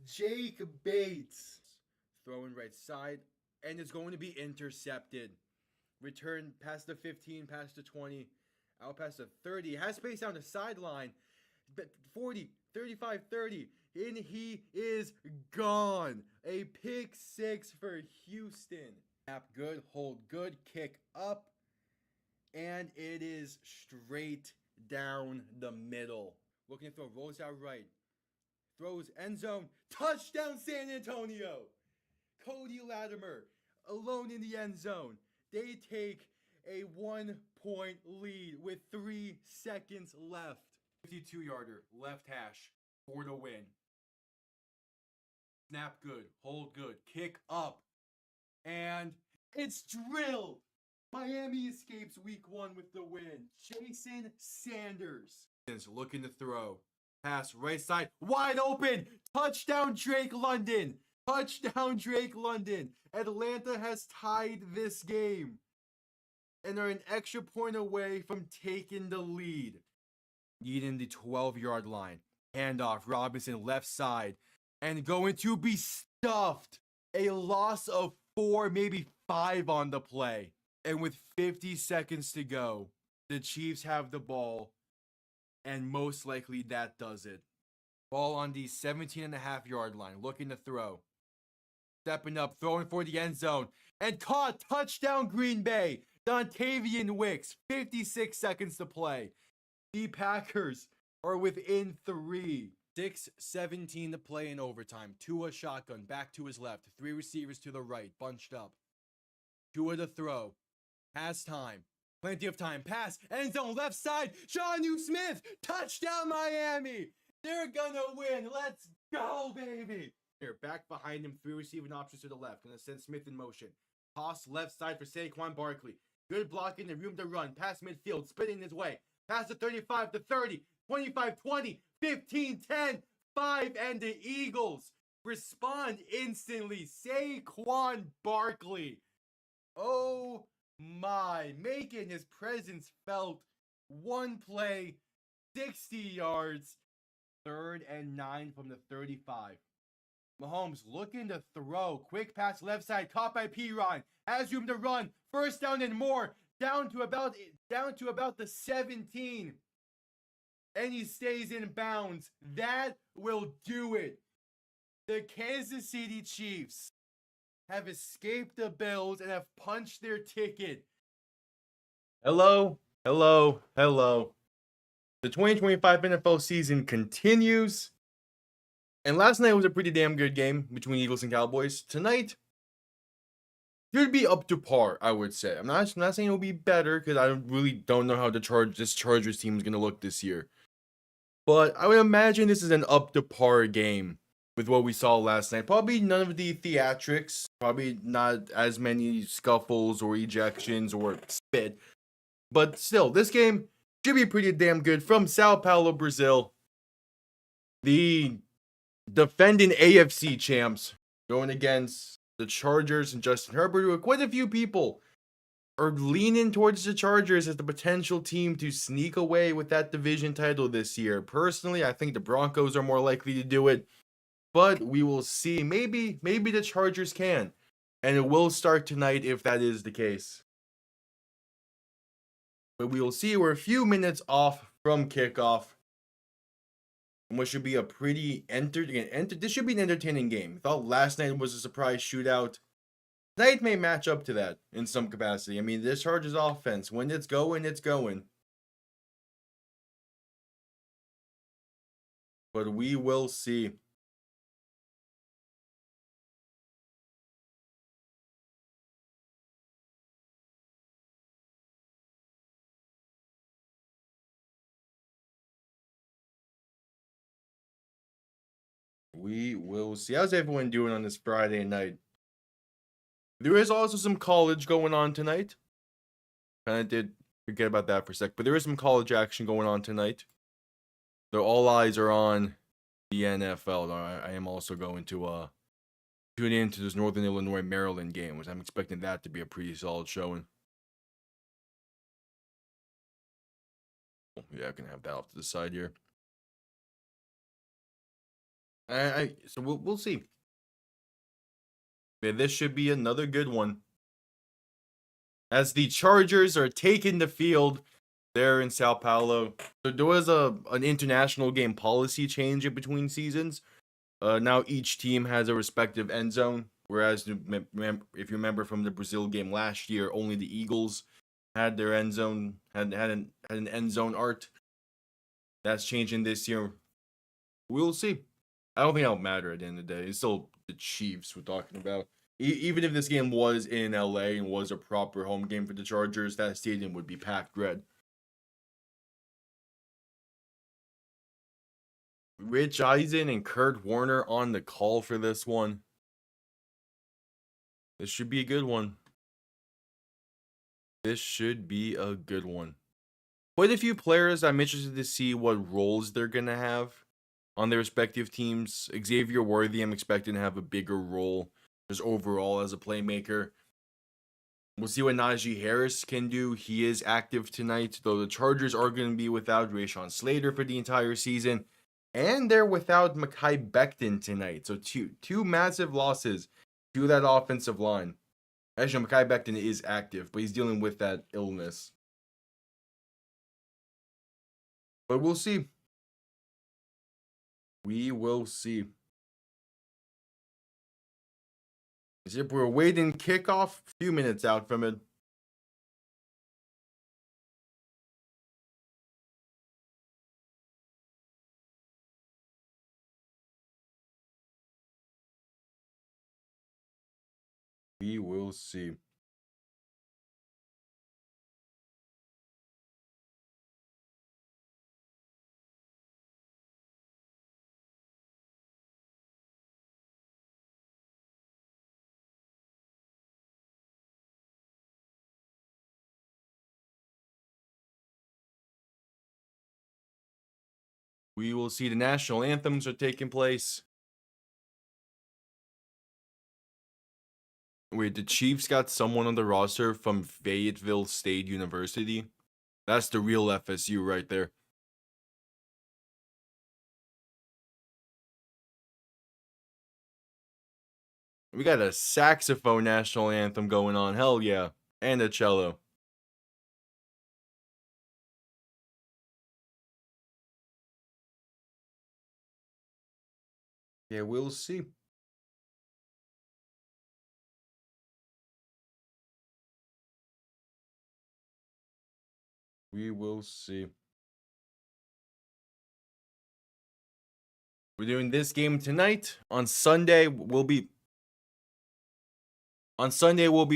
Jake Bates. Throwing right side, and it's going to be intercepted. Return past the 15, past the 20, out past the 30. Has space down the sideline. 40, 35, 30. And he is gone. A pick six for Houston. Snap good, hold good, kick up. And it is straight down the middle. Looking to throw, rolls out right. Throws end zone. Touchdown San Antonio. Cody Latimer alone in the end zone. They take a 1-point lead with 3 seconds left. 52-yarder, left hash for the win. Snap good, hold good, kick up, and it's drilled. Miami escapes week 1 with the win. Jason Sanders is looking to throw. Pass right side, wide open. Touchdown Drake London. Touchdown Drake London. Atlanta has tied this game and are an extra point away from taking the lead. Needing the 12-yard line. Handoff, Robinson left side. And going to be stuffed. A loss of 4, maybe 5 on the play. And with 50 seconds to go, the Chiefs have the ball. And most likely that does it. Ball on the 17.5-yard line. Looking to throw. Stepping up, throwing for the end zone. And caught. Touchdown Green Bay. Dontavian Wicks. 56 seconds to play. The Packers are within 3. 6:17 to play in overtime. Tua shotgun, back to his left. 3 receivers to the right, bunched up. Tua to throw. Has time. Plenty of time. Pass. End zone, left side. Jonnu Smith. Touchdown Miami. They're gonna win. Let's go, baby. Here, back behind him. 3 receiving options to the left. Gonna send Smith in motion. Toss left side for Saquon Barkley. Good blocking and room to run. Pass midfield, spinning his way. Pass to 35 to 30, 25, 20, 15, 10, 5, and the Eagles respond instantly. Saquon Barkley. Oh my, making his presence felt. 1 play, 60 yards, 3rd and 9 from the 35. Mahomes looking to throw. Quick pass left side, caught by Piron. Has room to run. First down and more. Down to about the 17. And he stays in bounds. That will do it. The Kansas City Chiefs have escaped the Bills and have punched their ticket. Hello, hello, hello. The 2025 NFL season continues. And last night was a pretty damn good game between Eagles and Cowboys. Tonight should be up to par, I would say. I'm not saying it'll be better because I really don't know how this Chargers team is going to look this year. But I would imagine this is an up to par game with what we saw last night. Probably none of the theatrics. Probably not as many scuffles or ejections or spit. But still, this game should be pretty damn good. From Sao Paolo, Brazil. The defending AFC champs going against the Chargers and Justin Herbert, who quite a few people are leaning towards the Chargers as the potential team to sneak away with that division title this year. Personally, I think the Broncos are more likely to do it, but we will see. Maybe the Chargers can, and it will start tonight if that is the case. But we will see. We're a few minutes off from kickoff. What should be a pretty this should be an entertaining game. I thought last night was a surprise shootout. Tonight may match up to that in some capacity. I mean, this Chargers offense, when it's going, it's going. But we will see. We will see. How's everyone doing on this Friday night? There is also some college going on tonight. Kind of did forget about that for a sec, but there is some college action going on tonight. So all eyes are on the NFL. I am also going to tune in to this Northern Illinois Maryland game, which I'm expecting that to be a pretty solid showing. Yeah, I can have that off to the side here. So we'll see. Yeah, this should be another good one. As the Chargers are taking the field there in Sao Paulo. So there was an international game policy change in between seasons. Now each team has a respective end zone. Whereas if you remember from the Brazil game last year, only the Eagles had their end zone had an end zone art. That's changing this year. We'll see. I don't think that'll matter at the end of the day. It's still the Chiefs we're talking about. Even if this game was in LA and was a proper home game for the Chargers, that stadium would be packed red. Rich Eisen and Kurt Warner on the call for this one. This should be a good one. This should be a good one. Quite a few players I'm interested to see what roles they're going to have on their respective teams. Xavier Worthy, I'm expecting to have a bigger role just overall as a playmaker. We'll see what Najee Harris can do. He is active tonight, though the Chargers are going to be without Rashawn Slater for the entire season. And they're without Mekhi Becton tonight. So two massive losses to that offensive line. Actually, Mekhi Becton is active, but he's dealing with that illness. But we'll see. We will see. Zip, we're waiting kickoff. A few minutes out from it. We will see. We will see the national anthems are taking place. Wait, the Chiefs got someone on the roster from Fayetteville State University? That's the real FSU right there. We got a saxophone national anthem going on. Hell yeah. And a cello. Yeah, we'll see. We will see. We're doing this game tonight. On Sunday, we'll be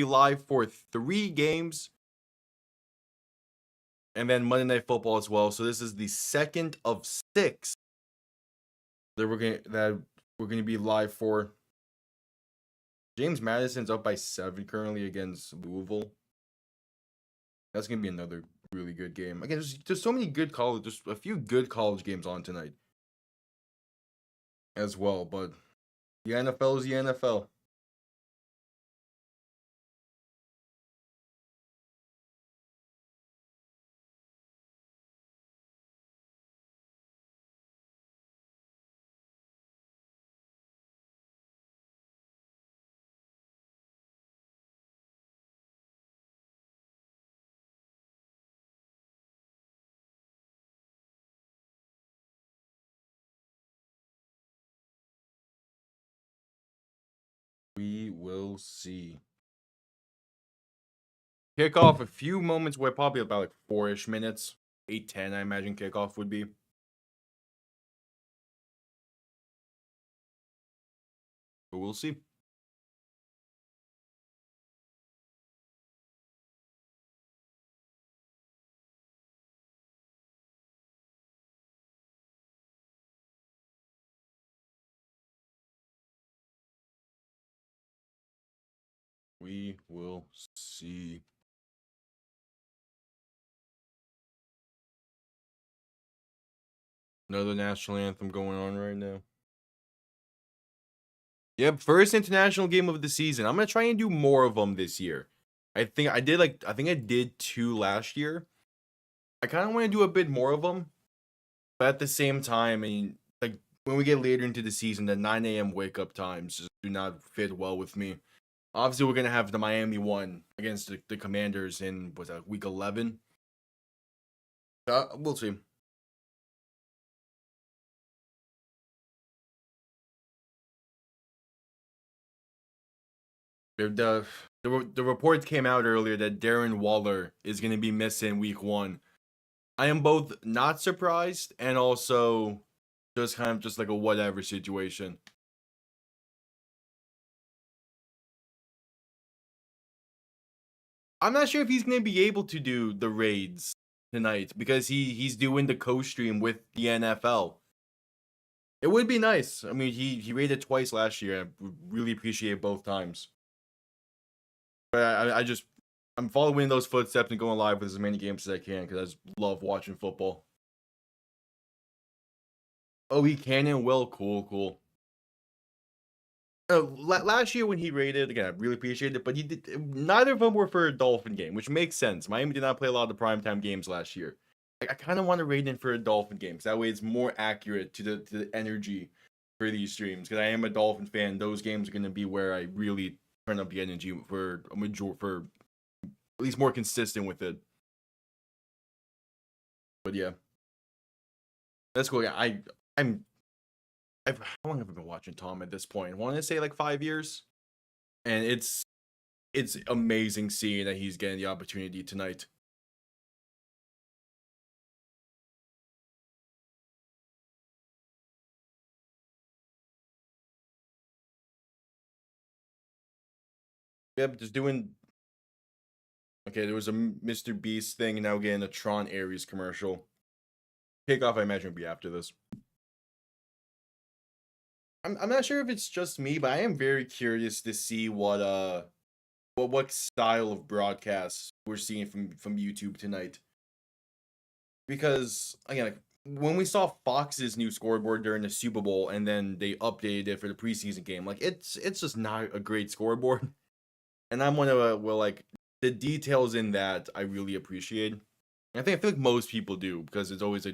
live for 3 games. And then Monday Night Football as well. So this is the second of 6 that we're gonna be live for. James Madison's up by 7 currently against Louisville. That's gonna be another really good game. Again, there's so many good college, there's a few good college games on tonight as well. But the NFL is the NFL. We will see. Kickoff a few moments away, probably about like 4-ish minutes. 8:10, I imagine kickoff would be. But we'll see. We will see. Another national anthem going on right now. Yep, first international game of the season. I'm gonna try and do more of them this year. I think I did 2 last year. I kind of want to do a bit more of them, but at the same time, I mean, like when we get later into the season, the 9 a.m. wake up times just do not fit well with me. Obviously, we're gonna have the Miami one against the Commanders in week 11. We'll see. The reports came out earlier that Darren Waller is going to be missing week 1. I am both not surprised and also just kind of just like a whatever situation. I'm not sure if he's going to be able to do the raids tonight because he's doing the co-stream with the NFL. It would be nice. I mean, he raided twice last year. I really appreciate both times. But I'm following those footsteps and going live with as many games as I can because I just love watching football. Oh, he can and will. Cool. Last year when he raided, again, I really appreciated it, but neither of them were for a Dolphin game, which makes sense. Miami did not play a lot of the primetime games last year. I kind of want to raid in for a Dolphin game, because that way it's more accurate to the energy for these streams, because I am a Dolphin fan. Those games are going to be where I really turn up the energy for at least more consistent with it. But yeah, that's cool. Yeah, how long have I been watching Tom at this point? I want to say like 5 years, and it's amazing seeing that he's getting the opportunity tonight. Yep, just doing. Okay, there was a Mr. Beast thing, and now getting a Tron Ares commercial. Kickoff, I imagine, will be after this. I'm not sure if it's just me, but I am very curious to see what style of broadcast we're seeing from YouTube tonight. Because again, like, when we saw Fox's new scoreboard during the Super Bowl, and then they updated it for the preseason game, like it's just not a great scoreboard. And I'm one of like the details in that I really appreciate. I feel like most people do because it's always a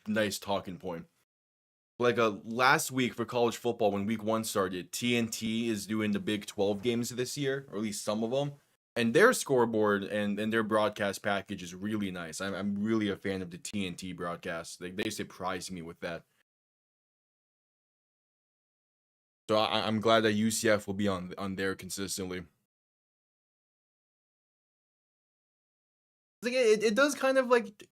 nice talking point. Like last week for college football, when week 1 started, TNT is doing the Big 12 games this year, or at least some of them, and their scoreboard and their broadcast package is really nice. I'm really a fan of the TNT broadcast. They surprised me with that. So I'm glad that UCF will be on there consistently. Like it does kind of like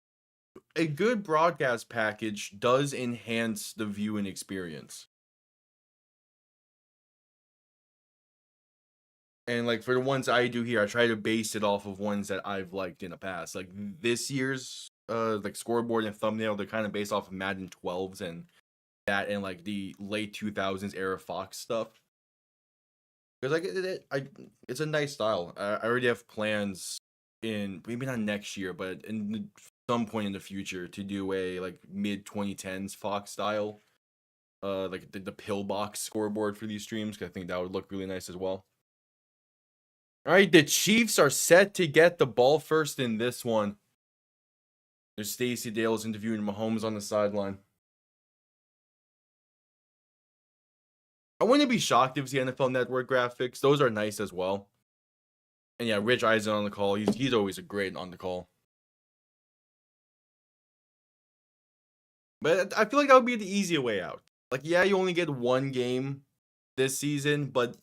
a good broadcast package does enhance the viewing experience. And like for the ones I do here, I try to base it off of ones that I've liked in the past. Like this year's like scoreboard and thumbnail, they're kind of based off of Madden 12s and that, and like the late 2000s era Fox stuff. Because like it's a nice style. I already have plans in maybe not next year, but in some point in the future to do a like mid 2010s Fox style, like the pillbox scoreboard for these streams. Cause I think that would look really nice as well. All right, the Chiefs are set to get the ball first in this one. There's Stacey Dales interviewing Mahomes on the sideline. I wouldn't be shocked if it's the NFL Network graphics. Those are nice as well. And yeah, Rich Eisen on the call. He's always a great on the call. But I feel like that would be the easier way out. Like, yeah, you only get one game this season, but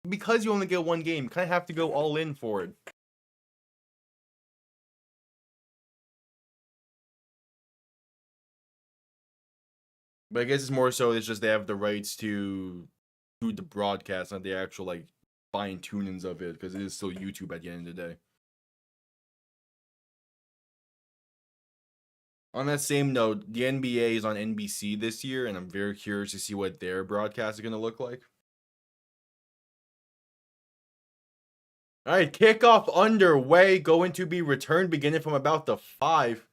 because you only get one game, you kind of have to go all in for it. But I guess it's more so it's just they have the rights to do the broadcast, not the actual like fine tunings of it, because it is still YouTube at the end of the day. On that same note, the NBA is on NBC this year, and I'm very curious to see what their broadcast is going to look like. All right, kickoff underway, going to be returned beginning from about the 5.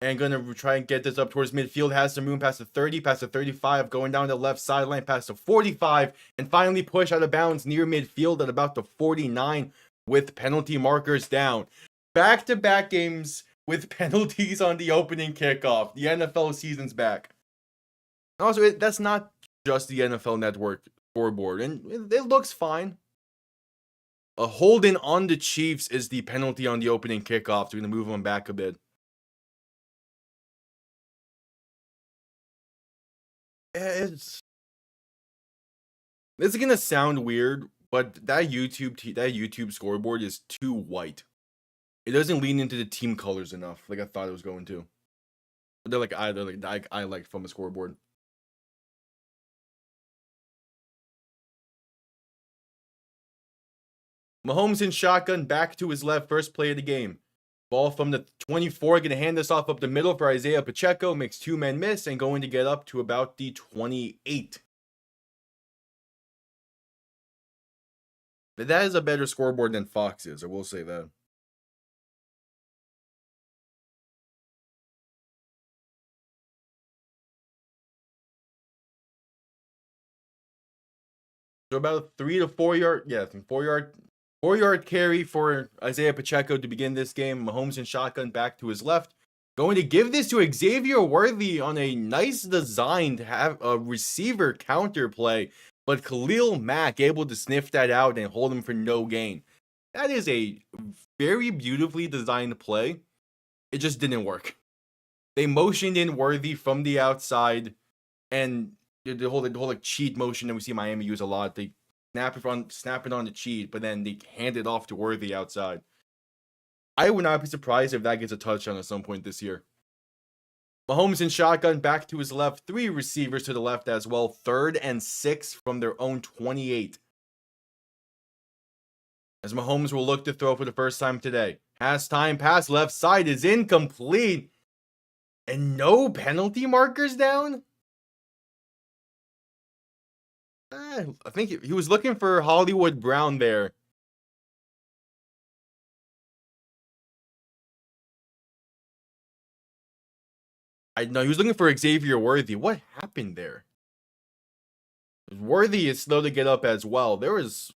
And going to try and get this up towards midfield. Has some room past the 30, past the 35, going down the left sideline past the 45, and finally push out of bounds near midfield at about the 49 with penalty markers down. Back-to-back games with penalties on the opening kickoff. The NFL season's back. Also, that's not just the NFL Network scoreboard, and it looks fine. A holding on the Chiefs is the penalty on the opening kickoff. So we're going to move them back a bit. It's This is going to sound weird, but that YouTube scoreboard is too white. It doesn't lean into the team colors enough, like I thought it was going to. They're like I like from a scoreboard. Mahomes in shotgun, back to his left, first play of the game. Ball from the 24, going to hand this off up the middle for Isaiah Pacheco. Makes 2 men miss and going to get up to about the 28. But that is a better scoreboard than Fox is, I will say that. So about a 3 to 4 yard, 4-yard carry for Isaiah Pacheco to begin this game. Mahomes in shotgun, back to his left. Going to give this to Xavier Worthy on a nice design to have a receiver counter play. But Khalil Mack able to sniff that out and hold him for no gain. That is a very beautifully designed play. It just didn't work. They motioned in Worthy from the outside, and the whole like cheat motion that we see Miami use a lot. They snap it on the cheat, but then they hand it off to Worthy outside. I would not be surprised if that gets a touchdown at some point this year. Mahomes in shotgun, back to his left. 3 receivers to the left as well. 3rd and 6 from their own 28. As Mahomes will look to throw for the first time today. Has time, pass left side is incomplete. And no penalty markers down? I think he was looking for Hollywood Brown there. I know he was looking for Xavier Worthy. What happened there? Worthy is slow to get up as well. There was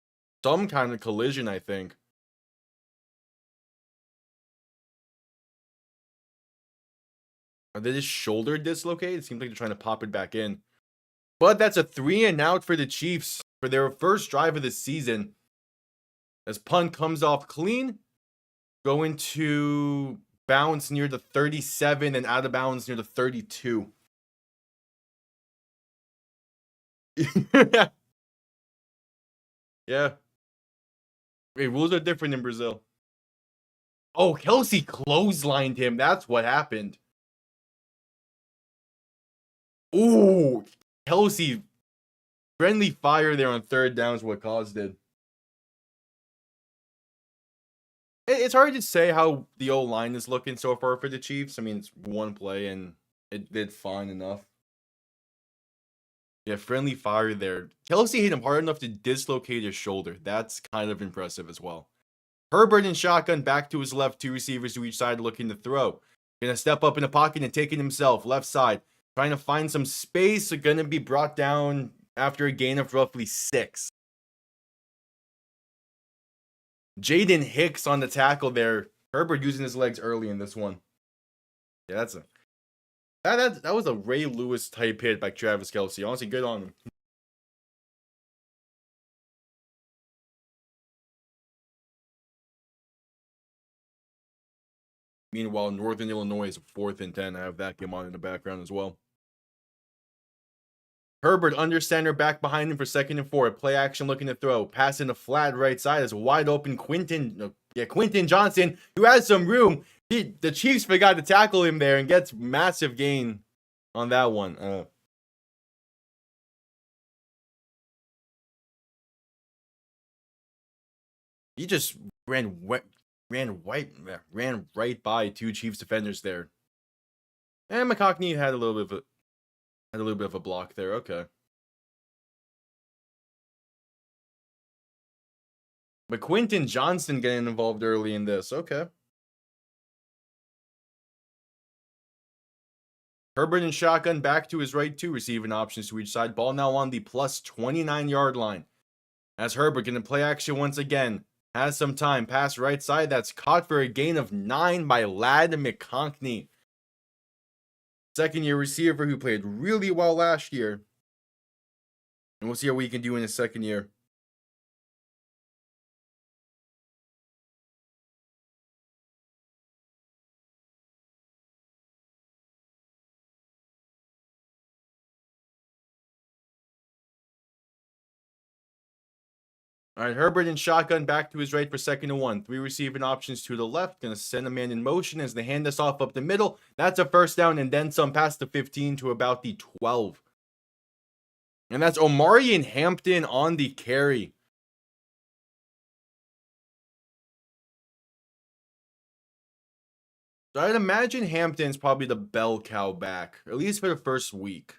some kind of collision, I think. Are they just shoulder dislocated? It seems like they're trying to pop it back in. But that's a 3 and out for the Chiefs for their first drive of the season. As punt comes off clean. Going to bounce near the 37 and out of bounds near the 32. Yeah. Wait, rules are different in Brazil. Oh, Kelsey clotheslined him. That's what happened. Ooh, Kelsey. Friendly fire there on 3rd down is what caused it. It's hard to say how the O-line is looking so far for the Chiefs. I mean, it's one play and it did fine enough. Yeah, friendly fire there. Kelsey hit him hard enough to dislocate his shoulder. That's kind of impressive as well. Herbert in shotgun, back to his left. 2 receivers to each side looking to throw. Gonna step up in the pocket and take it himself. Left side. Trying to find some space. Gonna be brought down after a gain of roughly 6. Jaden Hicks on the tackle there. Herbert using his legs early in this one. Yeah, that was a Ray Lewis type hit by Travis Kelce. Honestly, good on him. Meanwhile, Northern Illinois is 4th and 10. I have that game on in the background as well. Herbert under center, back behind him for 2nd and 4. Play action looking to throw. Pass in the flat right side is wide open. Quentin Johnson, who has some room. The Chiefs forgot to tackle him there and gets massive gain on that one. He just ran right by 2 Chiefs defenders there. And McConkey had a little bit of a block there. Okay. But Quentin Johnson getting involved early in this. Okay. Herbert in shotgun, back to his right. 2 receiving options to each side. Ball now on the plus 29-yard line. As Herbert going to play action once again. Has some time. Pass right side. That's caught for a gain of 9 by Ladd McConkey. second-year receiver who played really well last year. And we'll see how we can do in his second year. All right, Herbert in shotgun back to his right for 2nd and 1. 3 receiving options to the left. Going to send a man in motion as they hand this off up the middle. That's a first down and then some past the 15 to about the 12. And that's Omari and Hampton on the carry. So I'd imagine Hampton's probably the bell cow back, at least for the first week,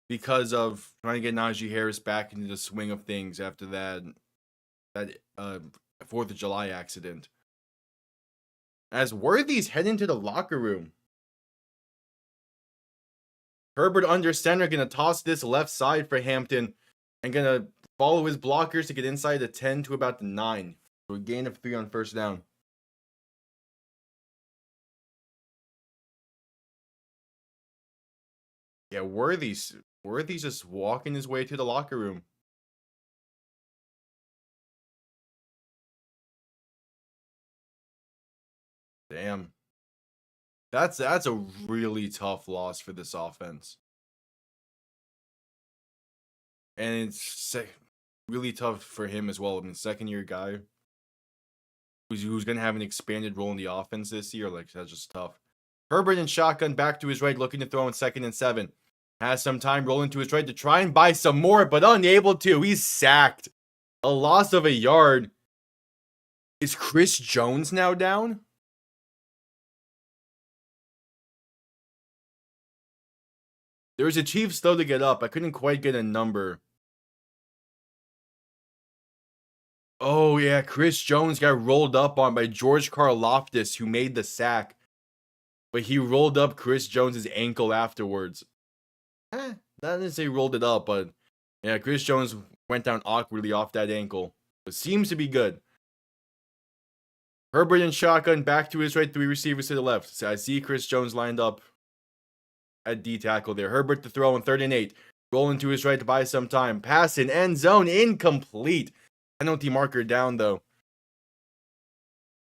because of trying to get Najee Harris back into the swing of things after that 4th of July accident. As Worthy's head into the locker room. Herbert under center, going to toss this left side for Hampton and going to follow his blockers to get inside the 10 to about the 9. So a gain of 3 on first down. Yeah, Worthy's just walking his way to the locker room. Damn. That's a really tough loss for this offense. And it's really tough for him as well. I mean, second-year guy who's going to have an expanded role in the offense this year. Like, that's just tough. Herbert in shotgun back to his right, looking to throw in 2nd and 7. Has some time rolling to his right to try and buy some more, but unable to. He's sacked. A loss of a yard. Is Chris Jones now down? There was a Chiefs throw to get up. I couldn't quite get a number. Oh, yeah. Chris Jones got rolled up on by George Karlaftis, who made the sack. But he rolled up Chris Jones' ankle afterwards. Not necessarily rolled it up, but yeah, Chris Jones went down awkwardly off that ankle. But seems to be good. Herbert in shotgun, back to his right, 3 receivers to the left. So I see Chris Jones lined up at D tackle there. Herbert to throw in 3rd and 8. Rolling to his right to buy some time. Pass in end zone, incomplete. Penalty marker down, though.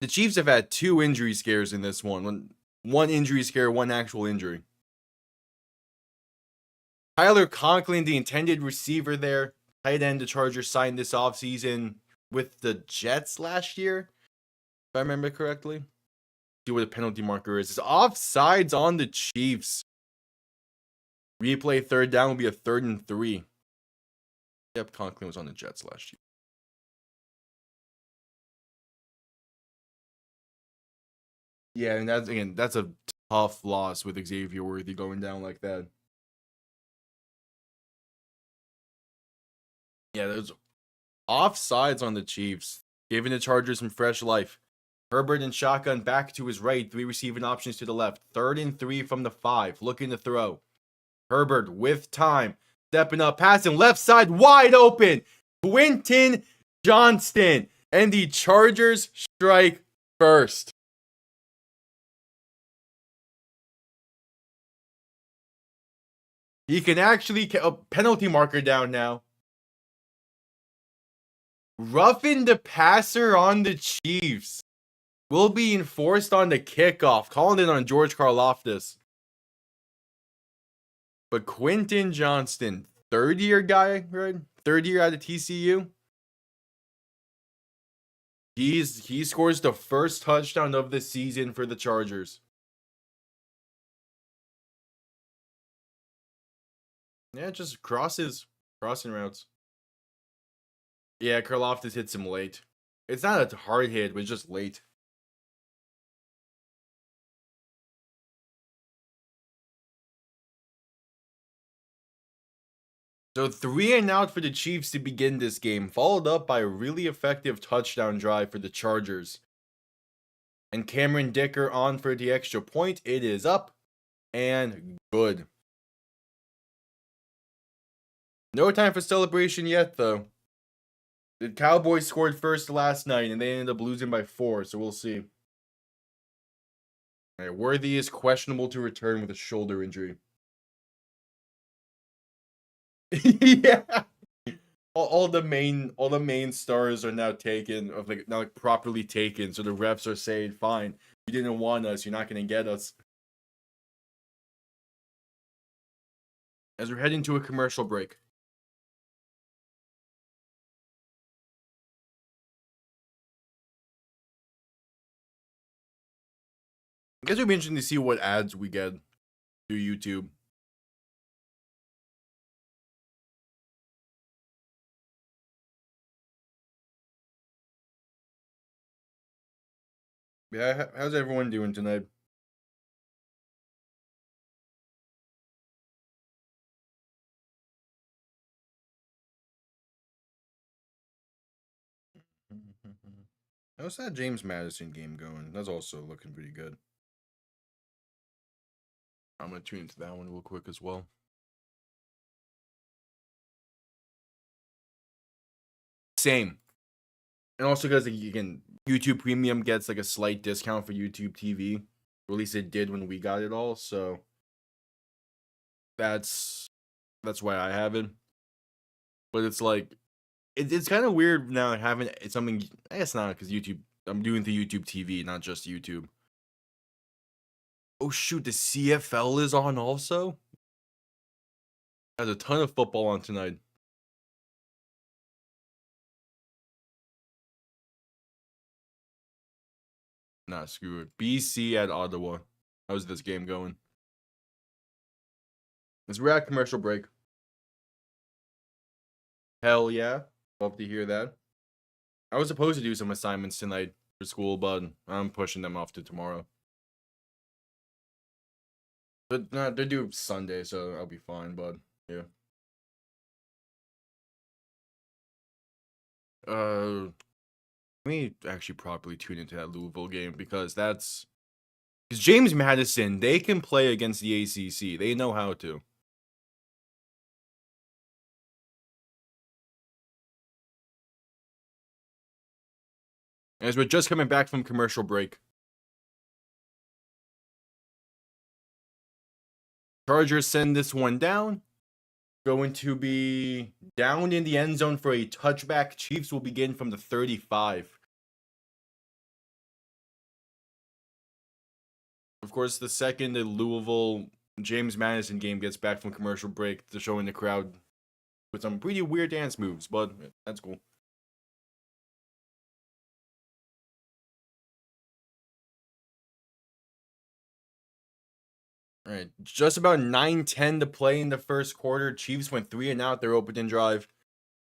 The Chiefs have had 2 injury scares in this one. One injury scare, 1 actual injury. Tyler Conklin, the intended receiver there. Tight end the Chargers signed this offseason with the Jets last year, if I remember correctly. See what the penalty marker is. It's offsides on the Chiefs. Replay 3rd down will be a 3rd and 3. Yep, Conklin was on the Jets last year. Yeah, and that's a tough loss with Xavier Worthy going down like that. Yeah, there's offsides on the Chiefs, giving the Chargers some fresh life. Herbert in shotgun back to his right, 3 receiving options to the left. 3rd and 3 from the 5, looking to throw. Herbert with time, stepping up, passing left side, wide open. Quentin Johnston, and the Chargers strike first. He can actually penalty marker down now. Roughing the passer on the Chiefs will be enforced on the kickoff. Calling it on George Karlaftis. But Quentin Johnston, 3rd-year guy, right? 3rd year out of TCU. He scores the first touchdown of the season for the Chargers. Yeah, just crossing routes. Yeah, Karlaftis hits him late. It's not a hard hit, but it's just late. So 3 and out for the Chiefs to begin this game, followed up by a really effective touchdown drive for the Chargers. And Cameron Dicker on for the extra point. It is up and good. No time for celebration yet, though. The Cowboys scored first last night, and they ended up losing by 4, so we'll see. All right, Worthy is questionable to return with a shoulder injury. Yeah. All the main stars are now taken, now properly taken. So the refs are saying, "Fine, you didn't want us. You're not gonna get us." As we're heading to a commercial break. I guess it'd be interesting to see what ads we get through YouTube. Yeah, how's everyone doing tonight? How's that James Madison game going? That's also looking pretty good. I'm gonna tune into that one real quick as well. Same. And also because you can YouTube Premium gets like a slight discount for YouTube TV. Or at least it did when we got it all, so that's why I have it. But it's like it's kind of weird now having it's something. I guess not because YouTube. I'm doing the YouTube TV, not just YouTube. Oh shoot, the CFL is on also. There's a ton of football on tonight. Nah, screw it. BC at Ottawa. How's this game going? As we're at commercial break. Hell yeah. Love to hear that. I was supposed to do some assignments tonight for school, but I'm pushing them off to tomorrow. But they're due Sunday, so I'll be fine, but yeah. Let me actually properly tune into that Louisville game because James Madison, they can play against the ACC. They know how to. As we're just coming back from commercial break. Chargers send this one down. Going to be down in the end zone for a touchback. Chiefs will begin from the 35. Of course, the second the Louisville James Madison game gets back from commercial break to showing the crowd with some pretty weird dance moves, but that's cool. All right, just about 9:10 to play in the first quarter. Chiefs went 3 and out their opening drive.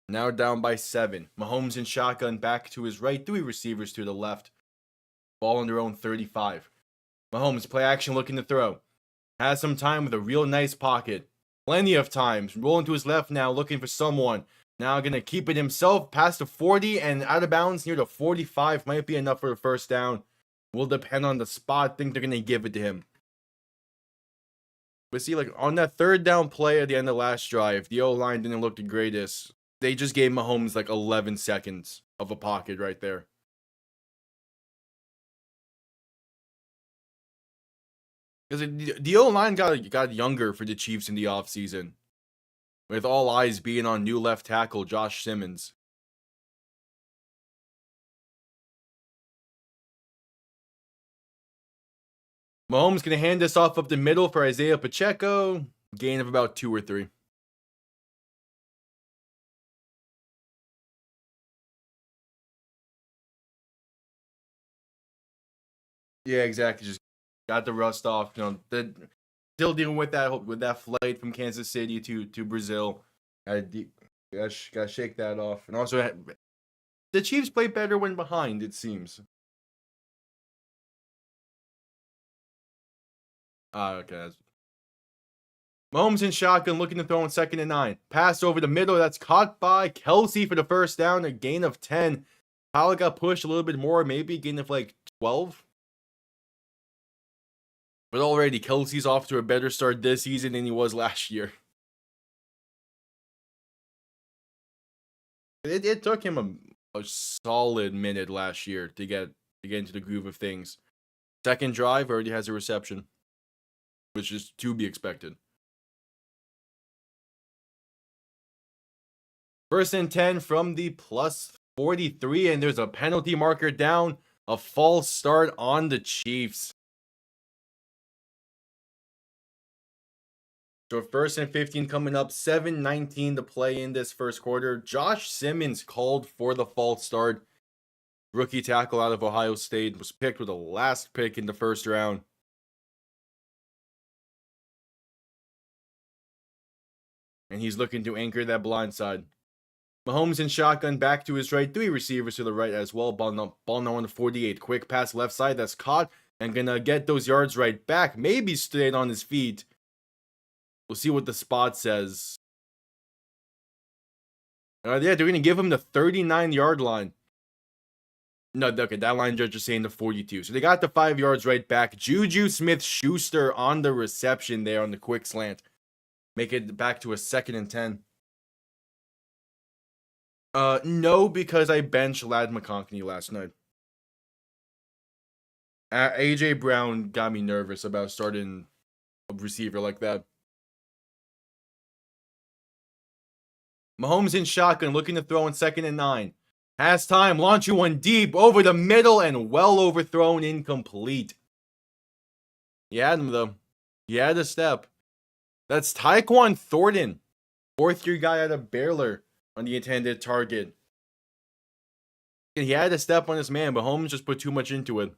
Now down by 7. Mahomes in shotgun back to his right, 3 receivers to the left. Ball on their own 35. Mahomes play action looking to throw. Has some time with a real nice pocket. Plenty of times. Rolling to his left now, looking for someone. Now gonna keep it himself past the 40 and out of bounds near the 45. Might be enough for a first down. Will depend on the spot. Think they're gonna give it to him. But see, like on that third down play at the end of last drive, the O-line didn't look the greatest. They just gave Mahomes like 11 seconds of a pocket right there. Because the O-line got younger for the Chiefs in the offseason. With all eyes being on new left tackle Josh Simmons. Mahomes going to hand this off up the middle for Isaiah Pacheco. Gain of about 2 or 3. Yeah, exactly. Just got the rust off. You know, still dealing with that flight from Kansas City to Brazil. Gotta shake that off. And also, the Chiefs play better when behind, it seems. Okay. Mahomes in shotgun, looking to throw in 2nd and 9. Pass over the middle. That's caught by Kelsey for the first down. A gain of 10. Powell got pushed a little bit more. Maybe a gain of like 12. But already, Kelsey's off to a better start this season than he was last year. It took him a solid minute last year to get into the groove of things. Second drive already has a reception, which is to be expected. First and 10 from the plus 43, and there's a penalty marker down. A false start on the Chiefs. So first and 15 coming up, 7:19 to play in this first quarter. Josh Simmons called for the false start. Rookie tackle out of Ohio State was picked with the last pick in the first round. And he's looking to anchor that blind side. Mahomes in shotgun back to his right. 3 receivers to the right as well. Ball now on the 48. Quick pass left side that's caught. And gonna get those yards right back. Maybe straight on his feet. We'll see what the spot says. Yeah, they're going to give him the 39-yard line. No, okay, that line judge is saying the 42. So they got the 5 yards right back. Juju Smith-Schuster on the reception there on the quick slant. Make it back to a 2nd and 10. No, because I benched Ladd McConkey last night. AJ Brown got me nervous about starting a receiver like that. Mahomes in shotgun, looking to throw in 2nd and 9. Has time, launching one deep over the middle and well overthrown, incomplete. He had him though. He had a step. That's Tyquan Thornton, 4th-year guy out of Baylor on the intended target. And he had a step on his man, but Mahomes just put too much into it.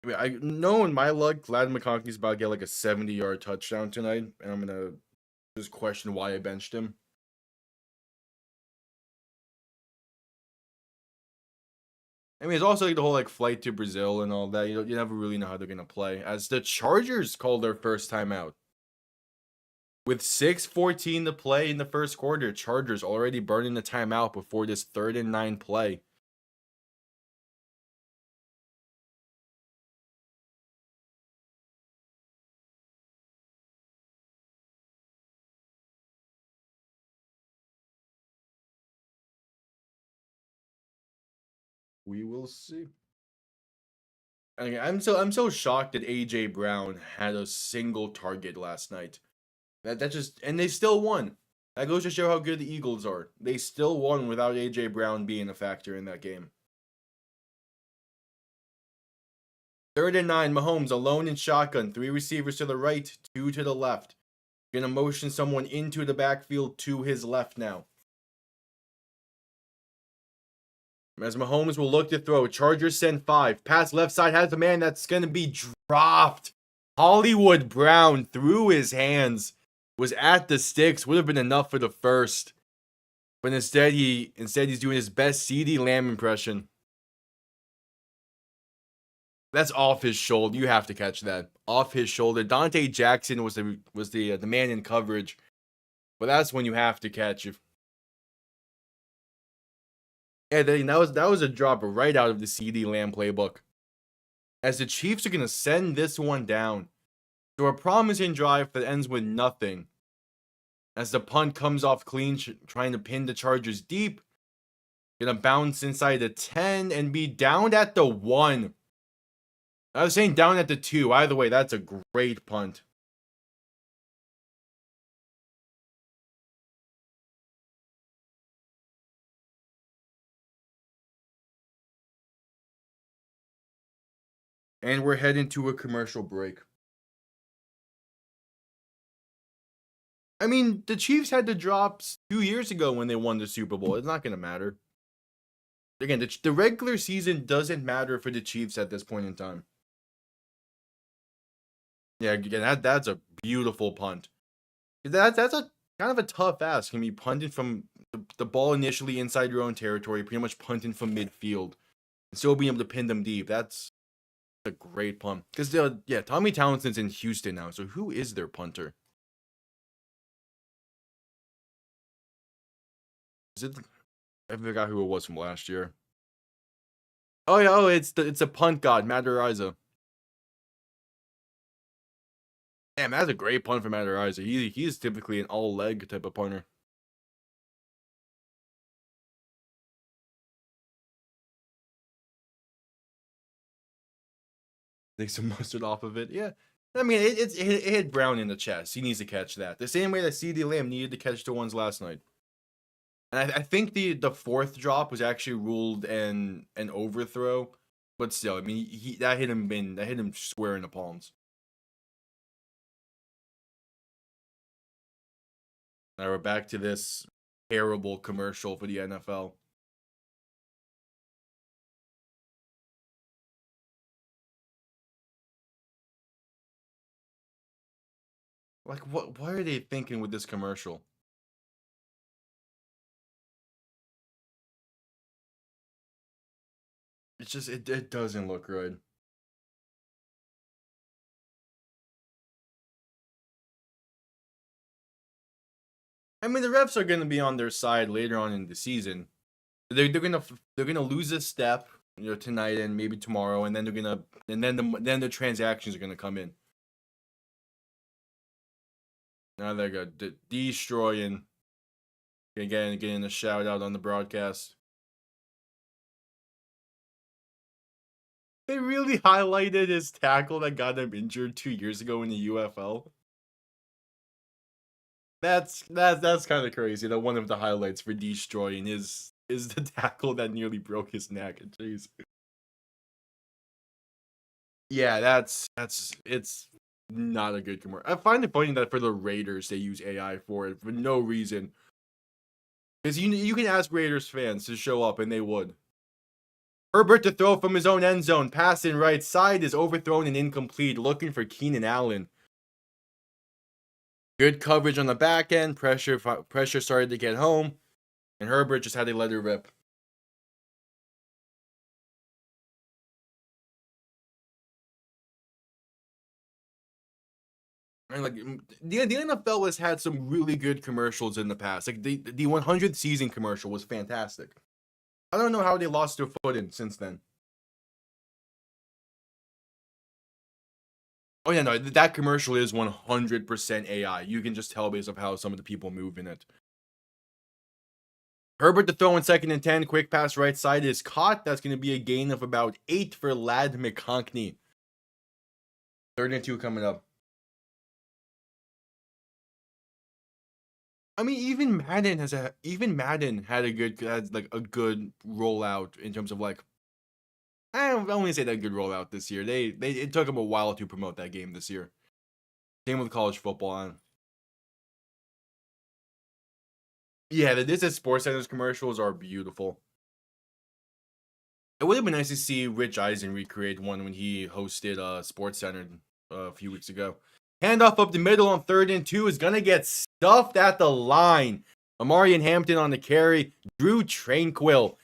I mean, I know in my luck, Ladd McConkey's about to get like a 70-yard touchdown tonight, and I'm gonna just question why I benched him. I mean, it's also like the whole like flight to Brazil and all that. You never really know how they're gonna play. As the Chargers called their first time out. With 6:14 to play in the first quarter, Chargers already burning the timeout before this 3rd and 9 play. We will see. Okay, I'm so shocked that AJ Brown had a single target last night. That just and they still won. That goes to show how good the Eagles are. They still won without AJ Brown being a factor in that game. 3rd and 9, Mahomes alone in shotgun. 3 receivers to the right, 2 to the left. Gonna motion someone into the backfield to his left now. As Mahomes will look to throw. Chargers send 5. Pass left side has a man that's gonna be dropped. Hollywood Brown through his hands. Was at the sticks. Would have been enough for the first. But instead he's doing his best CeeDee Lamb impression. That's off his shoulder. You have to catch that. Off his shoulder. Dante Jackson was the man in coverage. But that's when you have to catch it. Yeah, that was a drop right out of the CeeDee Lamb playbook. As the Chiefs are going to send this one down. So a promising drive that ends with nothing. As the punt comes off clean, trying to pin the Chargers deep. Gonna bounce inside the 10 and be down at the 1. I was saying down at the 2. Either way, that's a great punt. And we're heading to a commercial break. I mean, the Chiefs had the drops 2 years ago when they won the Super Bowl. It's not going to matter. Again, the regular season doesn't matter for the Chiefs at this point in time. Yeah, again, that's a beautiful punt. That's a kind of a tough ask. Can be punting from the ball initially inside your own territory, pretty much punting from midfield, and still being able to pin them deep. That's a great punt. Because Tommy Townsend's in Houston now. So who is their punter? Is it? I forgot who it was from last year. Oh yeah, it's a punt god, Matt Ariza. Damn, that's a great punt for Matt Ariza. He's typically an all leg type of punter. Take some mustard off of it. Yeah. I mean, it hit Brown in the chest. He needs to catch that. The same way that CeeDee Lamb needed to catch the ones last night. And I think the fourth drop was actually ruled an overthrow. But still, I mean, that hit him square in the palms. Now we're back to this terrible commercial for the NFL. Like, what are they thinking with this commercial? It's just, it doesn't look good. I mean, the refs are going to be on their side later on in the season. They're gonna lose a step, tonight and maybe tomorrow, and then then the transactions are gonna come in. Now they're good, destroying. Again, getting a shout out on the broadcast. They really highlighted his tackle that got him injured 2 years ago in the UFL. That's kind of crazy. That one of the highlights for destroying is the tackle that nearly broke his neck. Jeez. Yeah, it's not a good commercial. I find it funny that for the Raiders they use AI for it for no reason. Because you can ask Raiders fans to show up and they would. Herbert to throw from his own end zone. Pass in right side is overthrown and incomplete. Looking for Keenan Allen. Good coverage on the back end. Pressure started to get home. And Herbert just had to let it rip. And like the NFL has had some really good commercials in the past. Like the 100th season commercial was fantastic. I don't know how they lost their footing since then. Oh yeah, no, that commercial is 100% AI. You can just tell based on how some of the people move in it. Herbert to throw in 2nd and 10. Quick pass right side is caught. That's going to be a gain of about 8 for Ladd McConkey. 3rd and 2 coming up. I mean, even Madden had a good rollout in terms of like. I don't only say that good rollout this year. It took them a while to promote that game this year. Same with college football. Yeah, the This is Sports Center's commercials are beautiful. It would have been nice to see Rich Eisen recreate one when he hosted Sports Center a few weeks ago. Handoff up the middle on 3rd and 2 is gonna get stuffed at the line. Amari and Hampton on the carry. Drew Tranquil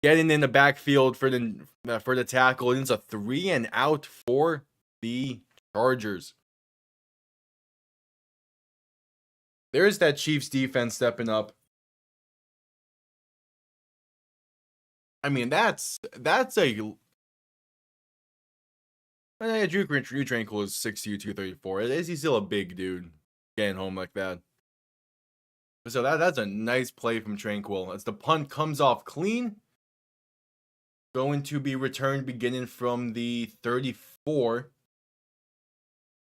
getting in the backfield for the tackle. It's a 3 and out for the Chargers. There's that Chiefs defense stepping up. I mean, that's a. Drew Tranquil is 6'2", 234. He's still a big dude getting home like that. So that's a nice play from Tranquil. As the punt comes off clean. Going to be returned beginning from the 34.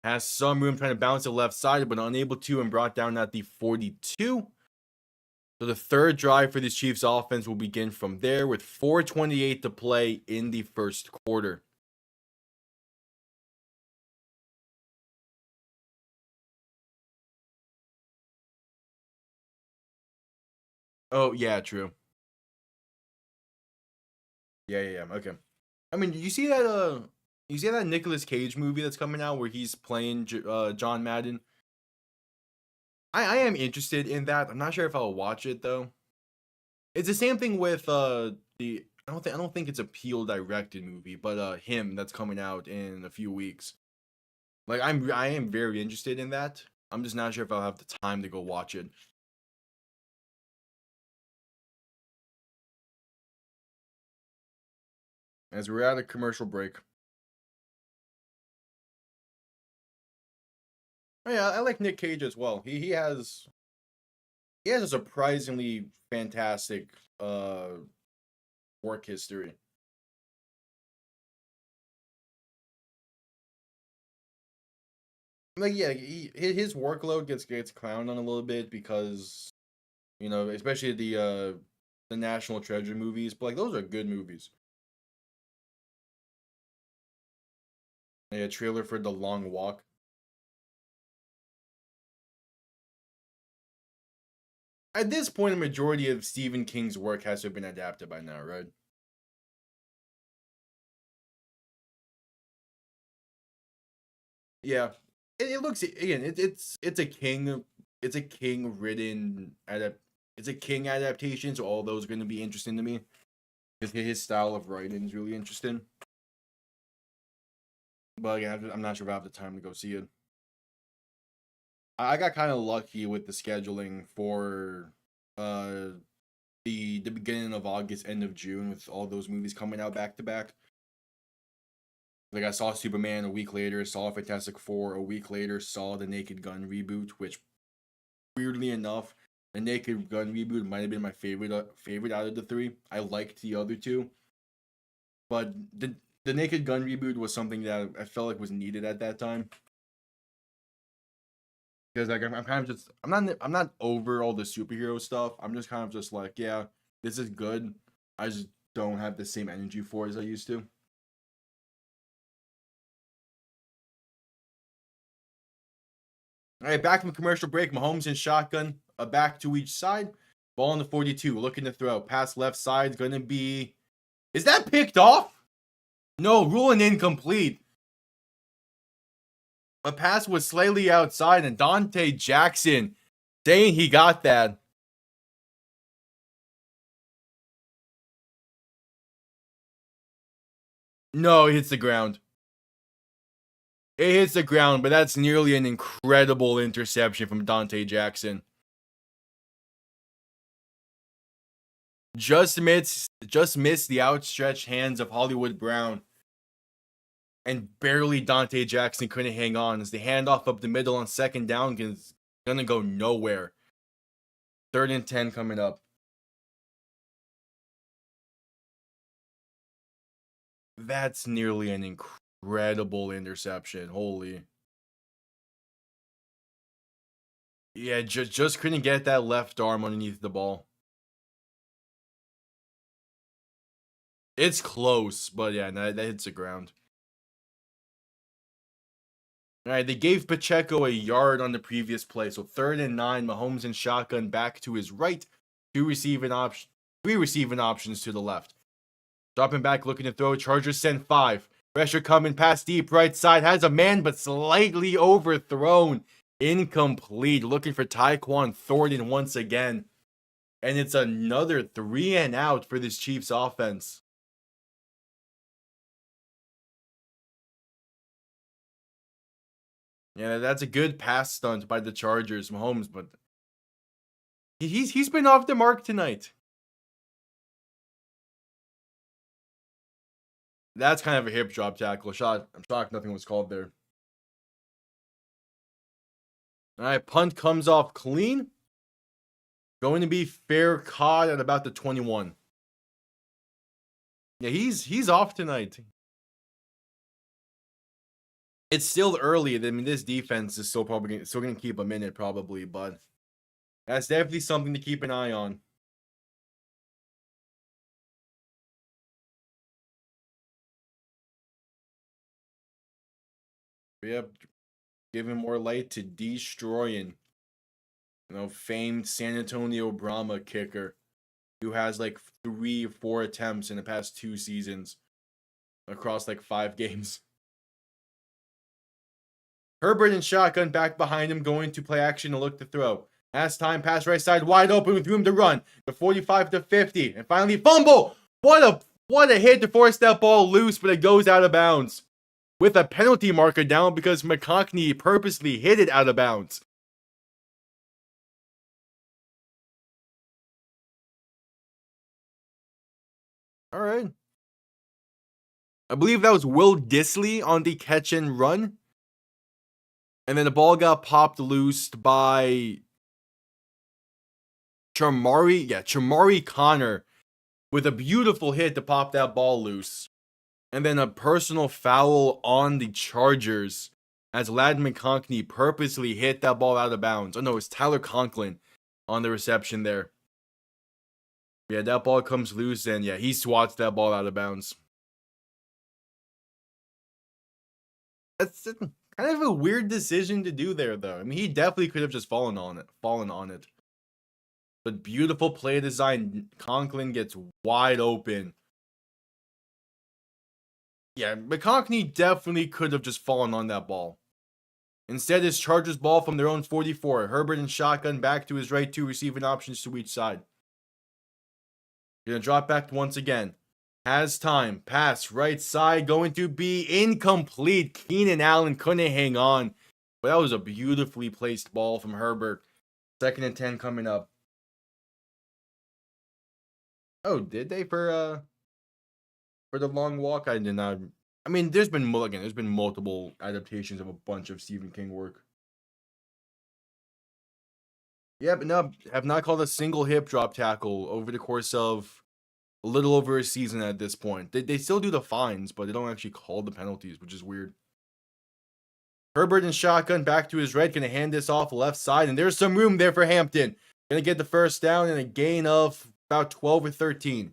Has some room trying to bounce it left side, but unable to, and brought down at the 42. So the 3rd drive for this Chiefs offense will begin from there with 4:28 to play in the 1st quarter. Oh, yeah, true. Yeah. Okay. I mean, you see that Nicolas Cage movie that's coming out where he's playing John Madden? I am interested in that. I'm not sure if I'll watch it though. It's the same thing with I don't think it's a Peel directed movie, but Him that's coming out in a few weeks. Like I am very interested in that. I'm just not sure if I'll have the time to go watch it. As we're at a commercial break. Oh yeah, I like Nick Cage as well. He has a surprisingly fantastic work history. like yeah, his workload gets clowned on a little bit because especially the National Treasure movies, but like those are good movies. Yeah, trailer for The Long Walk. At this point, a majority of Stephen King's work has to have been adapted by now, right? Yeah, it looks again. It's a King written it's a King adaptation, so all those are going to be interesting to me because his style of writing is really interesting. But again, I'm not sure if I have the time to go see it. I got kind of lucky with the scheduling for the beginning of August, end of June, with all those movies coming out back to back. Like I saw Superman a week later, saw Fantastic Four a week later, saw the Naked Gun reboot, which weirdly enough, the Naked Gun reboot might have been my favorite out of the three. I liked the other two, but the Naked Gun reboot was something that I felt like was needed at that time. Because like I'm kind of just I'm not over all the superhero stuff. I'm just kind of just like, yeah, this is good. I just don't have the same energy for it as I used to. All right, back from commercial break. Mahomes and shotgun, a back to each side. Ball on the 42, looking to throw. Pass left side, gonna be. Is that picked off? No, ruling incomplete. A pass was slightly outside, and Dante Jackson saying he got that. No, it hits the ground. It hits the ground, but that's nearly an incredible interception from Dante Jackson. Just missed the outstretched hands of Hollywood Brown. And barely Dante Jackson couldn't hang on as the handoff up the middle on second down is gonna go nowhere. 3rd and 10 coming up. That's nearly an incredible interception. Holy. Yeah, just couldn't get that left arm underneath the ball. It's close, but yeah, that hits the ground. All right, they gave Pacheco a yard on the previous play, so 3rd and 9. Mahomes and shotgun back to his right, three receiving options to the left. Dropping back, looking to throw. Chargers send 5. Pressure coming past deep right side. Has a man, but slightly overthrown. Incomplete. Looking for Tyquan Thornton once again. And it's another 3 and out for this Chiefs offense. Yeah, that's a good pass stunt by the Chargers, Mahomes, but he's been off the mark tonight. That's kind of a hip drop tackle. I'm shocked nothing was called there. All right, punt comes off clean. Going to be fair caught at about the 21. Yeah, he's off tonight. It's still early. I mean, this defense is still going to keep a minute probably, but that's definitely something to keep an eye on. Yep, giving more light to destroying, famed San Antonio Brahma kicker, who has like 3 or 4 attempts in the past 2 seasons across like 5 games. Herbert and shotgun back behind him, going to play action and look to throw. Last time, pass right side, wide open with room to run. The 45 to 50, and finally fumble. What a hit to force that ball loose, but it goes out of bounds. With a penalty marker down because McConkey purposely hit it out of bounds. All right. I believe that was Will Disley on the catch and run. And then the ball got popped loose by Chamari Connor with a beautiful hit to pop that ball loose. And then a personal foul on the Chargers as Ladd McConkey purposely hit that ball out of bounds. Oh no, it's Tyler Conklin on the reception there. Yeah, that ball comes loose, and yeah, he swats that ball out of bounds. That's kind of a weird decision to do there, though. I mean, he definitely could have just fallen on it. But beautiful play design. Conklin gets wide open. Yeah, McConkey definitely could have just fallen on that ball. Instead, it's Chargers ball from their own 44. Herbert and shotgun back to his right, 2 receiving options to each side. Gonna drop back once again. Has time. Pass right side. Going to be incomplete. Keenan Allen couldn't hang on. But that was a beautifully placed ball from Herbert. 2nd and 10 coming up. Oh, did they for the long walk? I did not. I mean, there's been multiple adaptations of a bunch of Stephen King work. Yeah, but no, have not called a single hip drop tackle over the course of a little over a season at this point. They still do the fines, but they don't actually call the penalties, which is weird. Herbert and shotgun back to his right, gonna hand this off left side, and there's some room there for Hampton. Gonna get the first down and a gain of about 12 or 13.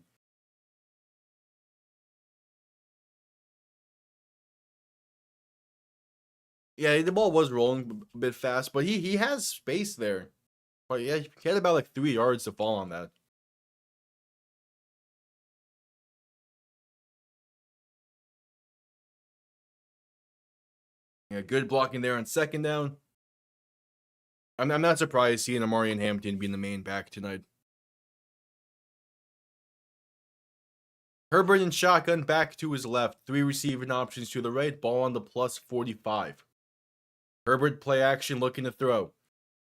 Yeah, the ball was rolling a bit fast, but he has space there. But yeah, he had about like 3 yards to fall on that. Yeah, good blocking there on 2nd down. I'm not surprised seeing Amari and Hampton being the main back tonight. Herbert and shotgun back to his left. 3 receiving options to the right. Ball on the plus 45. Herbert play action looking to throw.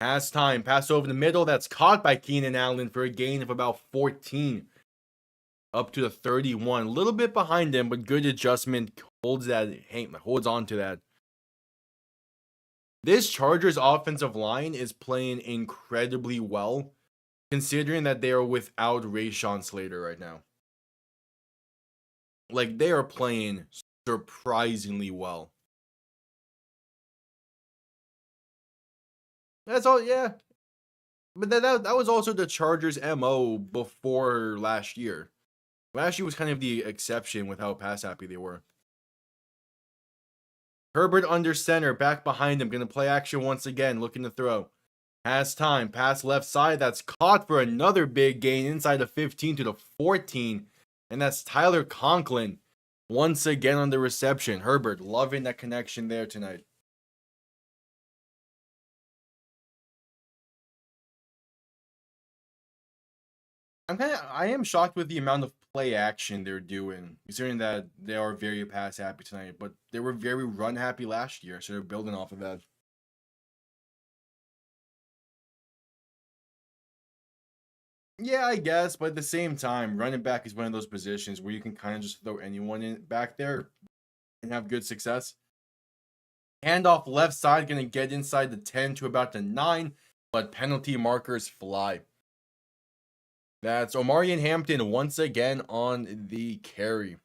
Has time. Pass over the middle. That's caught by Keenan Allen for a gain of about 14. Up to the 31. A little bit behind him, but good adjustment. Holds on to that. This Chargers offensive line is playing incredibly well, considering that they are without Rashawn Slater right now. Like, they are playing surprisingly well. That's all, yeah. But that was also the Chargers' MO before last year. Last year was kind of the exception with how pass happy they were. Herbert under center, back behind him, going to play action once again, looking to throw. Has time, pass left side, that's caught for another big gain inside the 15 to the 14. And that's Tyler Conklin once again on the reception. Herbert loving that connection there tonight. I am shocked with the amount of play action they're doing, considering that they are very pass happy tonight, but they were very run happy last year, so they're building off of that. Yeah, I guess, but at the same time, running back is one of those positions where you can kind of just throw anyone in back there and have good success. Handoff left side, going to get inside the 10 to about the 9, but penalty markers fly. That's Omari and Hampton once again on the carry.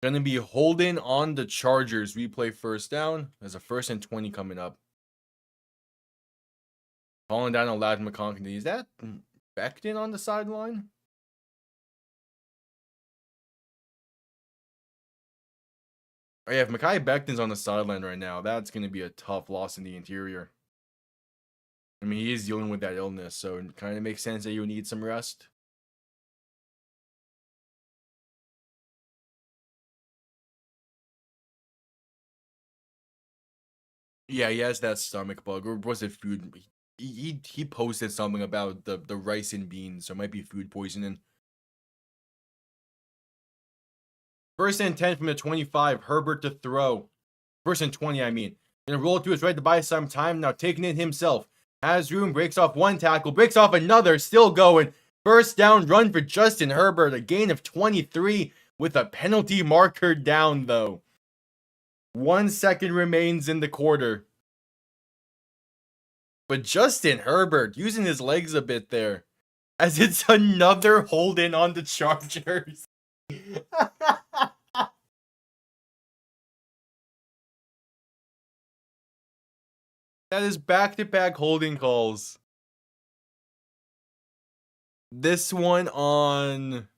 Going to be holding on the Chargers. Replay first down. There's a 1st and 20 coming up. Falling down on Ladd McConkey. Is that Becton on the sideline? Oh yeah, if Mekhi Becton's on the sideline right now, that's going to be a tough loss in the interior. I mean, he is dealing with that illness, so it kind of makes sense that you need some rest. Yeah, he has that stomach bug, or was it food? He posted something about the rice and beans, so it might be food poisoning. 1st and 10 from the 25. Herbert to throw. 1st and 20, I mean. Gonna roll to his right to buy some time. Now taking it himself. Has room, breaks off one tackle, breaks off another, still going. 1st down run for Justin Herbert, a gain of 23 with a penalty marker down, though. 1 second remains in the quarter. But Justin Herbert using his legs a bit there, as it's another hold in on the Chargers. That is back-to-back holding calls. This one on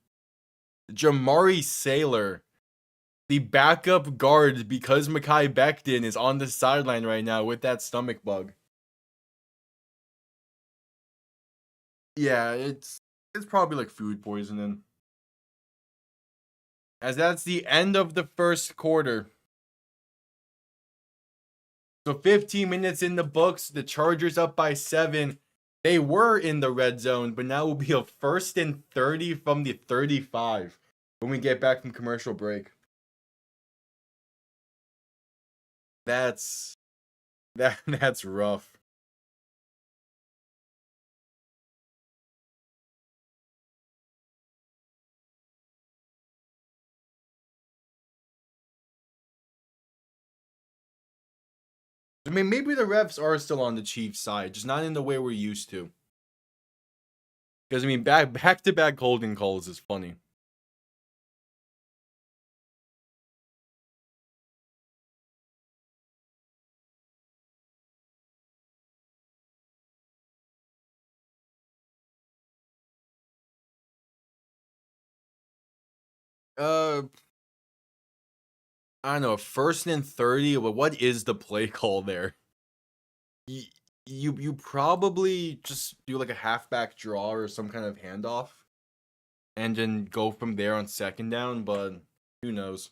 Jamari Saylor, the backup guard, because Mekhi Becton is on the sideline right now with that stomach bug. Yeah, it's probably like food poisoning. As that's the end of the first quarter. So 15 minutes in the books, the Chargers up by 7. They were in the red zone, but now will be a 1st and 30 from the 35 when we get back from commercial break. That's rough. I mean, maybe the refs are still on the Chiefs' side, just not in the way we're used to. Because I mean, back to back holding calls is funny. I don't know, 1st and 30. But what is the play call there? You probably just do like a halfback draw or some kind of handoff, and then go from there on 2nd down. But who knows?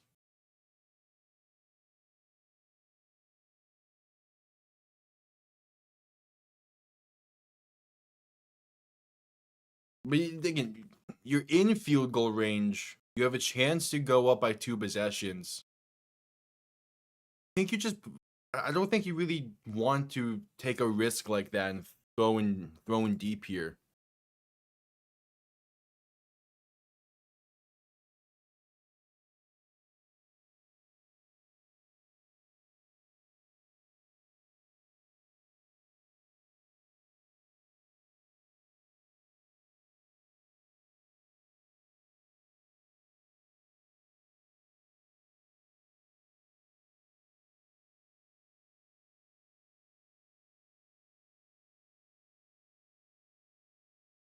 But again, you're in field goal range. You have a chance to go up by 2 possessions. I don't think you really want to take a risk like that and throwing deep here.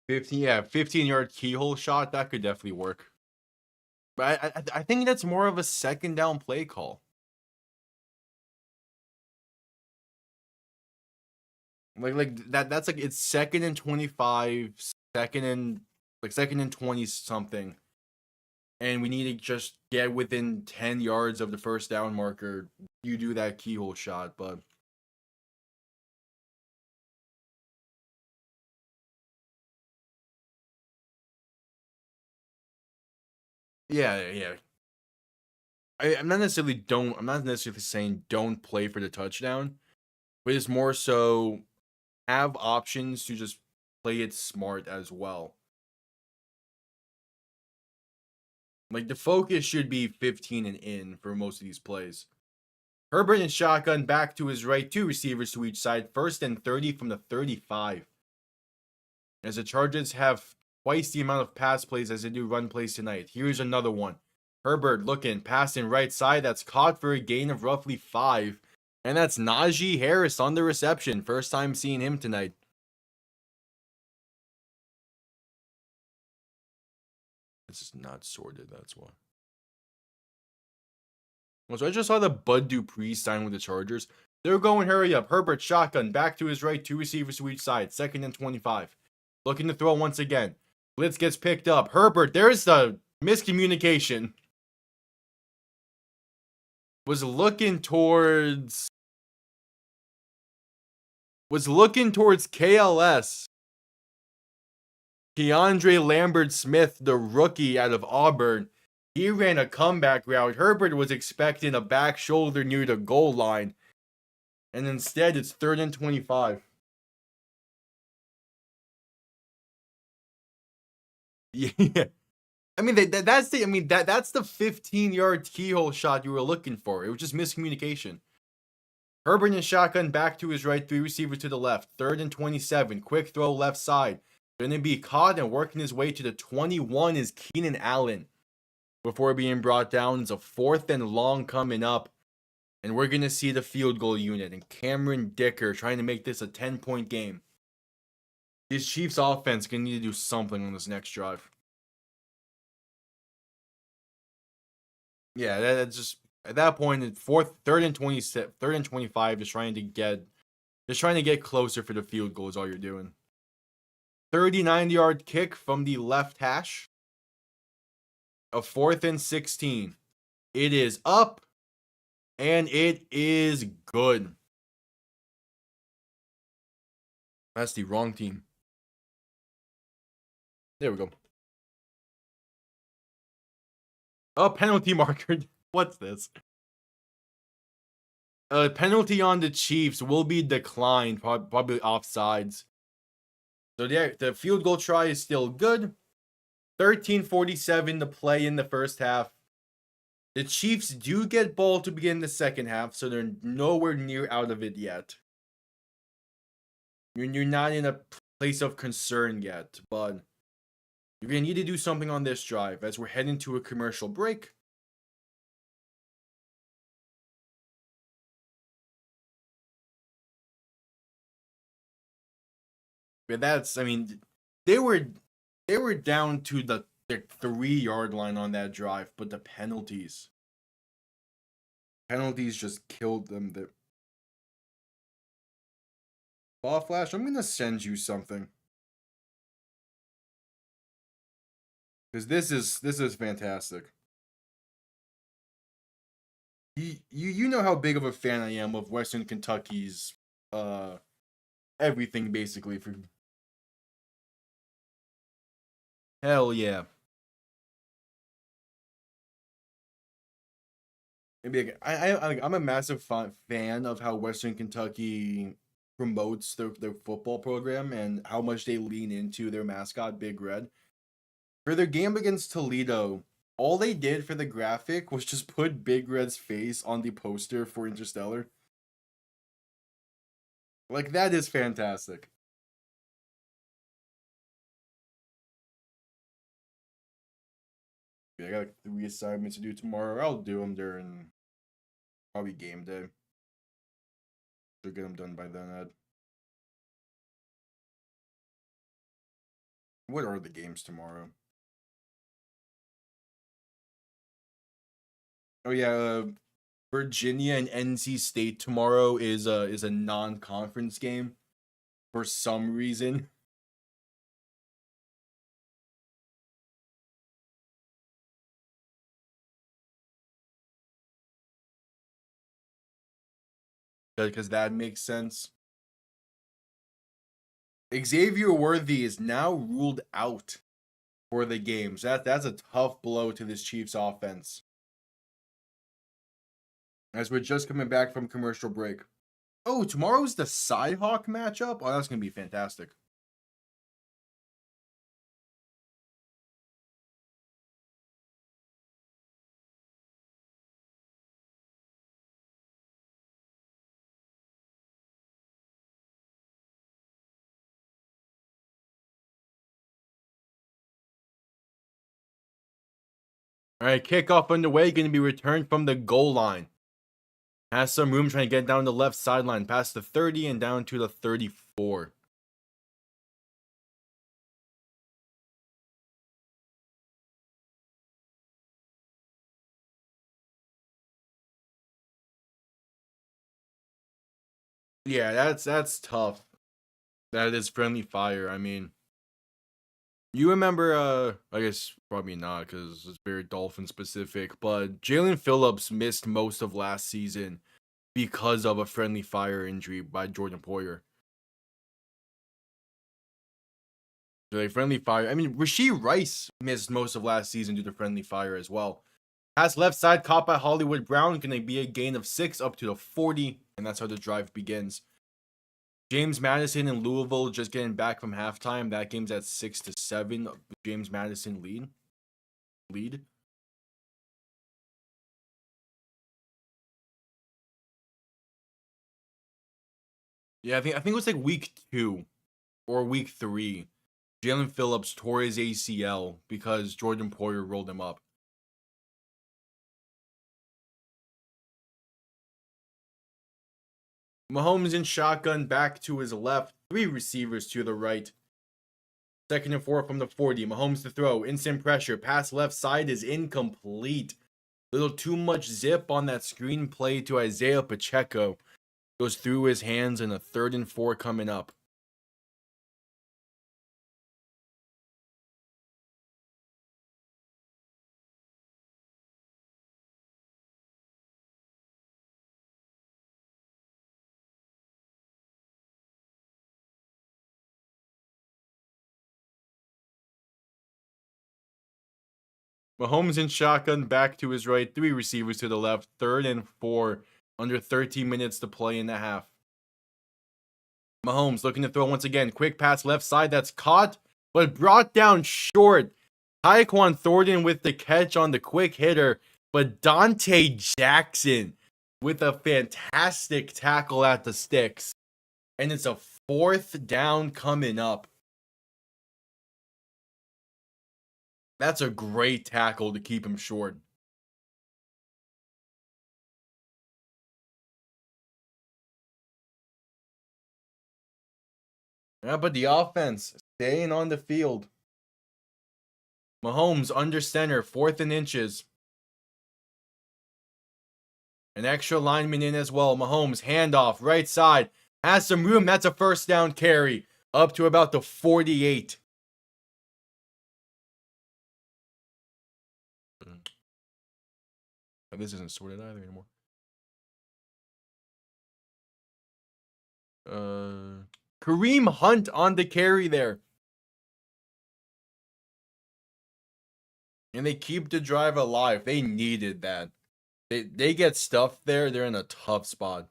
Yeah, 15-yard keyhole shot, that could definitely work. But I think that's more of a 2nd down play call. That's like it's 2nd and 25, 2nd and 20 something. And we need to just get within 10 yards of the 1st down marker. You do that keyhole shot, but yeah. I'm not necessarily saying don't play for the touchdown, but it's more so have options to just play it smart as well. Like the focus should be 15 and in for most of these plays. Herbert and shotgun back to his right, 2 receivers to each side, 1st and 30 from the 35. As the Chargers have twice the amount of pass plays as they do run plays tonight. Here's another one. Herbert looking, passing right side. That's caught for a gain of roughly 5. And that's Najee Harris on the reception. First time seeing him tonight. This is not sorted, that's why. So I just saw the Bud Dupree sign with the Chargers. They're going hurry up. Herbert shotgun, back to his right, 2 receivers to each side. 2nd and 25. Looking to throw once again. Blitz gets picked up. Herbert, there's the miscommunication. Was looking towards KLS. Keandre Lambert-Smith, the rookie out of Auburn. He ran a comeback route. Herbert was expecting a back shoulder near the goal line. And instead, it's 3rd and 25. Yeah. I mean, that's the 15-yard keyhole shot you were looking for. It was just miscommunication. Herbert and shotgun back to his right, 3 receivers to the left. 3rd and 27. Quick throw left side. Going to be caught and working his way to the 21 is Keenan Allen. Before being brought down, it's a 4th and long coming up. And we're going to see the field goal unit and Cameron Dicker trying to make this a 10-point game. This Chiefs offense going to need to do something on this next drive. Yeah, that's just at that point, third and 25, just trying to get closer for the field goal is all you're doing. 39-yard kick from the left hash. A 4th and 16. It is up, and it is good. That's the wrong team. There we go. A penalty marker. What's this? A penalty on the Chiefs will be declined, probably offsides. So the field goal try is still good. 13:47 to play in the first half. The Chiefs do get ball to begin the second half, so they're nowhere near out of it yet. You're not in a place of concern yet, but you're going to need to do something on this drive as we're heading to a commercial break. But they were down to the 3-yard line on that drive, but the penalties just killed them. The ball flash, I'm gonna send you something because this is fantastic. You know how big of a fan I am of Western Kentucky's everything basically for. Hell yeah. Maybe I'm a massive fan of how Western Kentucky promotes their football program and how much they lean into their mascot, Big Red. For their game against Toledo, all they did for the graphic was just put Big Red's face on the poster for Interstellar. Like, that is fantastic. I got 3 assignments to do tomorrow. I'll do them during probably game day. Should get them done by then, Ed. What are the games tomorrow? Oh yeah, Virginia and NC State tomorrow is a non-conference game for some reason. Because that makes sense. Xavier Worthy is now ruled out for the games. That's a tough blow to this Chiefs offense. As we're just coming back from commercial break. Oh, tomorrow's the Cyhawk matchup? Oh, that's going to be fantastic. All right, kickoff underway. Going to be returned from the goal line. Has some room trying to get down the left sideline, past the 30 and down to the 34. Yeah, that's tough. That is friendly fire. I mean, you remember, I guess probably not because it's very Dolphin specific, but Jalen Phillips missed most of last season because of a friendly fire injury by Jordan Poyer. So, like, friendly fire. I mean, Rashee Rice missed most of last season due to friendly fire as well. Pass left side, caught by Hollywood Brown. Going to be a gain of 6 up to the 40, and that's how the drive begins. James Madison and Louisville just getting back from halftime. That game's at 6-7. James Madison lead. Yeah, I think it was like week 2 or week 3. Jalen Phillips tore his ACL because Jordan Poyer rolled him up. Mahomes in shotgun, back to his left, 3 receivers to the right. 2nd and 4 from the 40. Mahomes to throw, instant pressure, pass left side is incomplete. Little too much zip on that screen play to Isaiah Pacheco. Goes through his hands, and a 3rd and 4 coming up. Mahomes in shotgun, back to his right, 3 receivers to the left, 3rd and 4, under 13 minutes to play in the half. Mahomes looking to throw once again, quick pass left side, that's caught, but brought down short. Tyquan Thornton with the catch on the quick hitter, but Dante Jackson with a fantastic tackle at the sticks. And it's a 4th down coming up. That's a great tackle to keep him short. Yeah, but the offense staying on the field. Mahomes under center, 4th and inches. An extra lineman in as well. Mahomes handoff, right side. Has some room. That's a 1st down carry. Up to about the 48. This isn't sorted either anymore. Kareem Hunt on the carry there. And they keep the drive alive. They needed that. They get stuffed there. They're in a tough spot.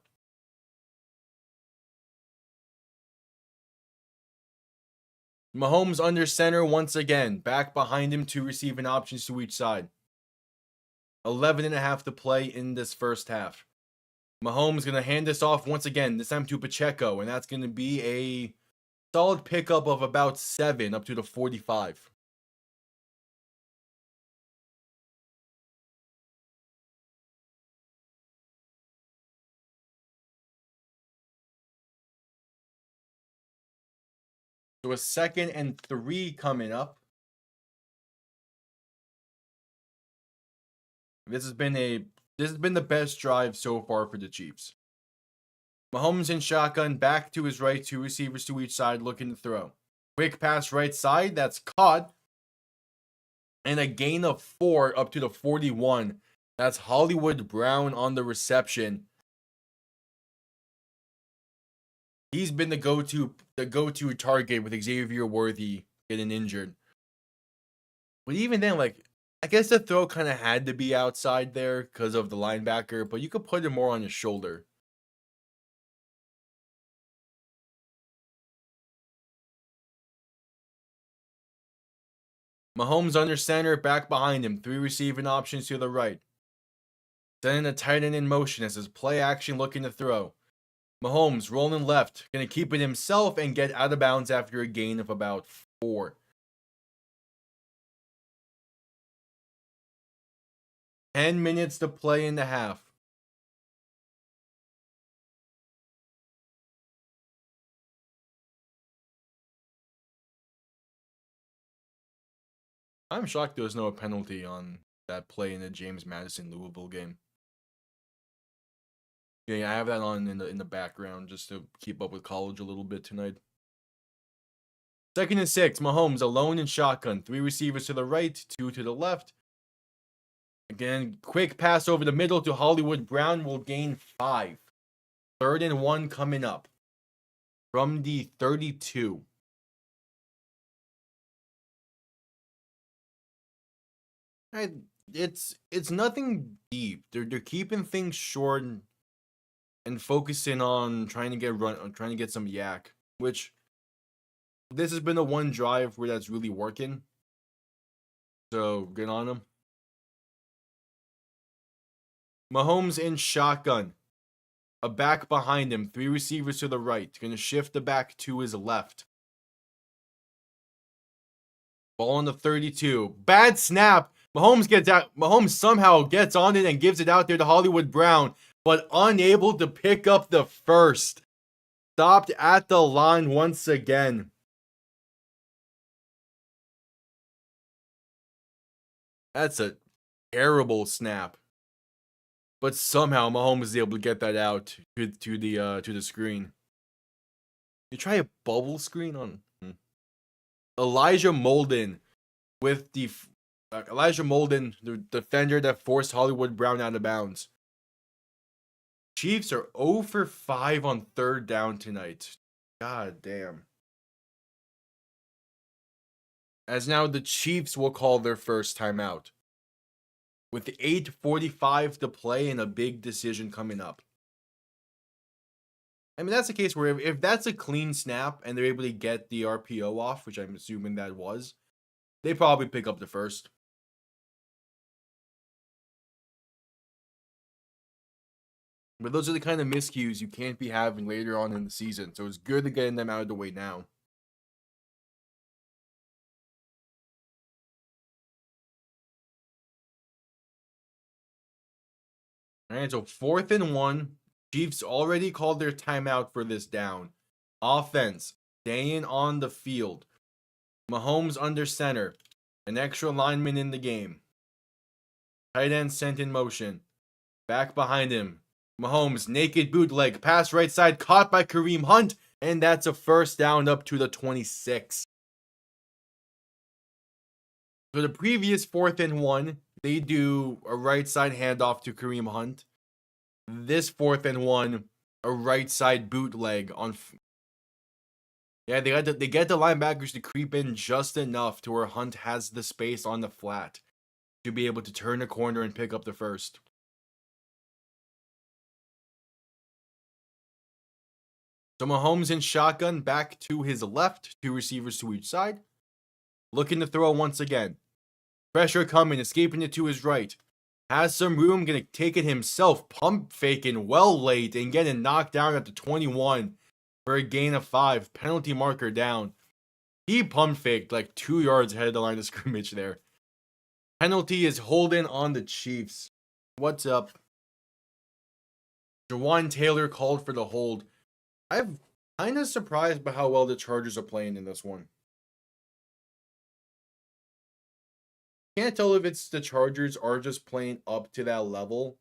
Mahomes under center once again. Back behind him, 2 receiving options to each side. 11.5 to play in this first half. Mahomes going to hand this off once again, this time to Pacheco, and that's going to be a solid pickup of about 7 up to the 45. So a 2nd and 3 coming up. This has been the best drive so far for the Chiefs. Mahomes in shotgun, back to his right, 2 receivers to each side looking to throw. Quick pass right side, that's caught. And a gain of 4 up to the 41. That's Hollywood Brown on the reception. He's been the go-to target with Xavier Worthy getting injured. But even then, I guess the throw kind of had to be outside there because of the linebacker, but you could put it more on his shoulder. Mahomes under center, back behind him, 3 receiving options to the right. Sending a tight end in motion as his play action looking to throw. Mahomes rolling left, going to keep it himself and get out of bounds after a gain of about 4. 10 minutes to play in the half. I'm shocked there was no penalty on that play in the James Madison Louisville game. Yeah, I have that on in the background just to keep up with college a little bit tonight. 2nd and 6, Mahomes alone in shotgun. 3 receivers to the right, 2 to the left. Again, quick pass over the middle to Hollywood Brown will gain 5. 3rd and 1 coming up from the 32. It's nothing deep. They're keeping things short and focusing on trying to get some yak, which this has been the one drive where that's really working. So good on them. Mahomes in shotgun. A back behind him. 3 receivers to the right. Going to shift the back to his left. Ball on the 32. Bad snap. Mahomes gets out. Mahomes somehow gets on it and gives it out there to Hollywood Brown. but unable to pick up the first. Stopped at the line once again. That's a terrible snap. But somehow Mahomes is able to get that out to the screen. You try a bubble screen on Elijah Molden with the Elijah Molden, the defender that forced Hollywood Brown out of bounds. Chiefs are 0 for 5 on third down tonight. God damn. As now the Chiefs will call their first timeout, with 8:45 to play and a big decision coming up. I mean, that's a case where if that's a clean snap and they're able to get the RPO off, which I'm assuming that was, they probably pick up the first. But those are the kind of miscues you can't be having later on in the season, so it's good to get them out of the way now. All right, so 4th and 1. Chiefs already called their timeout for this down. Offense, staying on the field. Mahomes under center. An extra lineman in the game. Tight end sent in motion. Back behind him. Mahomes, naked bootleg. Pass right side, caught by Kareem Hunt. And that's a first down up to the 26. So the previous 4th and 1, they do a right side handoff to Kareem Hunt. This 4th and 1, a right side bootleg on. Yeah, they get the linebackers to creep in just enough to where Hunt has the space on the flat to be able to turn a corner and pick up the first. So Mahomes in shotgun, back to his left, 2 receivers to each side. Looking to throw once again. Pressure coming, escaping it to his right. Has some room, gonna take it himself. Pump faking well late and getting knocked down at the 21 for a gain of 5. Penalty marker down. He pump faked like 2 yards ahead of the line of scrimmage there. Penalty is holding on the Chiefs. What's up? Jawan Taylor called for the hold. I'm kind of surprised by how well the Chargers are playing in this one. Can't tell if it's the Chargers are just playing up to that level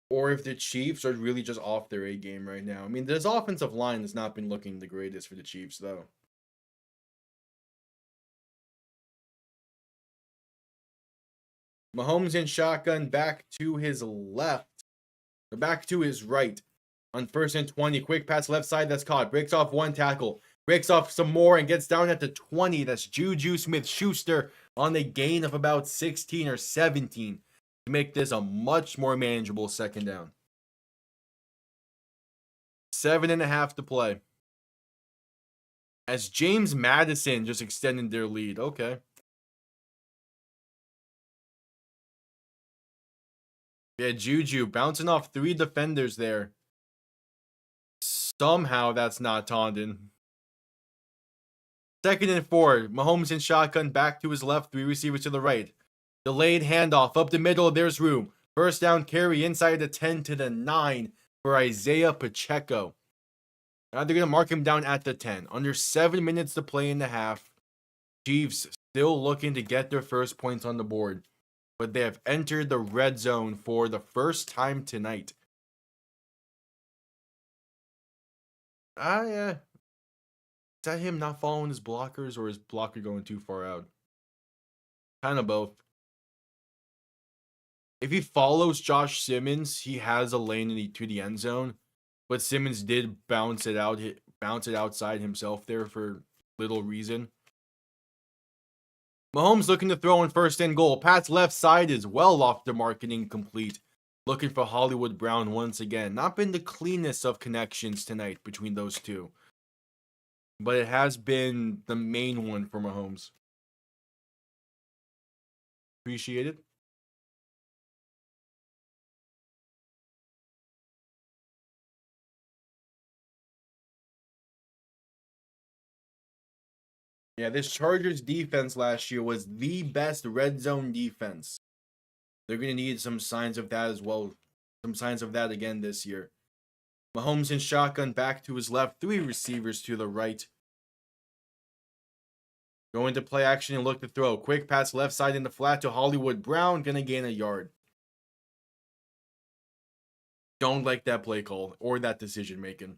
or if the Chiefs are really just off their A game right now. I mean, this offensive line has not been looking the greatest for the Chiefs, though. Mahomes in shotgun, back to his left. Back to his right. On 1st and 20, quick pass left side, that's caught. Breaks off 1 tackle. Breaks off some more and gets down at the 20. That's Juju Smith-Schuster on the gain of about 16 or 17 to make this a much more manageable 2nd down. 7.5 to play. As James Madison just extending their lead. Okay. Yeah, Juju bouncing off 3 defenders there. Somehow that's not Tondon. 2nd and 4. Mahomes in shotgun, back to his left, 3 receivers to the right. Delayed handoff up the middle. There's room. First down carry inside the 10 to the 9 for Isaiah Pacheco. Now they're going to mark him down at the 10. Under 7 minutes to play in the half. Chiefs still looking to get their first points on the board, but they have entered the red zone for the first time tonight. Yeah. Is that him not following his blockers or his blocker going too far out? Kind of both. If he follows Josh Simmons, he has a lane to the end zone, but Simmons did bounce it outside himself there for little reason. Mahomes looking to throw in 1st and goal. Pat's left side is well off the mark and incomplete. Looking for Hollywood Brown once again. Not been the cleanest of connections tonight between those two, but it has been the main one for Mahomes. Appreciate it. Yeah, this Chargers defense last year was the best red zone defense. They're going to need some signs of that as well some signs of that again this year. Mahomes in shotgun, back to his left, 3 receivers to the right. Going to play action and look to throw. Quick pass left side in the flat to Hollywood Brown, gonna gain a yard. Don't like that play call or that decision making.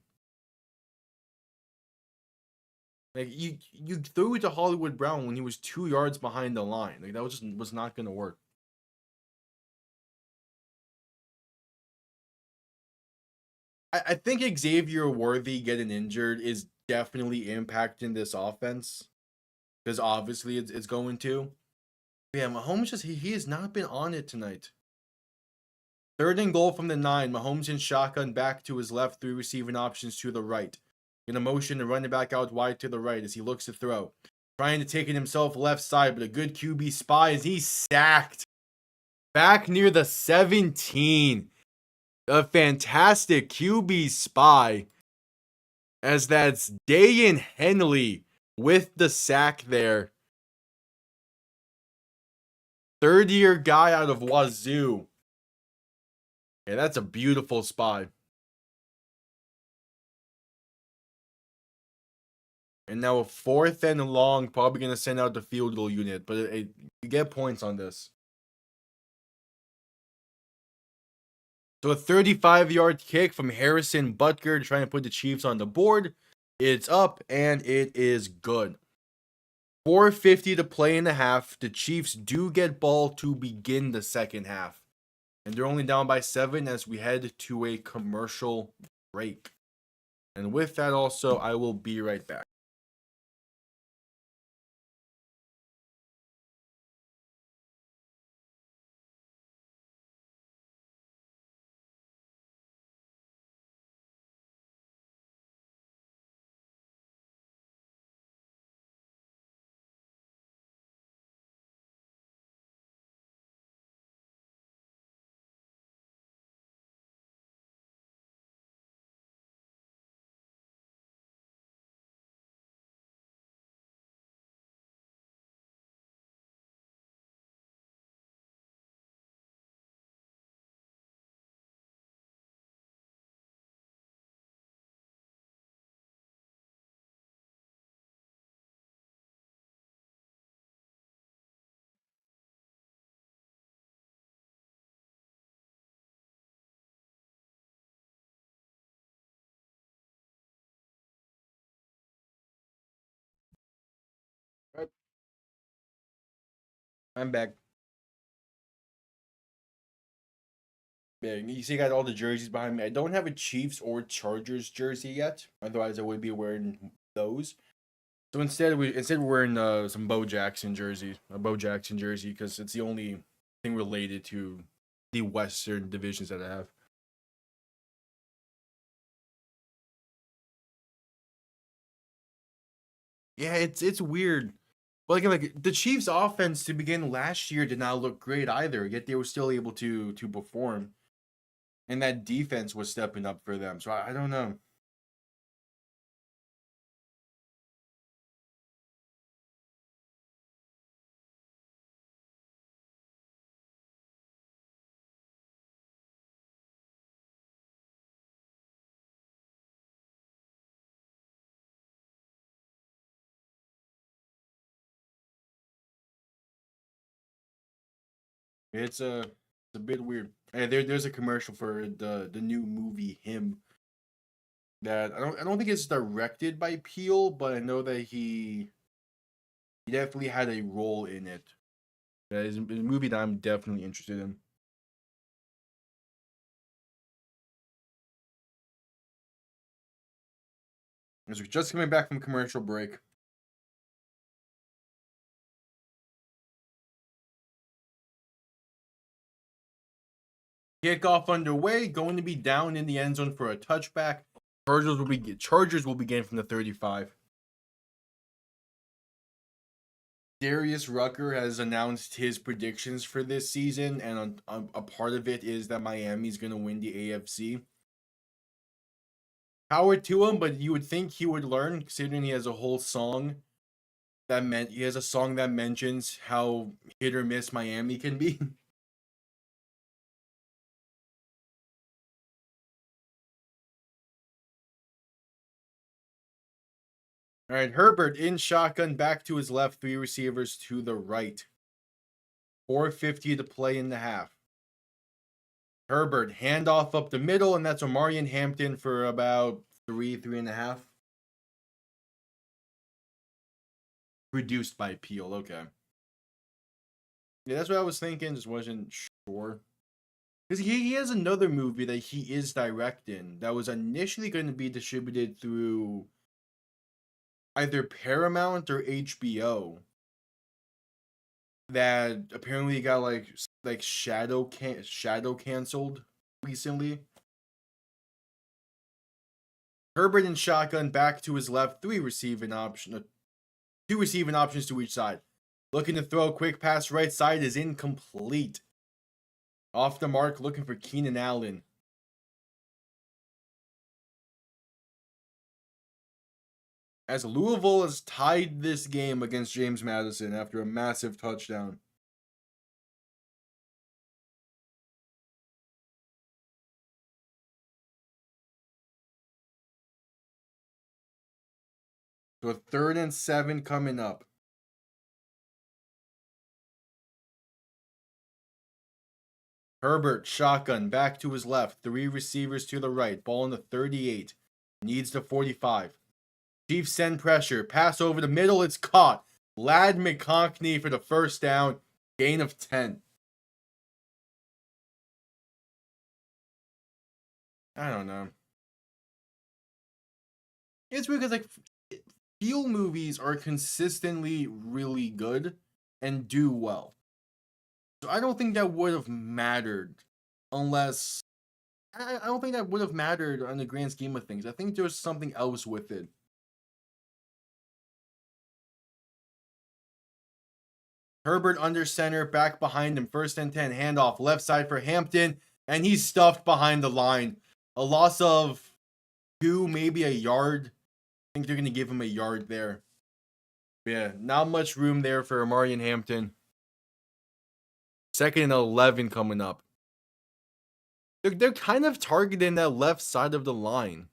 Like you threw it to Hollywood Brown when he was 2 yards behind the line. Like that was not gonna work. I think Xavier Worthy getting injured is definitely impacting this offense. Because obviously it's going to. Yeah, Mahomes just he has not been on it tonight. 3rd and goal from the 9. Mahomes in shotgun, back to his left, 3 receiving options to the right. In a motion to run it back out wide to the right as he looks to throw. Trying to take it himself left side, but a good QB spy as he's sacked. Back near the 17. A fantastic QB spy. As that's Dayan Henley with the sack there. 3rd-year guy out of Wazoo. Yeah, that's a beautiful spy. And now a 4th and long, probably going to send out the field goal unit. But you get points on this. So a 35-yard kick from Harrison Butker trying to put the Chiefs on the board. It's up, and it is good. 4:50 to play in the half. The Chiefs do get ball to begin the second half. And they're only down by 7 as we head to a commercial break. And with that also, I will be right back. Right. I'm back. Yeah, you see, I got all the jerseys behind me. I don't have a Chiefs or Chargers jersey yet. Otherwise, I would be wearing those. So instead we're wearing some Bo Jackson jersey, a Bo Jackson jersey, because it's the only thing related to the Western divisions that I have. Yeah, it's weird. But again, like the Chiefs' offense to begin last year did not look great either. Yet they were still able to perform, and that defense was stepping up for them. So I don't know. It's a bit weird. Hey, there's a commercial for the new movie Him that I don't think it's directed by Peel, but I know that he definitely had a role in it. That is a movie that I'm definitely interested in. As we're just coming back from commercial break. Kickoff underway, going to be down in the end zone for a touchback. Chargers will begin from the 35. Darius Rucker has announced his predictions for this season, and a part of it is that Miami's going to win the AFC. Power to him, but you would think he would learn, considering he has a whole song he has a song that mentions how hit or miss Miami can be. All right, Herbert in shotgun, back to his left, 3 receivers to the right. 4:50 to play in the half. Herbert, handoff up the middle, and that's Omarion Hampton for about 3.5. Reduced by Peel, okay. Yeah, that's what I was thinking, just wasn't sure. Because he has another movie that he is directing that was initially going to be distributed through either Paramount or HBO. That apparently got like shadow canceled recently. Herbert in shotgun, back to his left, 2 receiving options to each side. Looking to throw, quick pass right side is incomplete. Off the mark, looking for Keenan Allen. As Louisville has tied this game against James Madison after a massive touchdown. So a 3rd and 7 coming up. Herbert, shotgun, back to his left. 3 receivers to the right. Ball in the 38. Needs the 45. Chiefs send pressure. Pass over the middle. It's caught. Ladd McConkey for the first down. Gain of 10. I don't know. It's because like Peel movies are consistently really good and do well. So I don't think that would have mattered unless I don't think that would have mattered on the grand scheme of things. I think there's something else with it. Herbert under center, back behind him, 1st and 10, handoff, left side for Hampton, and he's stuffed behind the line. A loss of 2, maybe a yard. I think they're going to give him a yard there. Yeah, not much room there for Omarion Hampton. 2nd and 11 coming up. They're kind of targeting that left side of the line,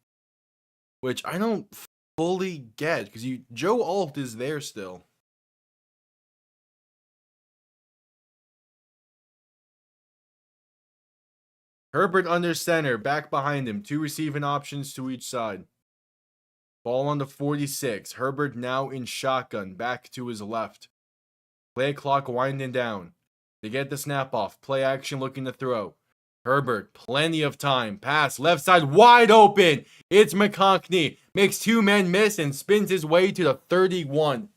which I don't fully get because Joe Alt is there still. Herbert under center, back behind him, 2 receiving options to each side. Ball on the 46. Herbert now in shotgun, back to his left. Play clock winding down. They get the snap off. Play action looking to throw. Herbert, plenty of time. Pass, left side wide open. It's McConkey. Makes 2 men miss and spins his way to the 31.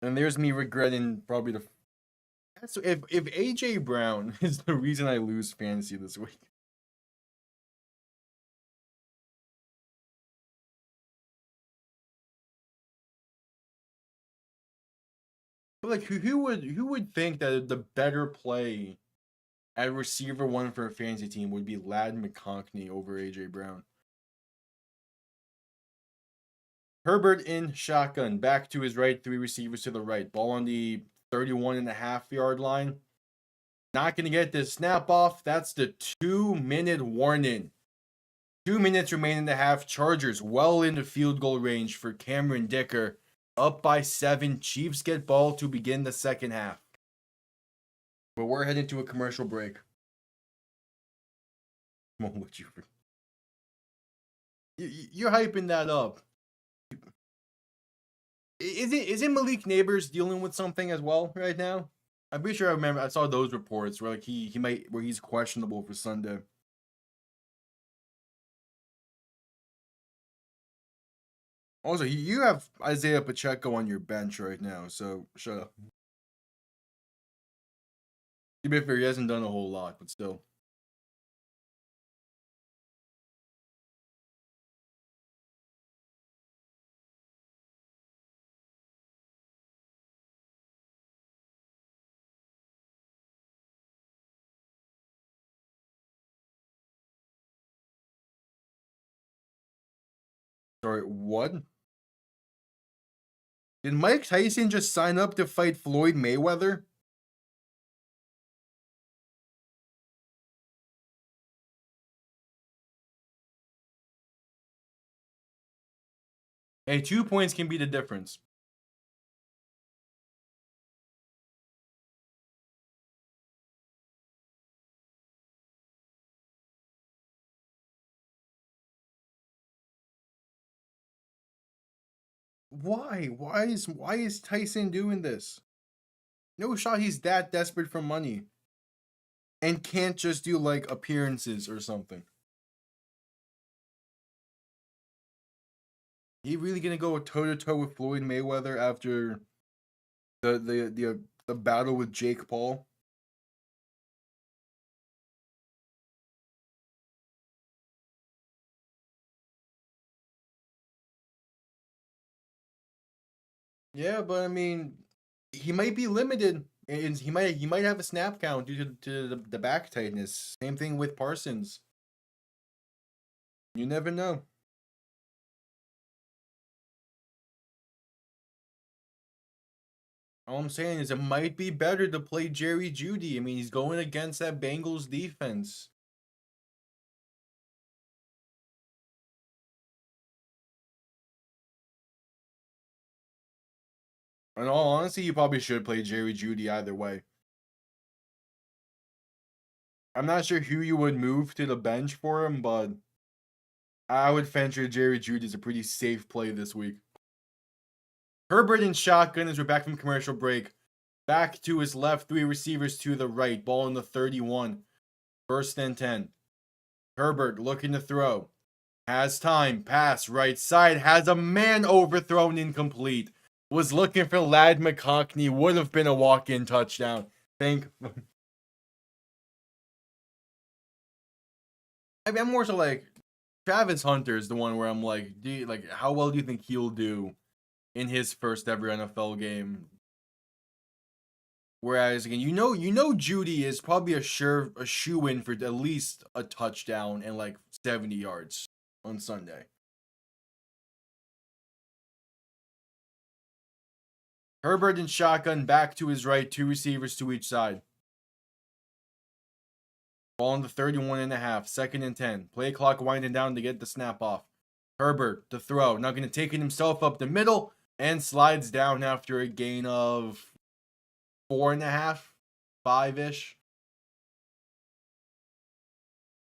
And there's me regretting probably the... So if AJ Brown is the reason I lose fantasy this week. But like who would think that the better play at receiver 1 for a fantasy team would be Ladd McConkey over AJ Brown? Herbert in shotgun, back to his right, 3 receivers to the right. Ball on the 31.5-yard line. Not going to get this snap off. That's the 2-minute warning. 2 minutes remaining in the half. Chargers well into field goal range for Cameron Dicker. Up by 7. Chiefs get ball to begin the second half. But we're heading to a commercial break. Come on, what you're hyping that up. Isn't Malik Neighbors dealing with something as well right now? I'm pretty sure I saw those reports where like he's questionable for Sunday. Also, you have Isaiah Pacheco on your bench right now, so shut up. To be fair, he hasn't done a whole lot, but still. Sorry, what? Did Mike Tyson just sign up to fight Floyd Mayweather? Hey, 2 points can be the difference. Why? Why is Tyson doing this? No shot he's that desperate for money. And can't just do like appearances or something. He really gonna go toe to toe with Floyd Mayweather after the battle with Jake Paul? Yeah, but I mean, he might be limited, and he might have a snap count due to the back tightness. Same thing with Parsons. You never know. All I'm saying is it might be better to play Jerry Jeudy. I mean, he's going against that Bengals defense. In all honesty, you probably should play Jerry Jeudy either way. I'm not sure who you would move to the bench for him, but I would venture Jerry Jeudy is a pretty safe play this week. Herbert in shotgun as we're back from commercial break. Back to his left, 3 receivers to the right. Ball in the 31. First and 10. Herbert looking to throw. Has time. Pass right side. Has a man overthrown incomplete. Was looking for Ladd McConkey. Would have been a walk-in touchdown. I mean, I'm more so like Travis Hunter is the one where I'm like, how well do you think he'll do in his first ever NFL game? Whereas again, Jeudy is probably a shoe-in for at least a touchdown and like 70 yards on Sunday. Herbert in shotgun, back to his right, 2 receivers to each side. Ball on the 31.5, second and 10. Play clock winding down to get the snap off. Herbert to throw, now going to take it himself up the middle and slides down after a gain of 4.5, 5-ish.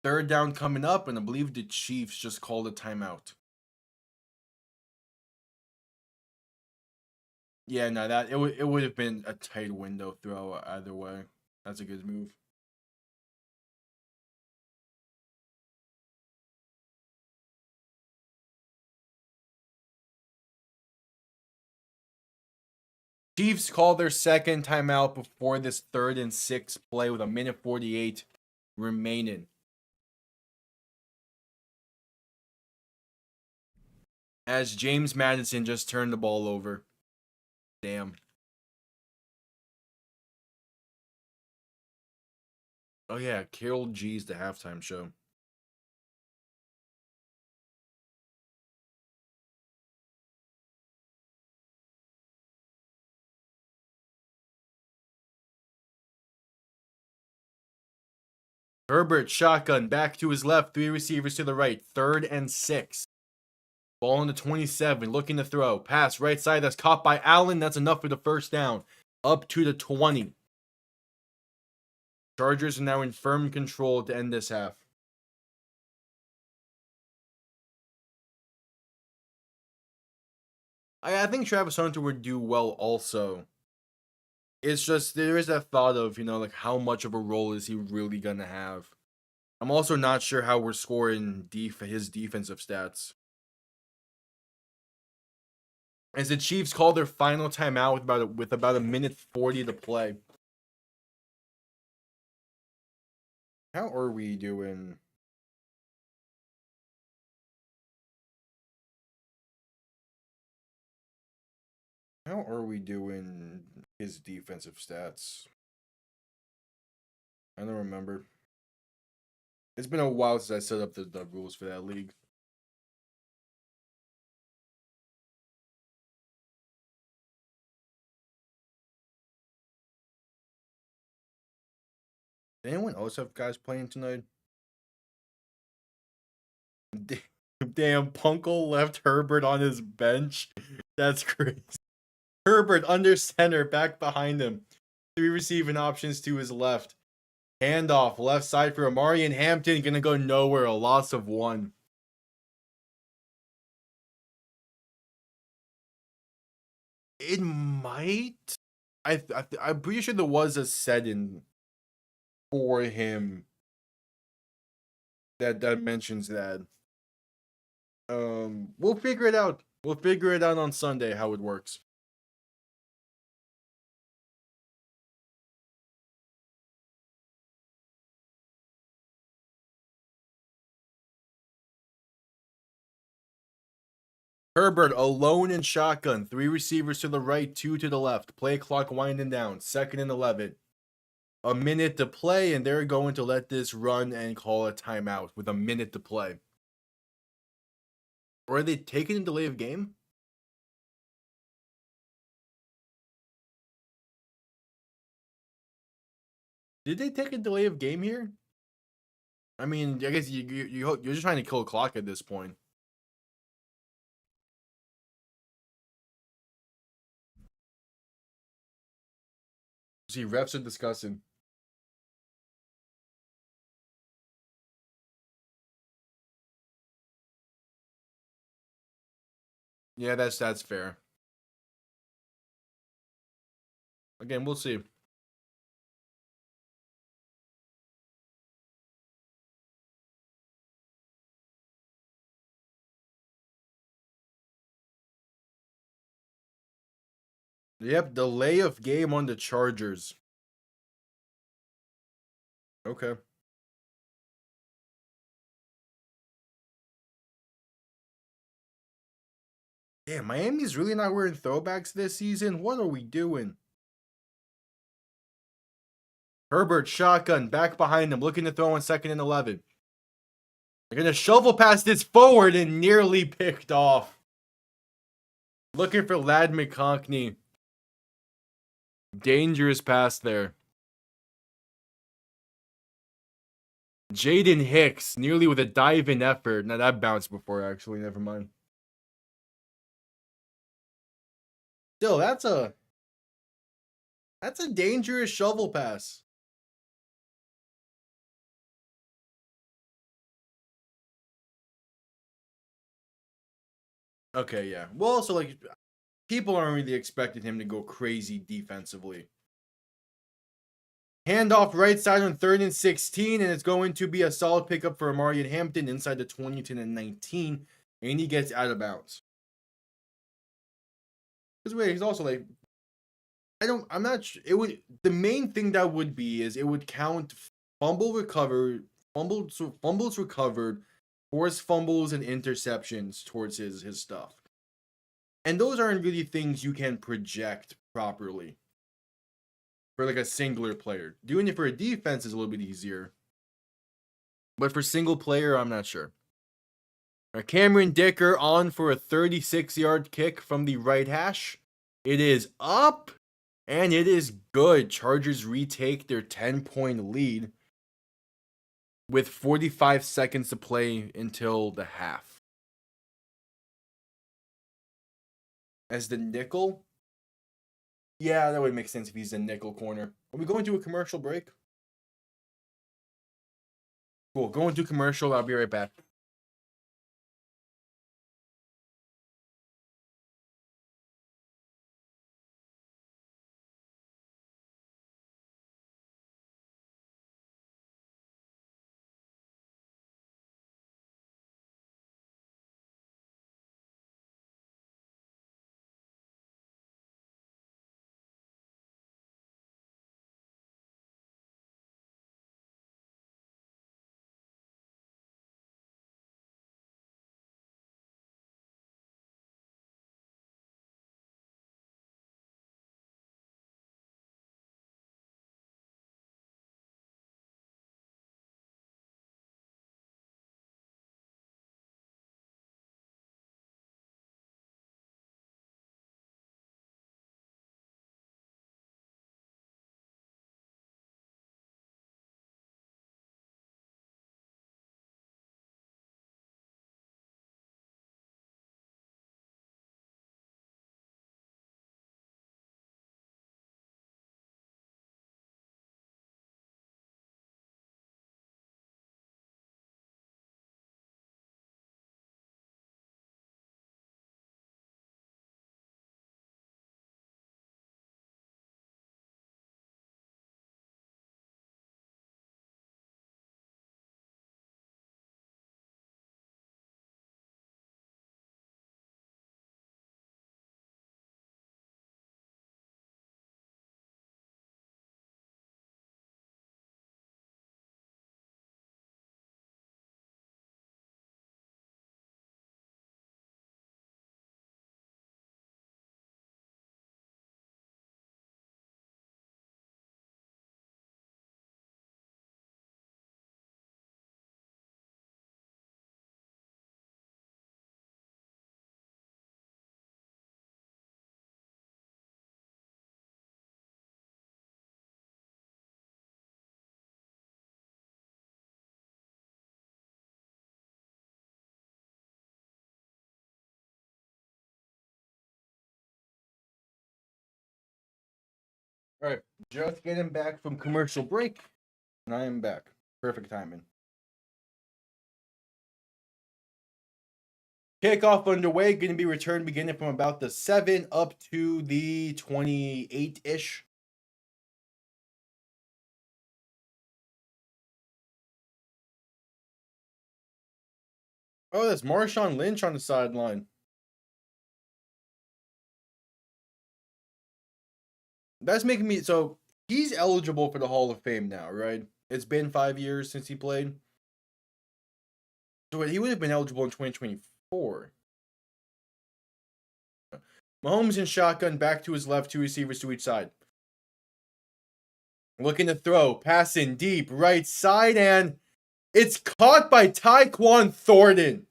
Third down coming up, and I believe the Chiefs just called a timeout. Yeah, no, it would have been a tight window throw either way. That's a good move. Chiefs call their second timeout before this 3rd and 6 play with a minute 48 remaining. As James Madison just turned the ball over. Damn. Oh yeah, Carol G's the halftime show. Herbert shotgun back to his left, 3 receivers to the right, 3rd and 6. Ball on the 27, looking to throw. Pass right side, that's caught by Allen. That's enough for the first down. Up to the 20. Chargers are now in firm control to end this half. I think Travis Hunter would do well also. It's just, there is that thought of, like how much of a role is he really going to have? I'm also not sure how we're scoring his defensive stats. As the Chiefs call their final timeout with about a minute 40 to play. How are we doing? How are we doing his defensive stats? I don't remember. It's been a while since I set up the rules for that league. Did anyone else have guys playing tonight? Damn, Punkle left Herbert on his bench. That's crazy. Herbert under center, back behind him. 3 receiving options to his left. Handoff, left side for Amari and Hampton. Gonna go nowhere. A loss of 1. It might. I'm pretty sure there was a set-in for him that mentions that. We'll figure it out. We'll figure it out on Sunday how it works. Herbert alone in shotgun. 3 receivers to the right, 2 to the left. Play clock winding down. 2nd and 11. A minute to play, and they're going to let this run and call a timeout with a minute to play. Or are they taking a delay of game? Did they take a delay of game here? I mean, I guess you're just trying to kill a clock at this point. See, refs are discussing. Yeah, that's fair. Again, we'll see. Yep, delay of game on the Chargers. Okay. Damn, Miami's really not wearing throwbacks this season. What are we doing? Herbert, shotgun, back behind him, looking to throw on 2nd and 11. They're going to shovel past this forward and nearly picked off. Looking for Lad McConkney. Dangerous pass there. Jaden Hicks, nearly with a dive-in effort. Now, that bounced before, actually. Never mind. Still, that's a dangerous shovel pass. Okay, yeah. Well, also, like, people aren't really expecting him to go crazy defensively. Handoff right side on 3rd and 16, and it's going to be a solid pickup for Amari and Hampton inside the 20 to the 19, and he gets out of bounds. Because wait, he's also like, I'm not sure. It would, the main thing that would be is it would count fumbles recovered, forced fumbles and interceptions towards his stuff. And those aren't really things you can project properly for like a singular player. Doing it for a defense is a little bit easier. But for single player, I'm not sure. Cameron Dicker on for a 36-yard kick from the right hash. It is up, and it is good. Chargers retake their 10-point lead with 45 seconds to play until the half. As the nickel? Yeah, that would make sense if he's the nickel corner. Are we going to a commercial break? Cool, going to commercial. I'll be right back. All right, just getting back from commercial break, and I am back. Perfect timing. Kickoff underway, going to be returned beginning from about the 7 up to the 28-ish. Oh, that's Marshawn Lynch on the sideline. That's making me... So, he's eligible for the Hall of Fame now, right? It's been 5 years since he played. So, he would have been eligible in 2024. Mahomes in shotgun, back to his left, 2 receivers to each side. Looking to throw, passing deep, right side, and it's caught by Tyquan Thornton.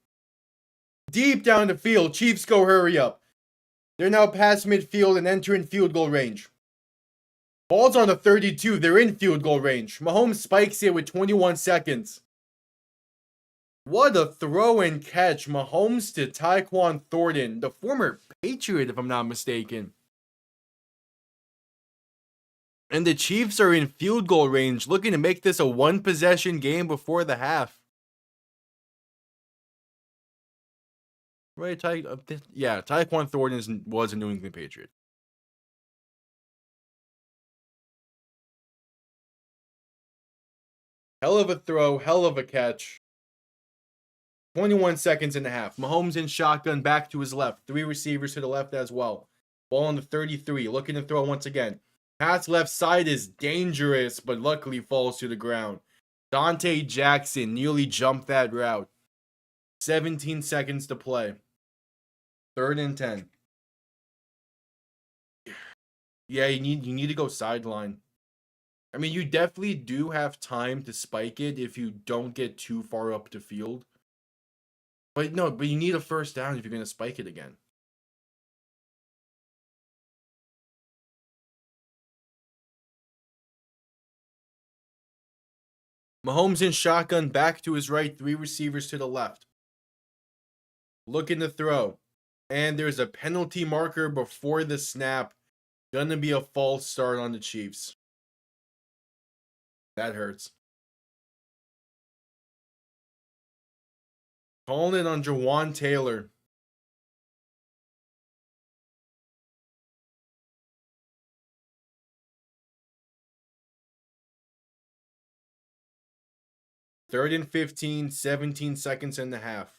Deep down the field, Chiefs go hurry up. They're now past midfield and entering field goal range. Ball's on the 32, they're in field goal range. Mahomes spikes it with 21 seconds. What a throw and catch. Mahomes to Tyquan Thornton, the former Patriot, if I'm not mistaken. And the Chiefs are in field goal range, looking to make this a one-possession game before the half. Right, Tyquan Thornton was a New England Patriot. Hell of a throw, hell of a catch. 21 seconds and a half. Mahomes in shotgun, back to his left. 3 receivers to the left as well. Ball on the 33, looking to throw once again. Pass left side is dangerous, but luckily falls to the ground. Dante Jackson nearly jumped that route. 17 seconds to play. 3rd and 10. Yeah, you need to go sideline. I mean, you definitely do have time to spike it if you don't get too far up the field. But you need a first down if you're going to spike it again. Mahomes in shotgun, back to his right, 3 receivers to the left. Looking to throw. And there's a penalty marker before the snap. Gonna be a false start on the Chiefs. That hurts. Calling it on Jawan Taylor. Third and 15, 17 seconds and a half.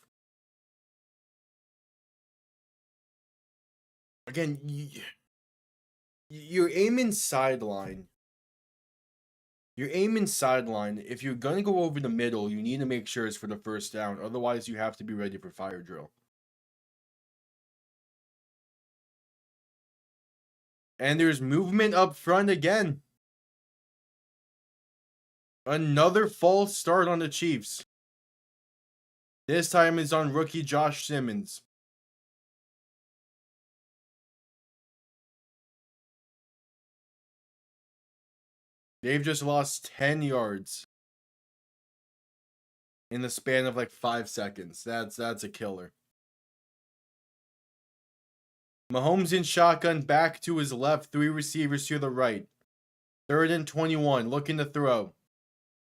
Again, you're aiming sideline. You're aiming sideline. If you're going to go over the middle, you need to make sure it's for the first down. Otherwise, you have to be ready for fire drill. And there's movement up front again. Another false start on the Chiefs. This time it's on rookie Josh Simmons. They've just lost 10 yards in the span of like 5 seconds. That's a killer. Mahomes in shotgun, back to his left, 3 receivers to the right. 3rd and 21, looking to throw.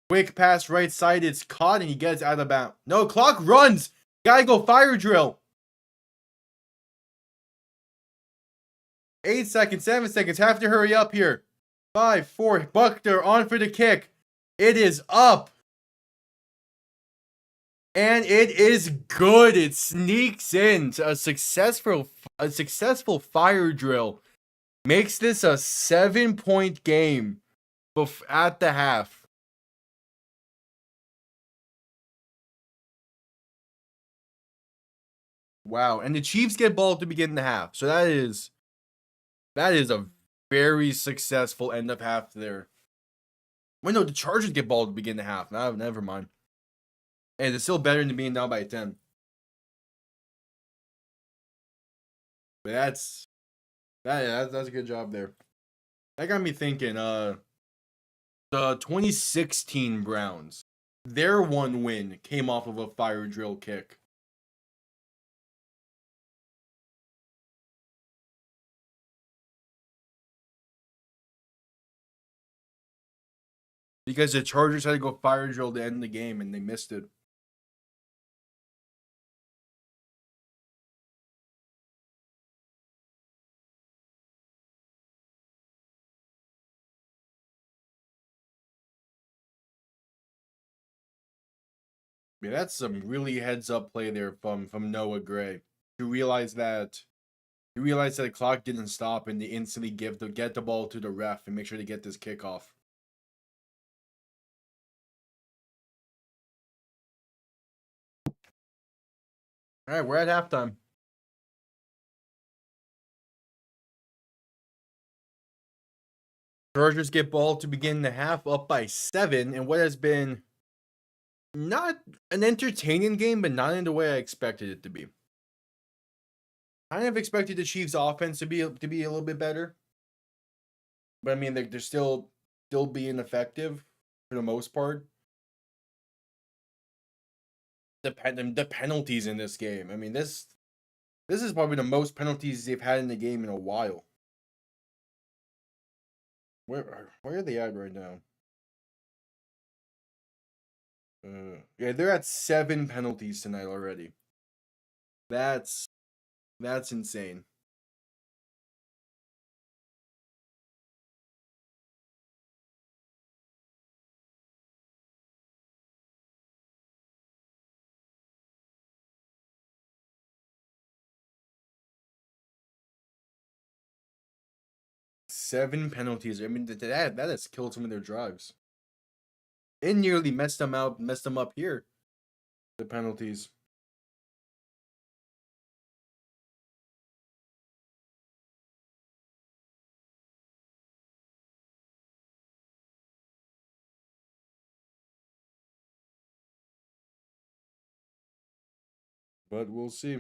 Quick pass right side, it's caught and he gets out of bounds. No, clock runs! Gotta go fire drill. 8 seconds, 7 seconds, have to hurry up here. 5, 4, Buckner on for the kick. It is up. And it is good. It sneaks in. A successful fire drill. Makes this a 7-point game at the half. Wow. And the Chiefs get ball to begin the half. So that is a very successful end of half there. Wait, no, the Chargers get ball to begin the half. No, never mind. And it's still better than being down by 10. But that's a good job there. That got me thinking, the 2016 Browns, their one win came off of a fire drill kick. because the Chargers had to go fire drill to end the game and they missed it. Yeah, that's some really heads up play there from Noah Gray to realize that the clock didn't stop and they instantly get the ball to the ref and make sure to get this kickoff. All right, we're at halftime. Chargers get ball to begin the half up by 7 and what has been not an entertaining game, but not in the way I expected it to be. I kind of expected the Chiefs' offense to be a little bit better, but I mean they're still being effective for the most part. The penalties in this game. I mean this is probably the most penalties they've had in the game in a while. Where are they at right now? Yeah, they're at 7 penalties tonight already. That's insane. Seven penalties. I mean, that has killed some of their drives. It nearly messed them up here. The penalties. But we'll see.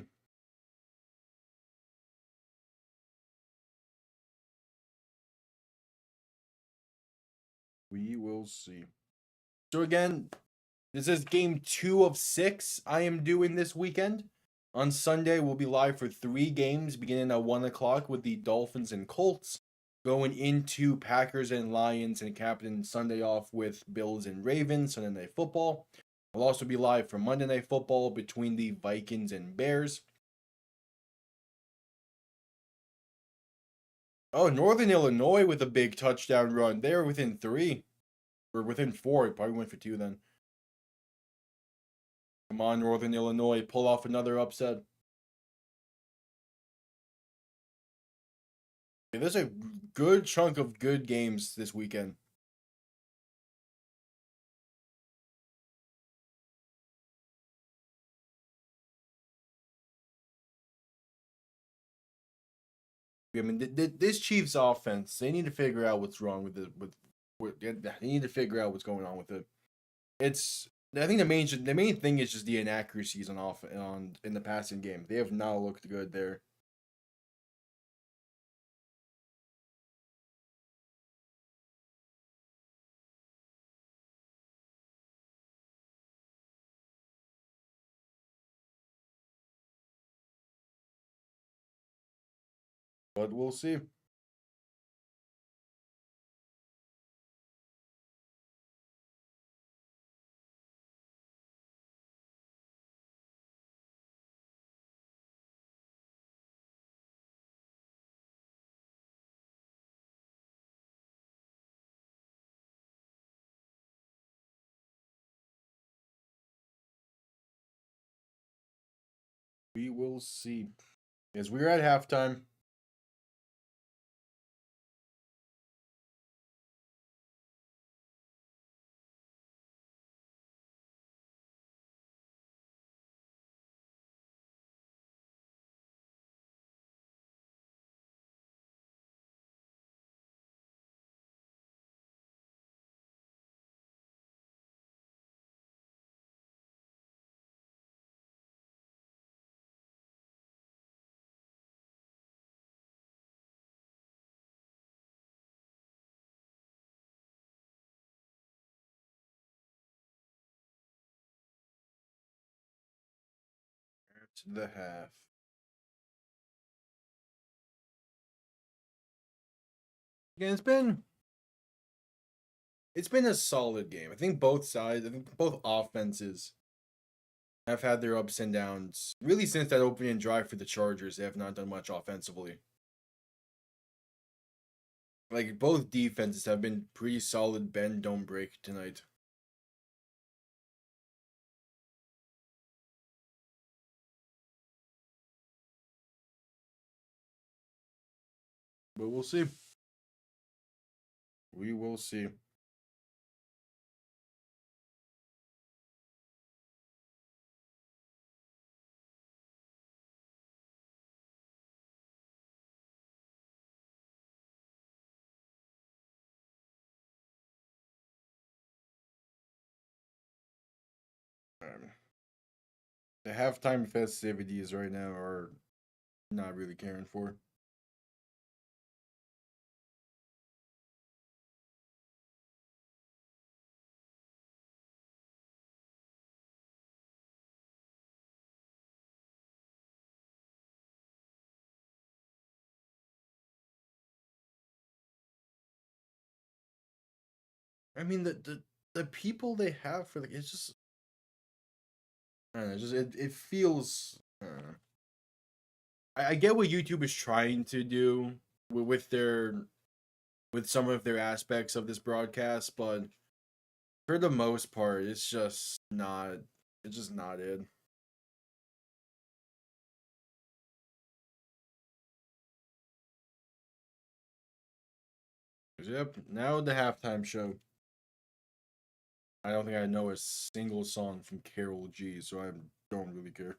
We will see. So again, this is game 2 of 6 I am doing this weekend. On Sunday, we'll be live for 3 games beginning at 1 o'clock with the Dolphins and Colts. Going into Packers and Lions and capping Sunday off with Bills and Ravens, Sunday Night Football. I'll also be live for Monday Night Football between the Vikings and Bears. Oh, Northern Illinois with a big touchdown run. They were within 3. Or within 4. It probably went for 2 then. Come on, Northern Illinois. Pull off another upset. Yeah, there's a good chunk of good games this weekend. I mean, this Chiefs offense, they need to figure out what's wrong with it. They need to figure out what's going on with it. I think the main thing is just the inaccuracies in the passing game. They have not looked good there. But we'll see. We will see. As we're at halftime. To the half. Again, It's been a solid game. I think both sides, I think both offenses have had their ups and downs. Really, since that opening drive for the Chargers, they have not done much offensively. Like, both defenses have been pretty solid bend, don't break tonight. But we'll see. We will see. The halftime festivities right now are not really caring for. I mean, the people they have for it's just, I don't know, it feels. I don't know. I get what YouTube is trying to do with their with some of their aspects of this broadcast, but for the most part, it's just not. It's just not it. Yep. Now the halftime show. I don't think I know a single song from Carol G, so I don't really care.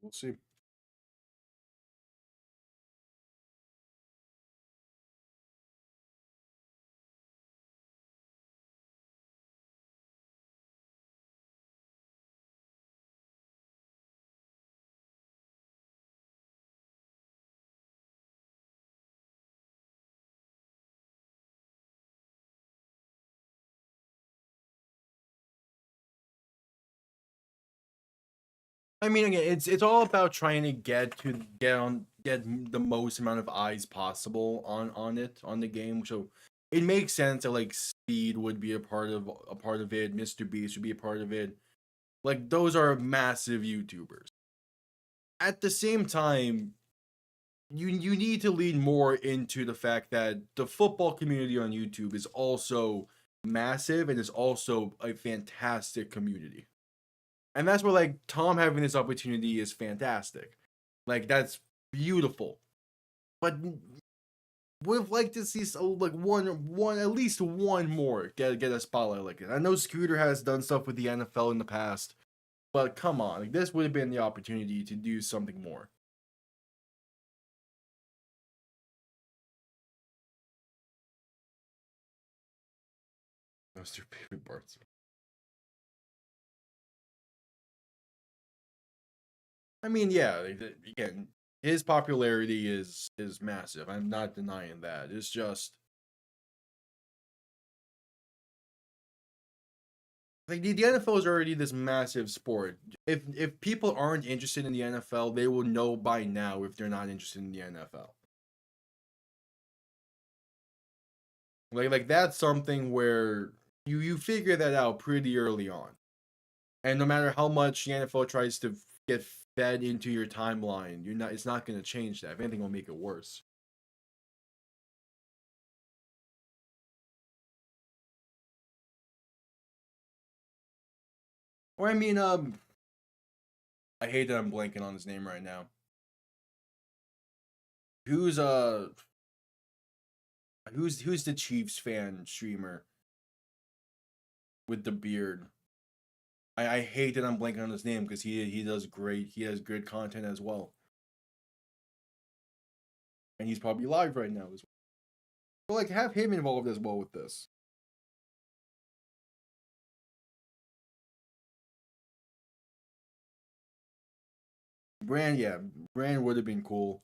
We'll see. I mean, again, it's all about trying to get the most amount of eyes possible on the game. So it makes sense that like Speed would be a part of it. Mr. Beast would be a part of it. Like those are massive YouTubers. At the same time, you need to lean more into the fact that the football community on YouTube is also massive and is also a fantastic community. And that's where like Tom having this opportunity is fantastic. Like that's beautiful. But would like to see like one at least one more get a spotlight like it. I know Scooter has done stuff with the NFL in the past, but come on, like this would have been the opportunity to do something more. Those are favorite parts. I mean, yeah, again, his popularity is massive. I'm not denying that. It's just like the NFL is already this massive sport. If people aren't interested in the NFL, they will know by now if they're not interested in the NFL. Like that's something where you figure that out pretty early on. And no matter how much the NFL tries to get fed into your timeline, you're not it's not going to change that. If anything, will make it worse. Or I mean, I hate that I'm blanking on his name right now. Who's who's the Chiefs fan streamer with the beard? I hate that I'm blanking on his name because he does great. He has good content as well, and he's probably live right now as well. So like, have him involved as well with this. Brand would have been cool.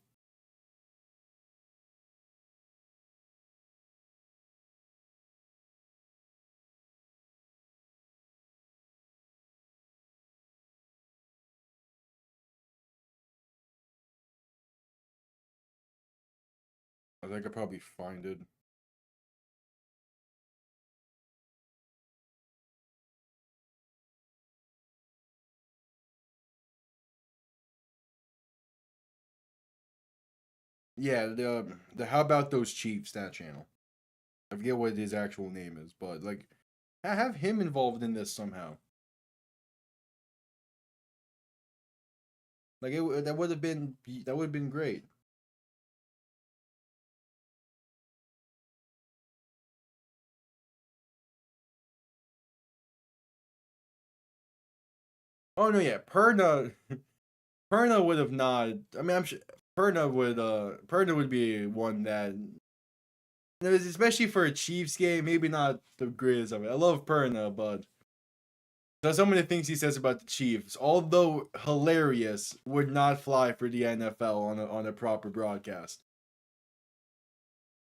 I think I could probably find it. Yeah, the How About Those Chiefs, that channel. I forget what his actual name is, but like, have him involved in this somehow. Like that would have been great. Oh no, yeah, Perna Perna would have not. I mean, I'm sure Perna would be one that, especially for a Chiefs game, maybe not the greatest of it. I love Perna, but some of the things he says about the Chiefs, although hilarious, would not fly for the NFL on a proper broadcast.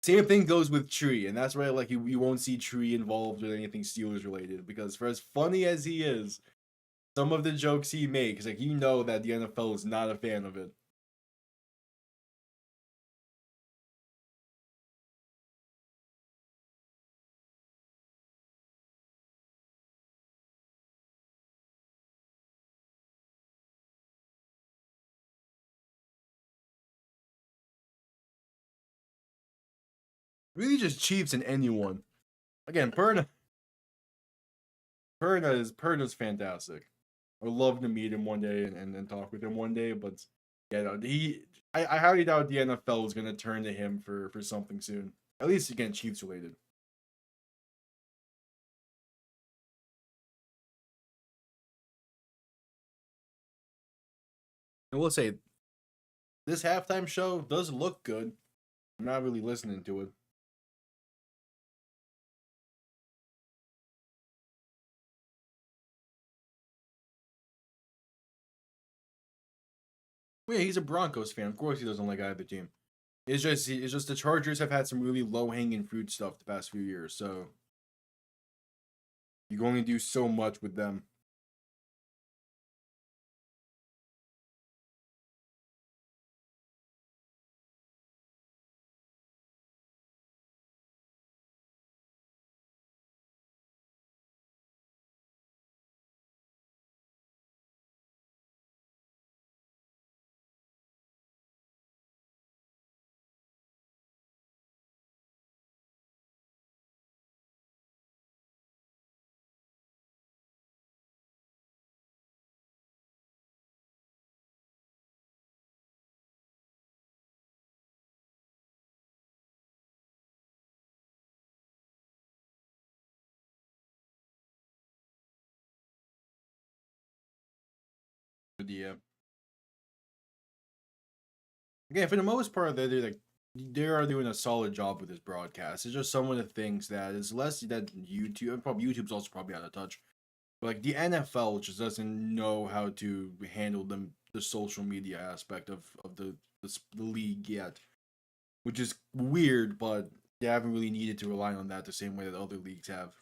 Same thing goes with Tree, and that's why like you won't see Tree involved with anything Steelers related, because for as funny as he is, some of the jokes he makes, like that the NFL is not a fan of it. Really, just Chiefs and anyone. Again, Perna's fantastic. I'd love to meet him one day and talk with him one day, but yeah, no, I highly doubt the NFL is gonna turn to him for something soon. At least again, Chiefs related. I will say this halftime show does look good. I'm not really listening to it. Well, yeah, he's a Broncos fan. Of course, he doesn't like either team. It's just the Chargers have had some really low hanging fruit stuff the past few years, so you can only do so much with them. Yeah. Again, for the most part, they are doing a solid job with this broadcast. It's just some of the things that is less that YouTube, and probably YouTube's also probably out of touch. But like the NFL just doesn't know how to handle the social media aspect of the league yet, which is weird. But they haven't really needed to rely on that the same way that other leagues have.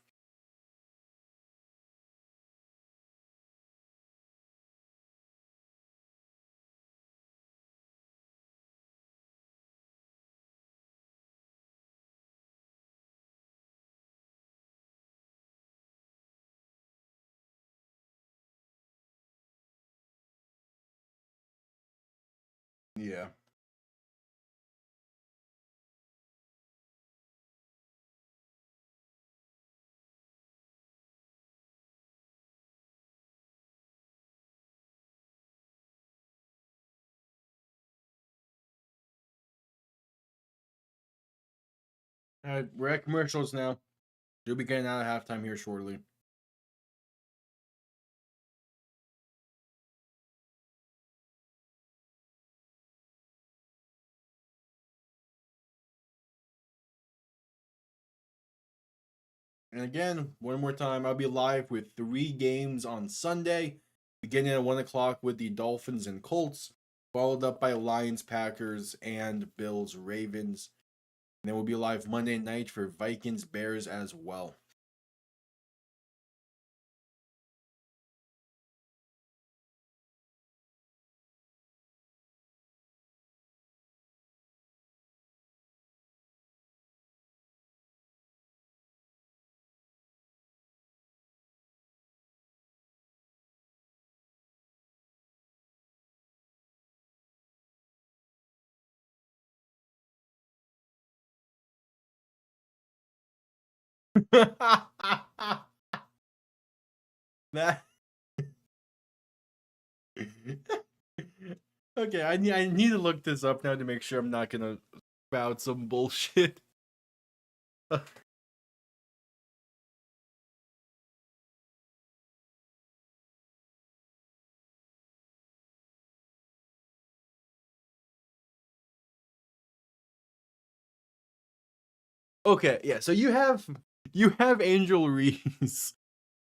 Yeah. All right, we're at commercials now. You'll be getting out of halftime here shortly. And again, one more time, I'll be live with 3 games on Sunday, beginning at 1 o'clock with the Dolphins and Colts, followed up by Lions, Packers, and Bills, Ravens. And then we'll be live Monday night for Vikings, Bears as well. That okay, I need to look this up now to make sure I'm not gonna spout some bullshit. Okay, yeah. So you have Angel Reese.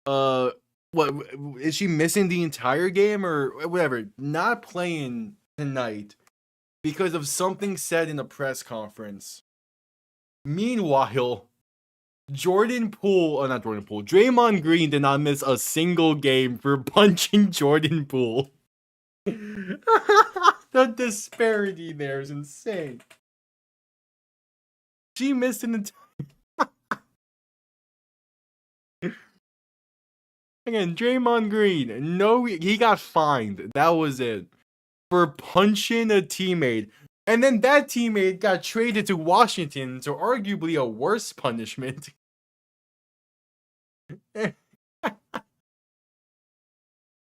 What is she missing the entire game or whatever? Not playing tonight because of something said in a press conference. Meanwhile, Draymond Green did not miss a single game for punching Jordan Poole. The disparity there is insane. She missed an entire. Again, Draymond Green, no, he got fined. That was it. For punching a teammate. And then that teammate got traded to Washington, so arguably a worse punishment.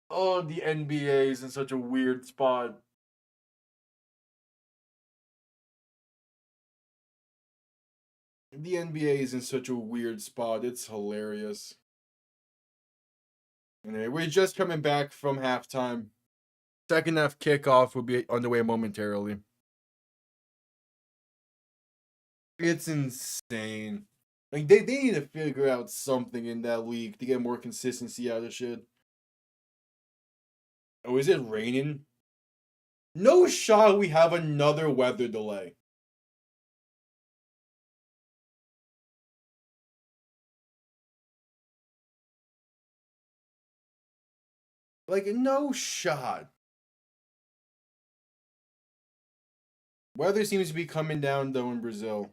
Oh, the NBA is in such a weird spot. The NBA is in such a weird spot. It's hilarious. Anyway, we're just coming back from halftime. Second half kickoff will be underway momentarily. It's insane. Like they need to figure out something in that league to get more consistency out of shit. Oh, is it raining? No shot we have another weather delay. Like, no shot. Weather seems to be coming down, though, in Brazil.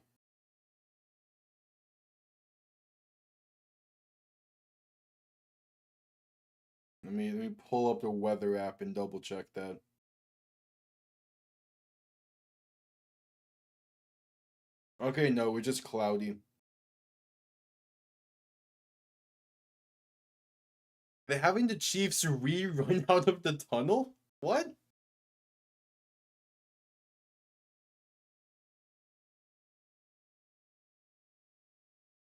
Let me pull up the weather app and double check that. Okay, no, we're just cloudy. They're having the Chiefs rerun out of the tunnel? What?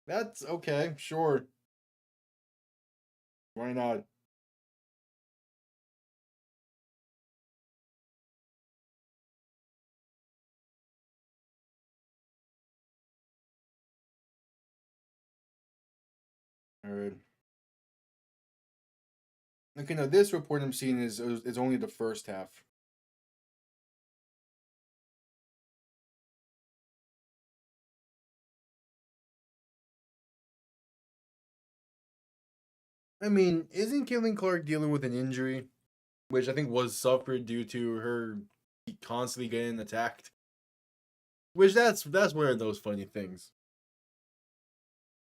That's okay, sure. Why not? Alright. Okay, now this report I'm seeing is only the first half. I mean, isn't Caitlin Clark dealing with an injury? Which I think was suffered due to her constantly getting attacked. Which that's one of those funny things.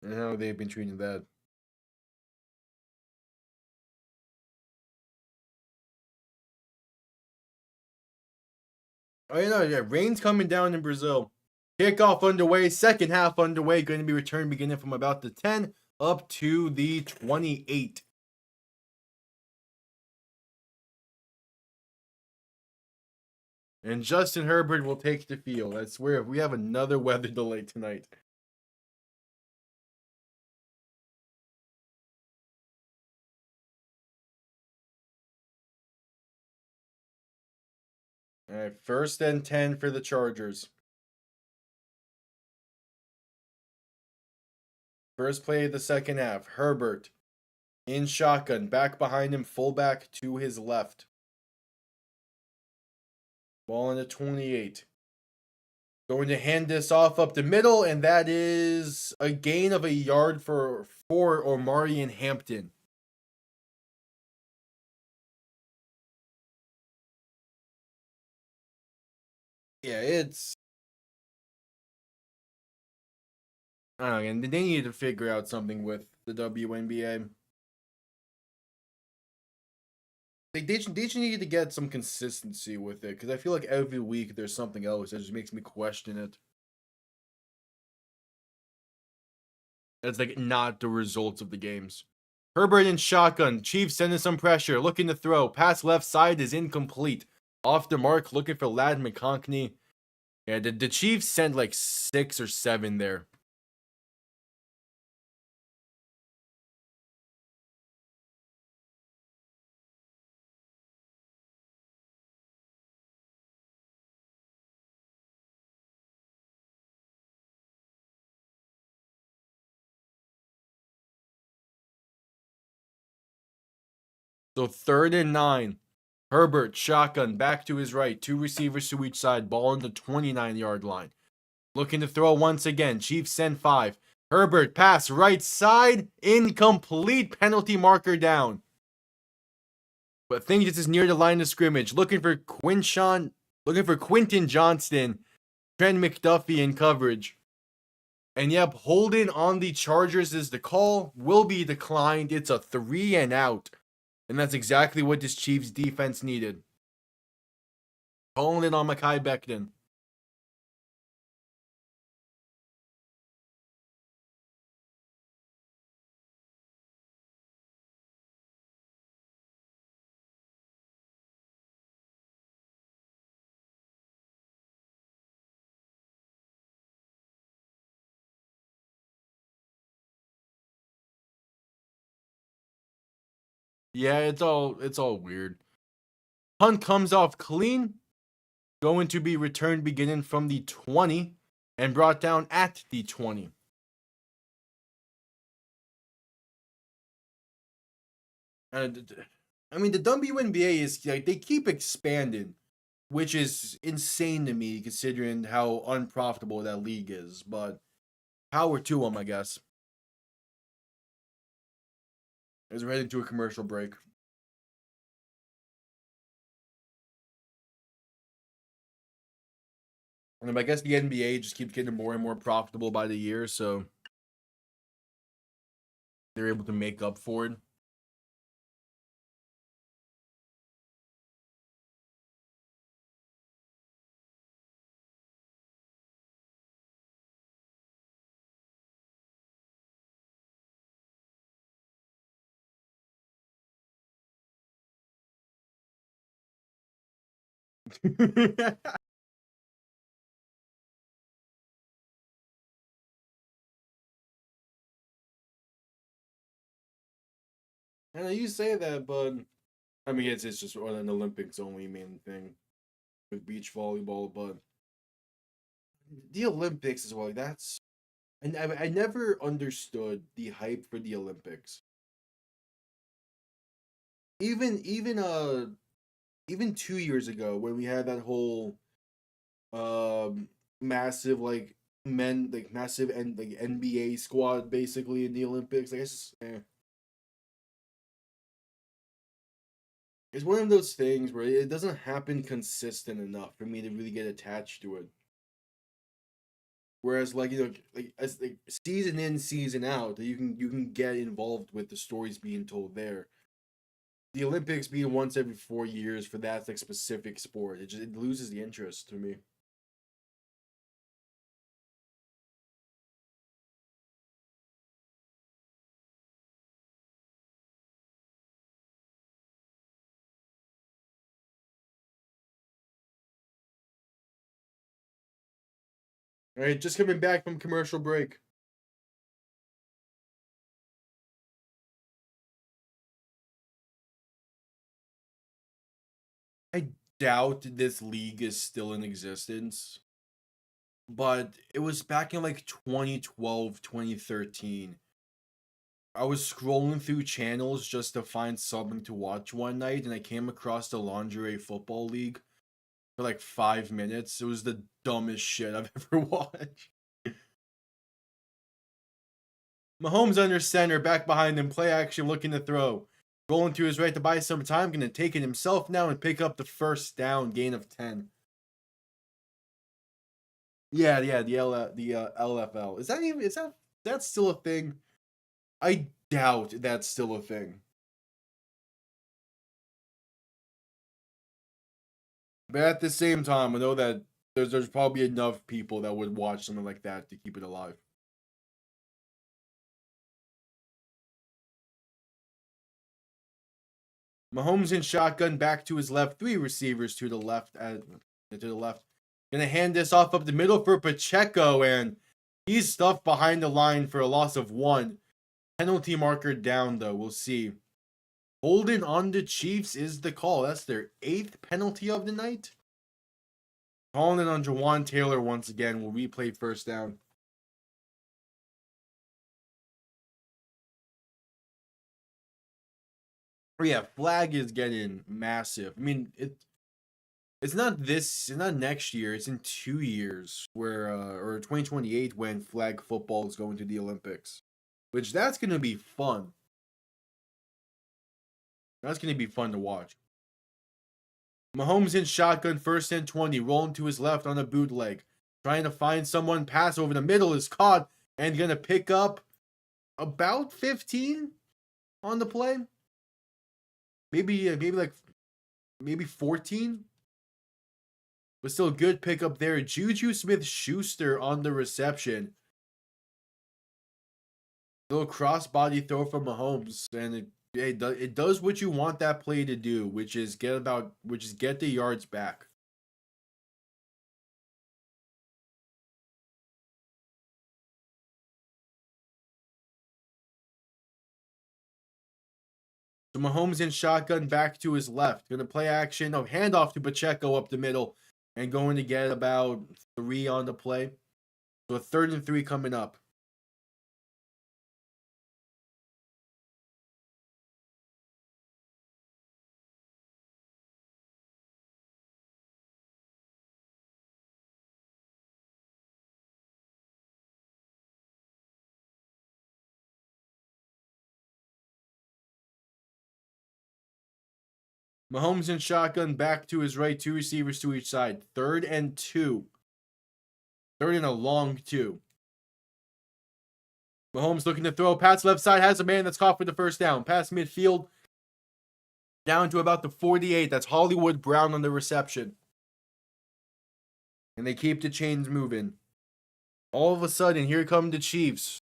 And how they've been treating that. Oh, yeah, rain's coming down in Brazil. Kickoff underway, second half underway, going to be returned beginning from about the 10 up to the 28. And Justin Herbert will take the field. I swear, we have another weather delay tonight. All right, 1st and 10 for the Chargers. First play of the second half. Herbert in shotgun. Back behind him, fullback to his left. Ball in the 28. Going to hand this off up the middle, and that is a gain of a yard for Omari and Hampton. Yeah, it's... I don't know, and they need to figure out something with the WNBA. They just need to get some consistency with it, because I feel like every week there's something else that just makes me question it. That's like not the results of the games. Herbert in shotgun. Chiefs sending some pressure. Looking to throw. Pass left side is incomplete. Off the mark, looking for Ladd McConkey. Yeah, the Chiefs sent like 6 or 7 there. So 3rd and 9. Herbert, shotgun, back to his right. 2 receivers to each side. Ball in the 29-yard line. Looking to throw once again. Chiefs send 5. Herbert, pass, right side. Incomplete. Penalty marker down. But things just is near the line of scrimmage. Looking for Quinton Johnston. Trent McDuffie in coverage. And yep, holding on the Chargers is the call. Will be declined. It's a 3 and out. And that's exactly what this Chiefs defense needed. Calling it on Mekhi Becton. Yeah, it's all weird. Punt comes off clean. Going to be returned beginning from the 20 and brought down at the 20. And I mean, the WNBA is like they keep expanding, which is insane to me considering how unprofitable that league is. But power to them, I guess. As we're heading to a commercial break. And I guess the NBA just keeps getting more and more profitable by the year, so they're able to make up for it. And you say that, but I mean, it's just an Olympics only main thing with beach volleyball, but the Olympics as well. That's and I never understood the hype for the Olympics. Even 2 years ago when we had that whole massive massive and like NBA squad basically in the Olympics. I guess it's one of those things where it doesn't happen consistent enough for me to really get attached to it. Whereas as season in, season out, that you can get involved with the stories being told there. The Olympics being once every 4 years for that like specific sport, it loses the interest to me. All right, just coming back from commercial break. I doubt this league is still in existence, but it was back in like 2012, 2013. I was scrolling through channels just to find something to watch one night, and I came across the Lingerie Football League. for like 5 minutes. It was the dumbest shit I've ever watched. Mahomes under center, back behind him, play action, looking to throw. Rolling to his right to buy some time, going to take it himself now and pick up the first down, gain of 10. Yeah, the LFL. Is that still a thing? I doubt that's still a thing. But at the same time, I know that there's probably enough people that would watch something like that to keep it alive. Mahomes in shotgun, back to his left, 3 receivers to the left. Gonna hand this off up the middle for Pacheco, and he's stuffed behind the line for a loss of 1. Penalty marker down, though. We'll see. Holding on the Chiefs is the call. That's their 8th penalty of the night. Calling it on Jawan Taylor once again. Will replay first down. But yeah, flag is getting massive. I mean, it's not next year. It's in 2 years or 2028 when flag football is going to the Olympics, which that's going to be fun. That's going to be fun to watch. Mahomes in shotgun, 1st and 20, rolling to his left on a bootleg. Trying to find someone, pass over the middle is caught, and going to pick up about 15 on the play. Maybe 14. But still a good pickup there. Juju Smith-Schuster on the reception. Little cross-body throw from Mahomes, and it does what you want that play to do, which is get the yards back. So Mahomes in shotgun, back to his left. Going to play action. Handoff to Pacheco up the middle. And going to get about 3 on the play. So a 3rd and 3 coming up. Mahomes in shotgun, back to his right, 2 receivers to each side. 3rd and 2. 3rd and a long 2. Mahomes looking to throw. Pat's left side has a man that's caught for the first down. Pass midfield. Down to about the 48. That's Hollywood Brown on the reception. And they keep the chains moving. All of a sudden, here come the Chiefs.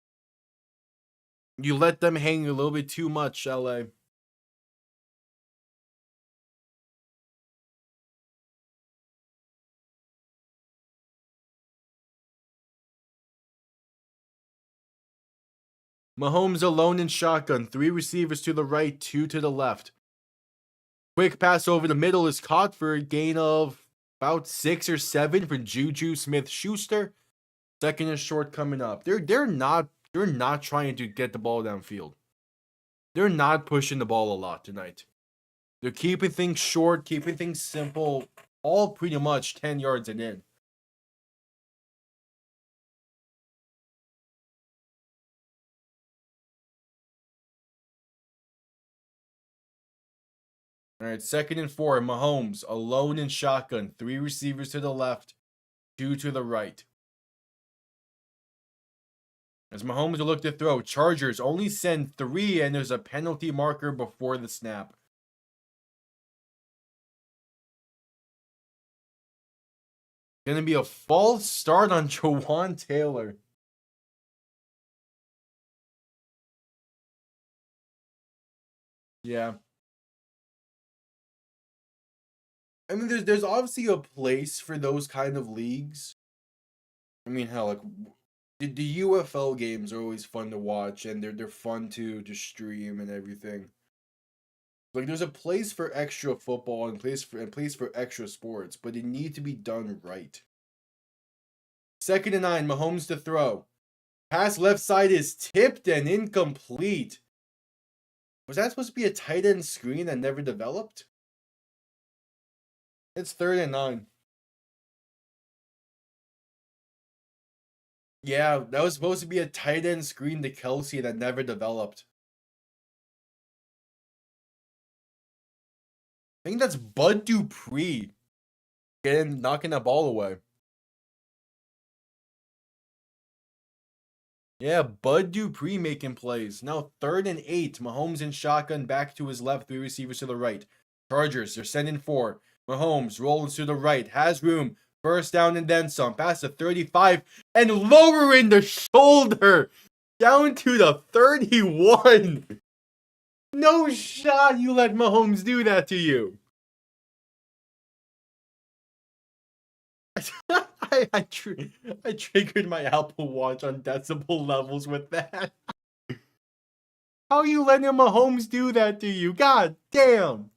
You let them hang a little bit too much, LA. Mahomes alone in shotgun. 3 receivers to the right, 2 to the left. Quick pass over the middle is caught for a gain of about 6 or 7 for Juju Smith-Schuster. 2nd and short coming up. They're not trying to get the ball downfield. They're not pushing the ball a lot tonight. They're keeping things short, keeping things simple, all pretty much 10 yards and in. All right, 2nd and 4. Mahomes alone in shotgun. 3 receivers to the left, 2 to the right. As Mahomes will look to throw, Chargers only send 3, and there's a penalty marker before the snap. Going to be a false start on Jawan Taylor. Yeah. I mean, there's obviously a place for those kind of leagues. I mean, hell, like the UFL games are always fun to watch, and they're fun to stream and everything. Like, there's a place for extra football and place for extra sports, but it need to be done right. 2nd and 9, Mahomes to throw. Pass left side is tipped and incomplete. Was that supposed to be a tight end screen that never developed? It's 3rd and 9. Yeah, that was supposed to be a tight end screen to Kelsey that never developed. I think that's Bud Dupree knocking that ball away. Yeah, Bud Dupree making plays. Now 3rd and 8. Mahomes in shotgun back to his left, 3 receivers to the right. Chargers, they're sending 4. Mahomes rolling to the right, has room. First down and then some. Pass to 35 and lowering the shoulder down to the 31. No shot you let Mahomes do that to you. I triggered my Apple Watch on decibel levels with that. How you letting Mahomes do that to you? God damn.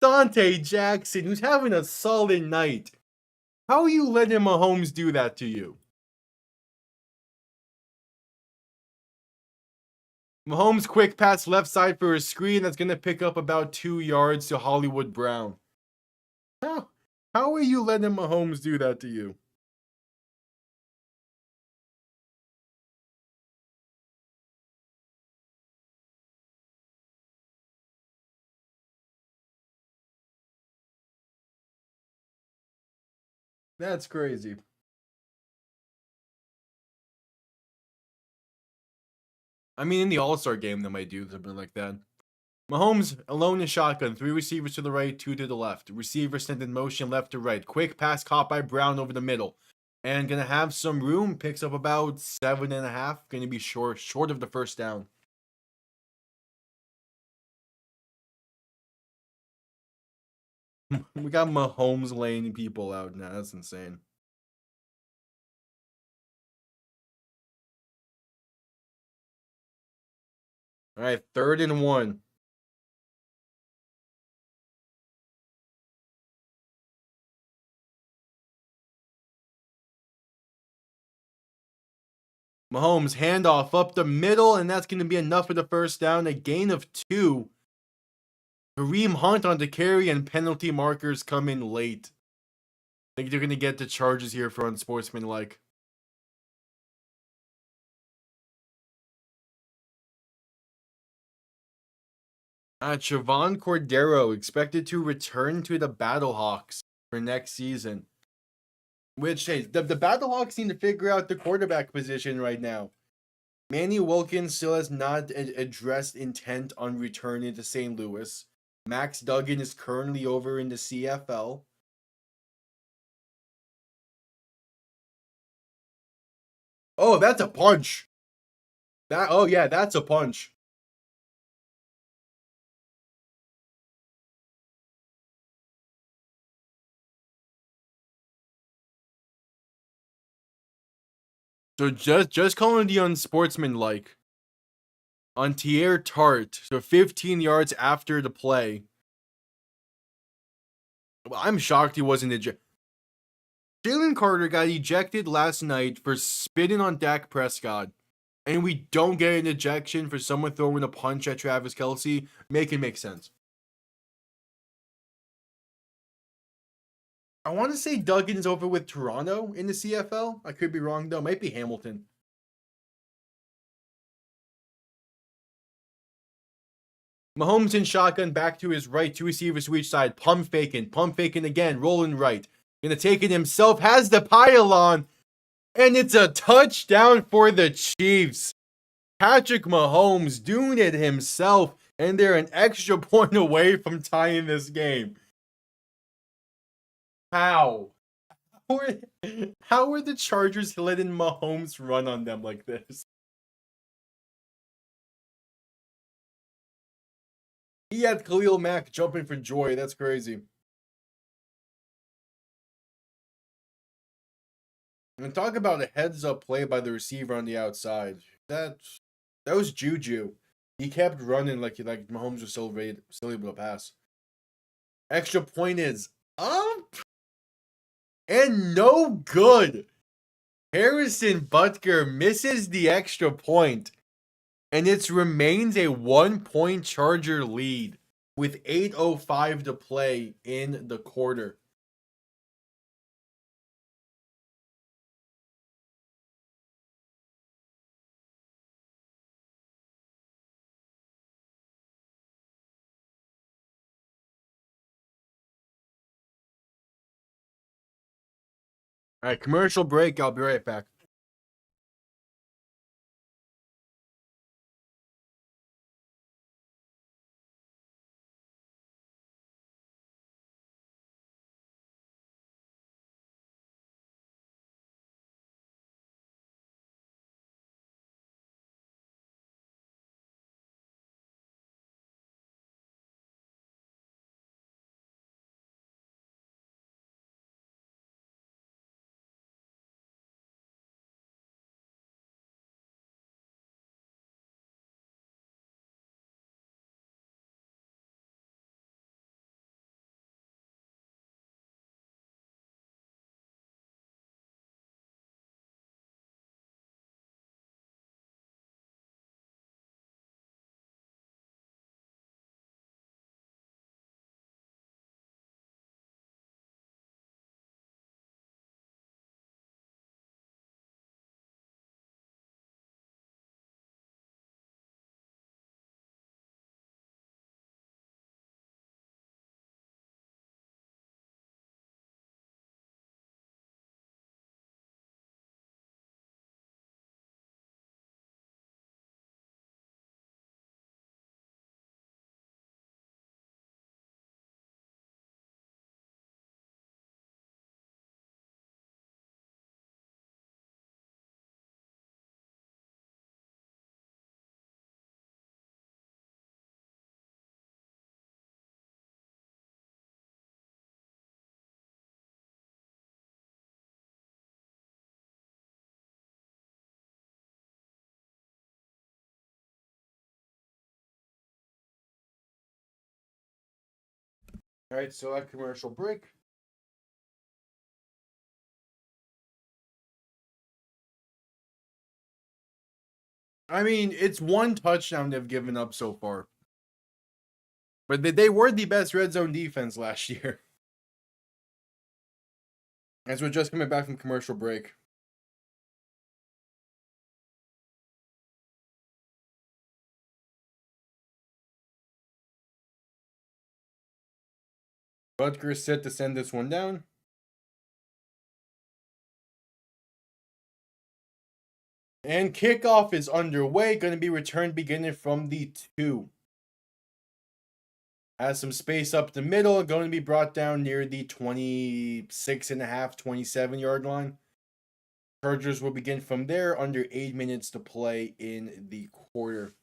Dante Jackson, who's having a solid night. How are you letting Mahomes do that to you? Mahomes quick pass left side for a screen that's going to pick up about 2 yards to Hollywood Brown. How are you letting Mahomes do that to you? That's crazy. I mean, in the All-Star game, they might do something like that. Mahomes alone in shotgun, 3 receivers to the right, 2 to the left. Receiver sent in motion left to right. Quick pass caught by Brown over the middle. And gonna have some room, picks up about 7.5. Gonna be short of the first down. We got Mahomes laying people out now. That's insane. All right, 3rd and 1. Mahomes handoff up the middle, and that's going to be enough for the first down. A gain of 2. Kareem Hunt on the carry, and penalty markers come in late. I think they're going to get the charges here for unsportsmanlike. Chavon Cordero expected to return to the Battlehawks for next season. Which, hey, the Battlehawks need to figure out the quarterback position right now. Manny Wilkins still has not addressed intent on returning to St. Louis. Max Duggan is currently over in the CFL. Oh, that's a punch. That's a punch. So just calling the unsportsmanlike on Tier Tart. So 15 yards after the play. Well, I'm shocked he wasn't ejected. Jalen Carter got ejected last night for spitting on Dak Prescott, and we don't get an ejection for someone throwing a punch at Travis Kelce. Make it make sense. I want to say Duggan's over with Toronto in the CFL. I could be wrong, though. Might be Hamilton. Mahomes in shotgun, back to his right, 2 receivers to each side. Pump faking again, rolling right. Gonna take it himself, has the pylon, and it's a touchdown for the Chiefs. Patrick Mahomes doing it himself, and they're an extra point away from tying this game. How? How are the Chargers letting Mahomes run on them like this? He had Khalil Mack jumping for joy. That's crazy. And talk about a heads-up play by the receiver on the outside. That was Juju. He kept running like Mahomes was still able to pass. Extra point is up and no good. Harrison Butker misses the extra point, and it remains a 1-point Charger lead with 8:05 to play in the quarter. All right, commercial break. I'll be right back. All right, so that commercial break. I mean, it's one touchdown they've given up so far. But they were the best red zone defense last year. As we're just coming back from commercial break. Butker set to send this one down. And kickoff is underway. Going to be returned beginning from the 2. Has some space up the middle. Going to be brought down near the 26.5, 27 yard line. Chargers will begin from there. Under 8 minutes to play in the quarter.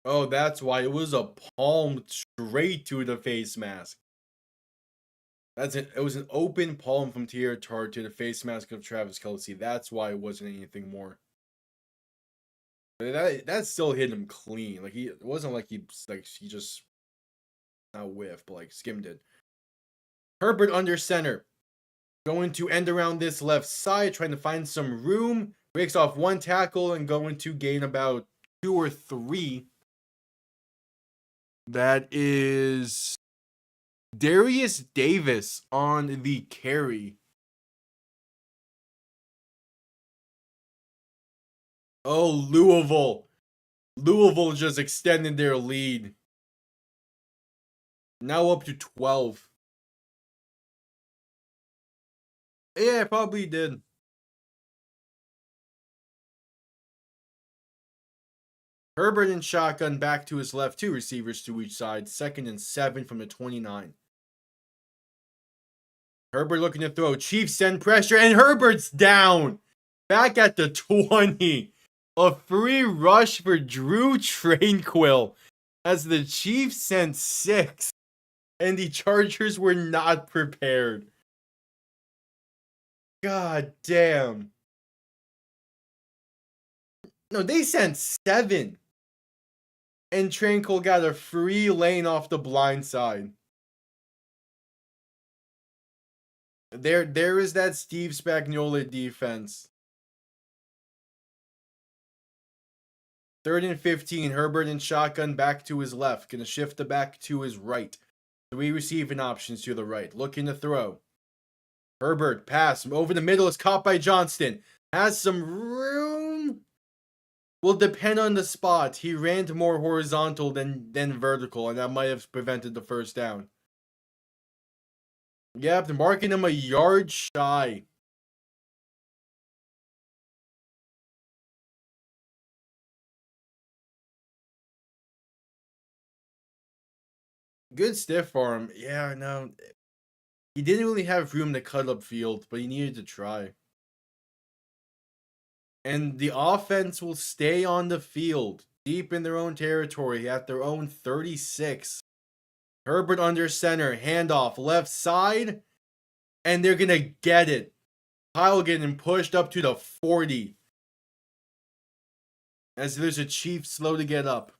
Oh, that's why it was a palm straight to the face mask. It was an open palm from Tierra Tart to the face mask of Travis Kelce. That's why it wasn't anything more. That still hit him clean. Like it wasn't like he just not whiffed, but like skimmed it. Herbert under center. Going to end around this left side, trying to find some room. Breaks off one tackle and going to gain about 2 or 3. That is Darius Davis on the carry. Oh, Louisville. Louisville just extended their lead. Now up to 12. Yeah, probably did. Herbert in shotgun back to his left. 2 receivers to each side. 2nd and 7 from the 29. Herbert looking to throw. Chiefs send pressure, and Herbert's down. Back at the 20. A free rush for Drew Tranquil as the Chiefs sent 6. And the Chargers were not prepared. God damn. No, they sent 7. And Tranquil got a free lane off the blind side. There is that Steve Spagnuolo defense. 3rd and 15. Herbert in shotgun back to his left. Gonna shift the back to his right. 3 receiving options to the right. Looking to throw. Herbert pass over the middle is caught by Johnston. Has some room. will depend on the spot. He ran more horizontal than vertical, and that might have prevented the first down. Yep, they're marking him a yard shy. Good stiff arm. Yeah, no. He didn't really have room to cut up field, but he needed to try. And the offense will stay on the field, deep in their own territory, at their own 36. Herbert under center, handoff, left side, and they're going to get it. Kyle getting pushed up to the 40. As there's a Chief slow to get up.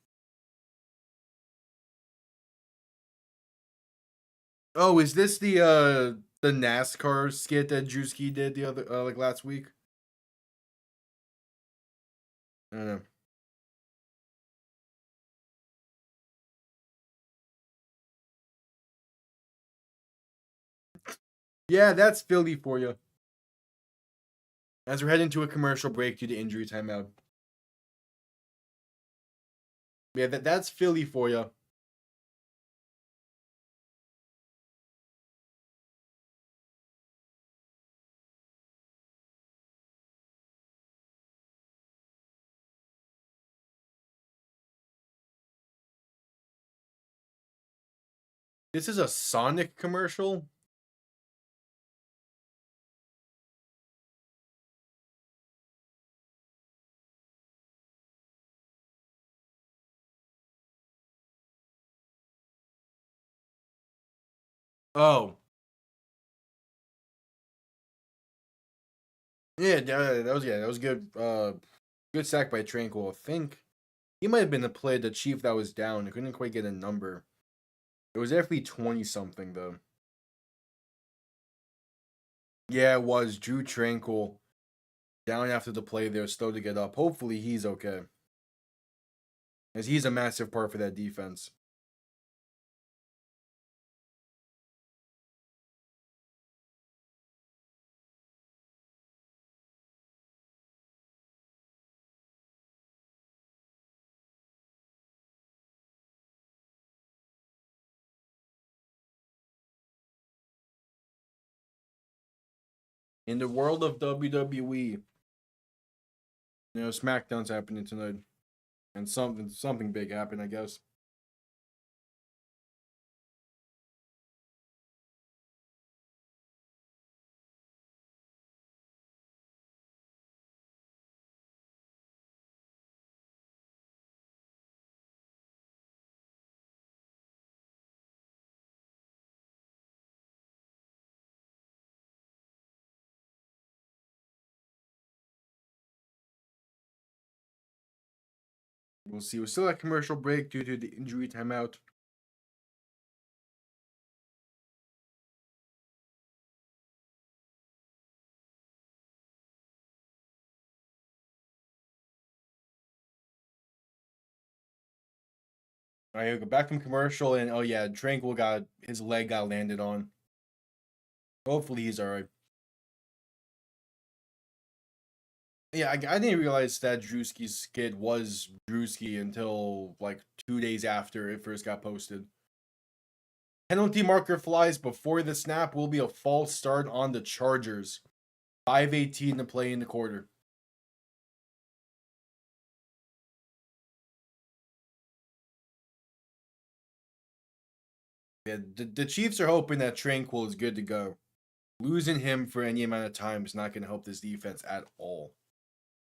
Oh, is this the NASCAR skit that Drewski did the other like last week? I don't know. Yeah, that's Philly for you. As we're heading to a commercial break due to injury timeout. Yeah, that's Philly for you. This is a Sonic commercial? Oh. Yeah, that was good. Good sack by Tranquil. I think he might have been the play the Chief that was down. He couldn't quite get a number. It was definitely 20 something though. Yeah, it was Drew Tranquil down after the play there, slow to get up. Hopefully he's okay. As he's a massive part for that defense. In the world of WWE, SmackDown's happening tonight. And something big happened, I guess. We'll see. We're still at commercial break due to the injury timeout. All right, go back from commercial, and oh yeah, Tranquil got his leg got landed on. Hopefully he's all right. Yeah, I didn't realize that Drewski's skit was Drewski until like 2 days after it first got posted. Penalty marker flies before the snap. Will be a false start on the Chargers. 5:18 to play in the quarter. Yeah, the Chiefs are hoping that Tranquil is good to go. Losing him for any amount of time is not going to help this defense at all.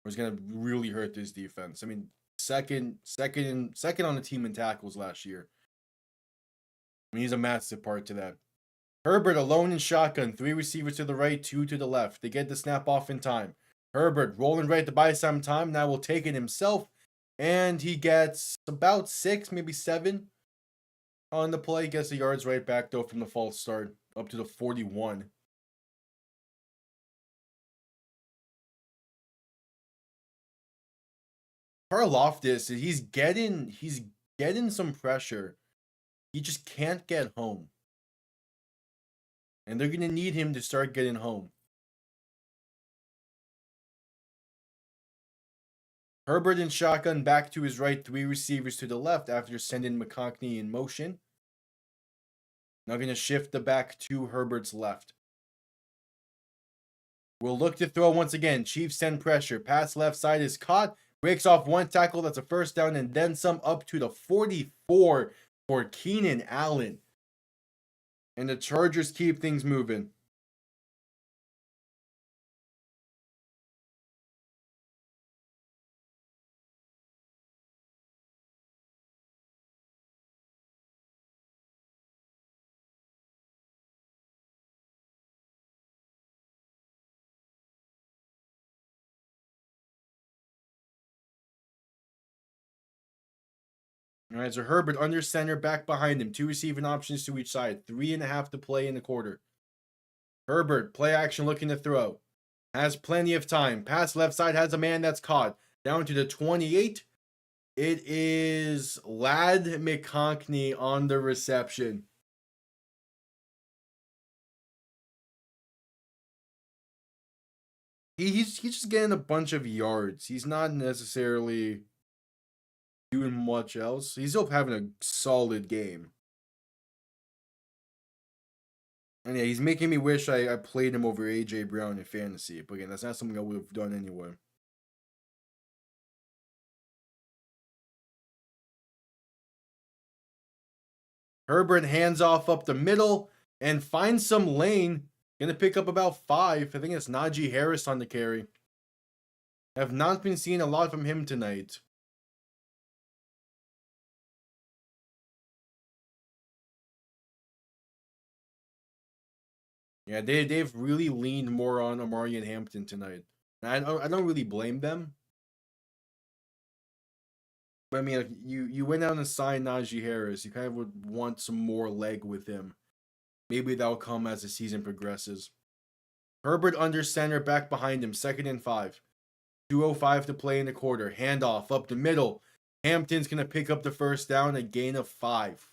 It's going to really hurt this defense. I mean, second on the team in tackles last year. I mean, he's a massive part to that. Herbert alone in shotgun, 3 receivers to the right, 2 to the left. They get the snap off in time. Herbert rolling right to buy some time. Now will take it himself, and he gets about 6, maybe 7 on the play. Gets the yards right back though from the false start up to the 41. Karlaftis, he's getting some pressure. He just can't get home. And they're going to need him to start getting home. Herbert in shotgun, back to his right, 3 receivers to the left after sending McConkey in motion. Now going to shift the back to Herbert's left. We'll look to throw once again. Chiefs send pressure. Pass left side is caught. Breaks off one tackle. That's a first down and then some up to the 44 for Keenan Allen. And the Chargers keep things moving. All right, so Herbert under center, back behind him. 2 receiving options to each side. 3.5 to play in the quarter. Herbert, play action, looking to throw. Has plenty of time. Pass left side, has a man that's caught. Down to the 28. It is Ladd McConkey on the reception. He's just getting a bunch of yards. He's not necessarily doing much else. He's still having a solid game. And yeah, he's making me wish I played him over A.J. Brown in fantasy. But again, that's not something I would have done anyway. Herbert hands off up the middle and finds some lane. Gonna pick up about 5. I think it's Najee Harris on the carry. Have not been seeing a lot from him tonight. Yeah, they've really leaned more on Amari and Hampton tonight. And I don't really blame them. But I mean, if you went out and signed Najee Harris, you kind of would want some more leg with him. Maybe that'll come as the season progresses. Herbert under center, back behind him, 2nd and 5. 2:05 to play in the quarter. Handoff up the middle. Hampton's going to pick up the first down, a gain of 5.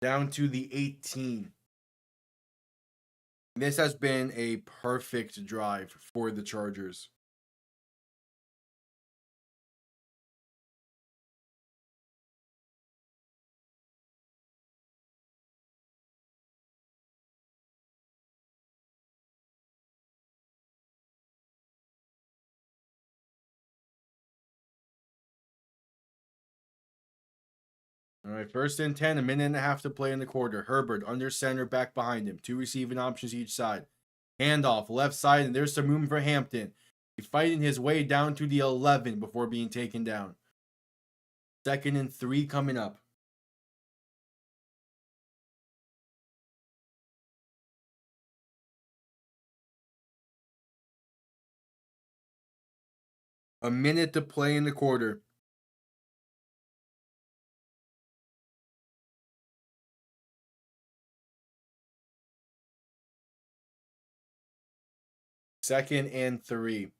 Down to the 18. This has been a perfect drive for the Chargers. All right, 1st and 10, 1.5 to play in the quarter. Herbert under center, back behind him. 2 receiving options each side. Handoff, left side, and there's some room for Hampton. He's fighting his way down to the 11 before being taken down. 2nd and 3 coming up. A minute to play in the quarter. Second and 3.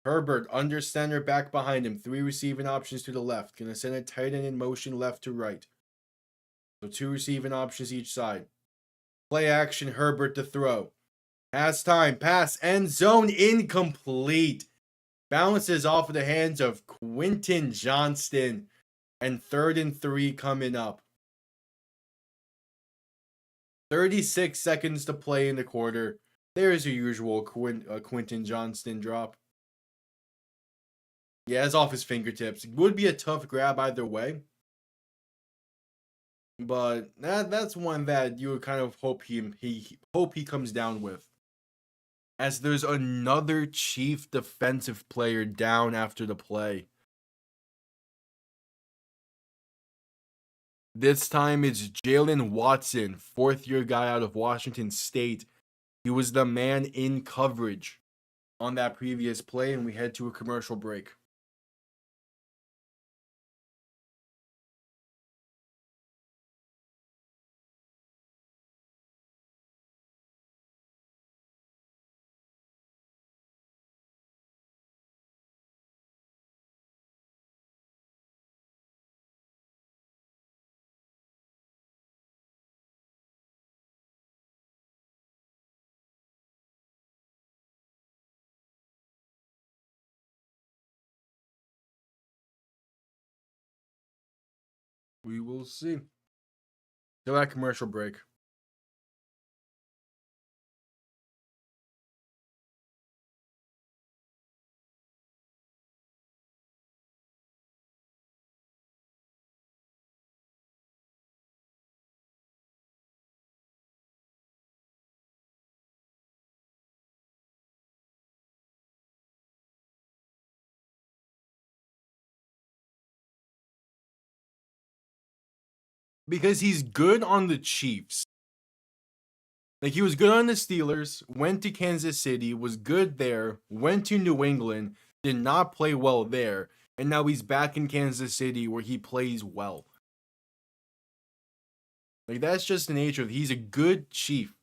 Herbert under center, back behind him. 3 receiving options to the left. Gonna send a tight end in motion left to right. So 2 receiving options each side. Play action, Herbert to throw. Has time, pass, end zone, incomplete. Bounces off of the hands of Quentin Johnston. And 3rd and 3 coming up. 36 seconds to play in the quarter. There's your usual Quentin Johnston drop. Yeah, it's off his fingertips. It would be a tough grab either way. But that's one that you would kind of hope he comes down with. As there's another Chief defensive player down after the play. This time it's Jalen Watson, 4th-year guy out of Washington State. He was the man in coverage on that previous play, and we head to a commercial break. We will see. Till that commercial break. Because he's good on the Chiefs. Like, he was good on the Steelers, went to Kansas City, was good there, went to New England, did not play well there, and now he's back in Kansas City where he plays well. Like, that's just the nature of it. He's a good Chief.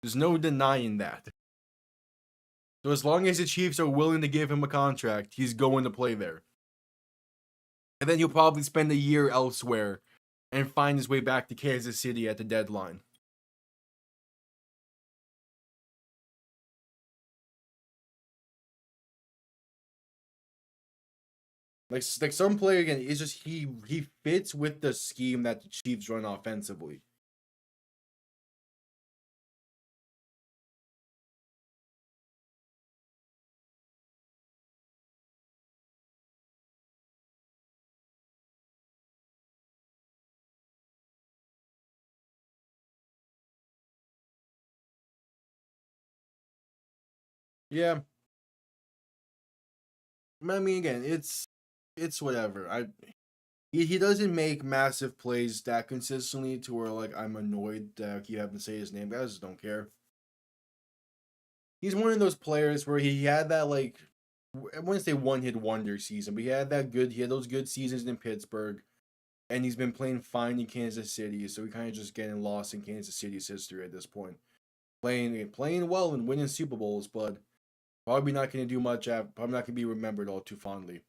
There's no denying that. So as long as the Chiefs are willing to give him a contract, he's going to play there. And then he'll probably spend a year elsewhere and find his way back to Kansas City at the deadline. Like some player again, it's just he fits with the scheme that the Chiefs run offensively. Yeah. I mean, again, it's whatever. He doesn't make massive plays that consistently to where like I'm annoyed that you haven't say his name. I just don't care. He's one of those players where he had that like I wouldn't say one hit wonder season, but he had those good seasons in Pittsburgh, and he's been playing fine in Kansas City, so he kind of just getting lost in Kansas City's history at this point. Playing well and winning Super Bowls, but probably not going to do much. Probably not going to be remembered all too fondly.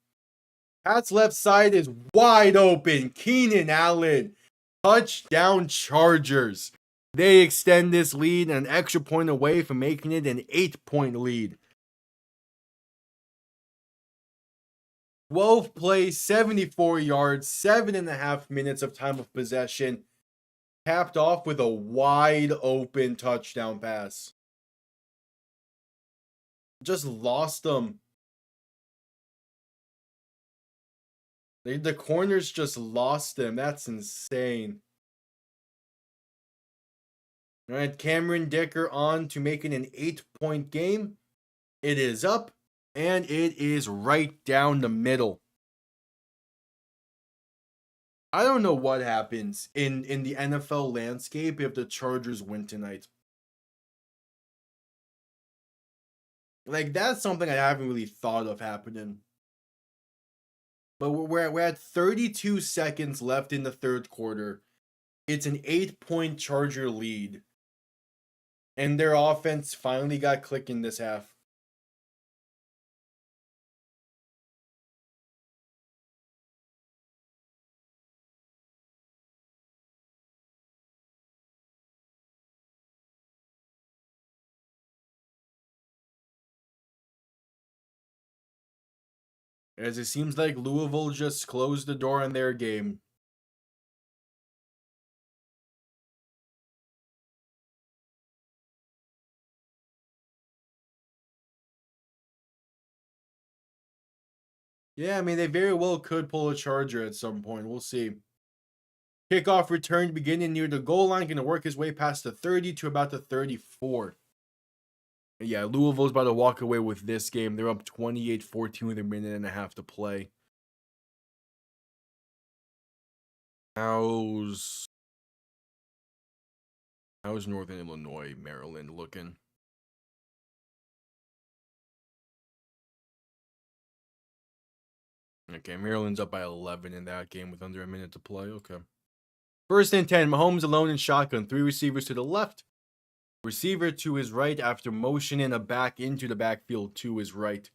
Pat's left side is wide open. Keenan Allen, touchdown Chargers. They extend this lead an extra point away from making it an 8-point lead. 12 plays, 74 yards, 7.5 minutes of time of possession. Capped off with a wide open touchdown pass. Just lost them. The corners just lost him. That's insane. All right, Cameron Dicker on to make it an 8-point game. It is up, and it is right down the middle. I don't know what happens in the NFL landscape if the Chargers win tonight. Like, that's something I haven't really thought of happening. But we're at 32 seconds left in the third quarter. It's an 8-point Charger lead. And their offense finally got clicking this half. As it seems like Louisville just closed the door on their game. Yeah, I mean, they very well could pull a Charger at some point. We'll see. Kickoff return beginning near the goal line. Going to work his way past the 30 to about the 34. Yeah, Louisville's about to walk away with this game. They're up 28-14 with a minute and a half to play. How's Northern Illinois, Maryland looking? Okay, Maryland's up by 11 in that game with under a minute to play. Okay. First and 10, Mahomes alone in shotgun. 3 receivers to the left. Receiver to his right after motioning a back into the backfield to his right.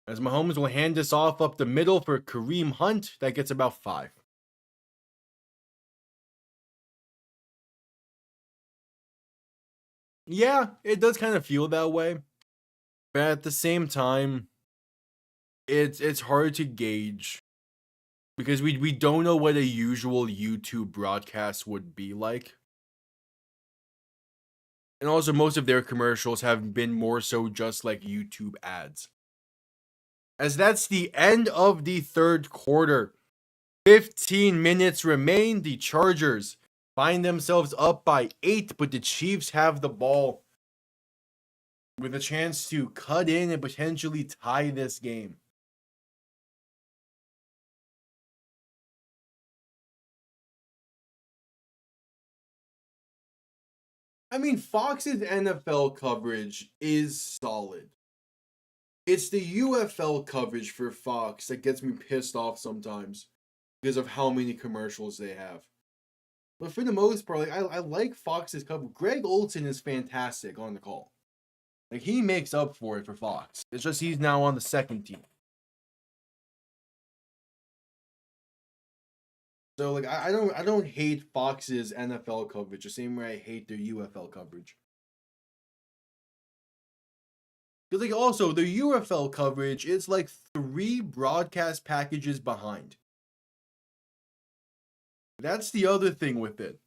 As Mahomes will hand this off up the middle for Kareem Hunt. That gets about 5. Yeah, it does kind of feel that way. But at the same time, it's hard to gauge. because we don't know what a usual YouTube broadcast would be like. And also, most of their commercials have been more so just like YouTube ads. As that's the end of the third quarter. 15 minutes remain. The Chargers find themselves up by 8, but the Chiefs have the ball with a chance to cut in and potentially tie this game. I mean, Fox's NFL coverage is solid. It's the UFL coverage for Fox that gets me pissed off sometimes because of how many commercials they have. But for the most part, like I like Fox's coverage. Greg Olsen is fantastic on the call. Like, he makes up for it for Fox. It's just he's now on the second team. So like I don't hate Fox's NFL coverage the same way I hate their UFL coverage. Because like also the UFL coverage is like 3 broadcast packages behind. That's the other thing with it.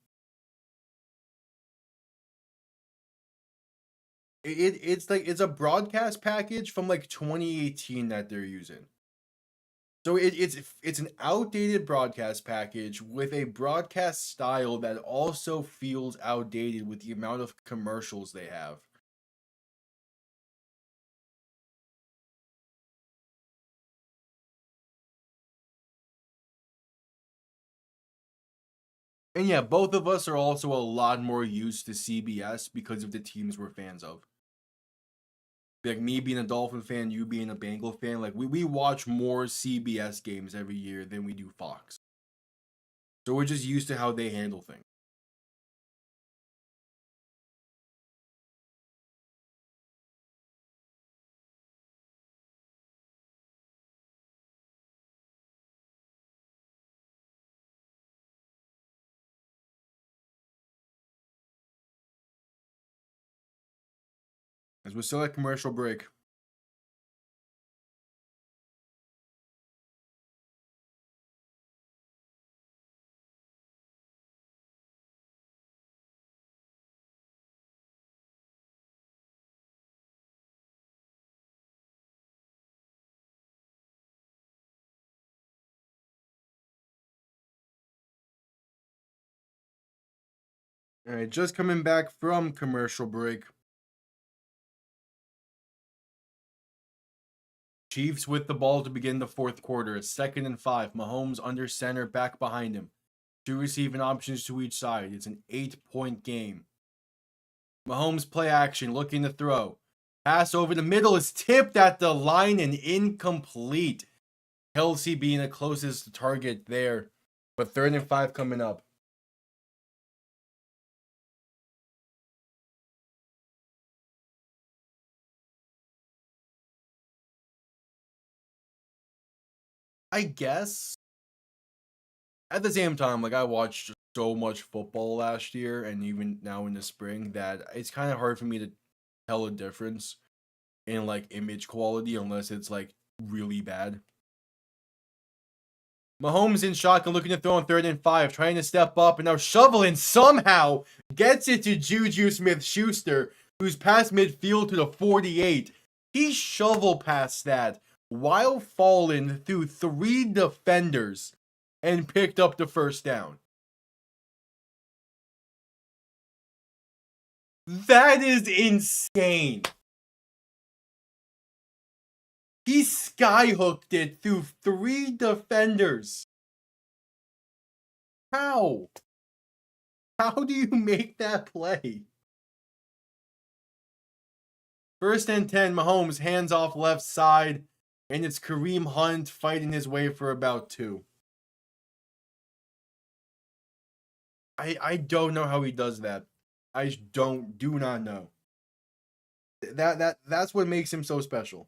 It's a broadcast package from like 2018 that they're using. So it's an outdated broadcast package with a broadcast style that also feels outdated with the amount of commercials they have. And yeah, both of us are also a lot more used to CBS because of the teams we're fans of. Like me being a Dolphin fan, you being a Bengal fan, like we watch more CBS games every year than we do Fox. So we're just used to how they handle things. As we're still at commercial break. All right, just coming back from commercial break. Chiefs with the ball to begin the fourth quarter. It's 2nd and 5. Mahomes under center, back behind him. 2 receiving options to each side. It's an 8-point game. Mahomes play action, looking to throw. Pass over the middle is tipped at the line and incomplete. Kelsey being the closest target there. But 3rd and 5 coming up. I guess. At the same time, like I watched so much football last year and even now in the spring that it's kind of hard for me to tell a difference in like image quality unless it's like really bad. Mahomes in shotgun looking to throw on 3rd and 5, trying to step up and now shoveling somehow gets it to Juju Smith-Schuster, who's past midfield to the 48. He shovel past that while falling through 3 defenders and picked up the first down. That is insane. He skyhooked it through 3 defenders. How? How do you make that play? 1st and 10, Mahomes hands off left side, and it's Kareem Hunt fighting his way for about 2. I don't know how he does that. I do not know. That's what makes him so special.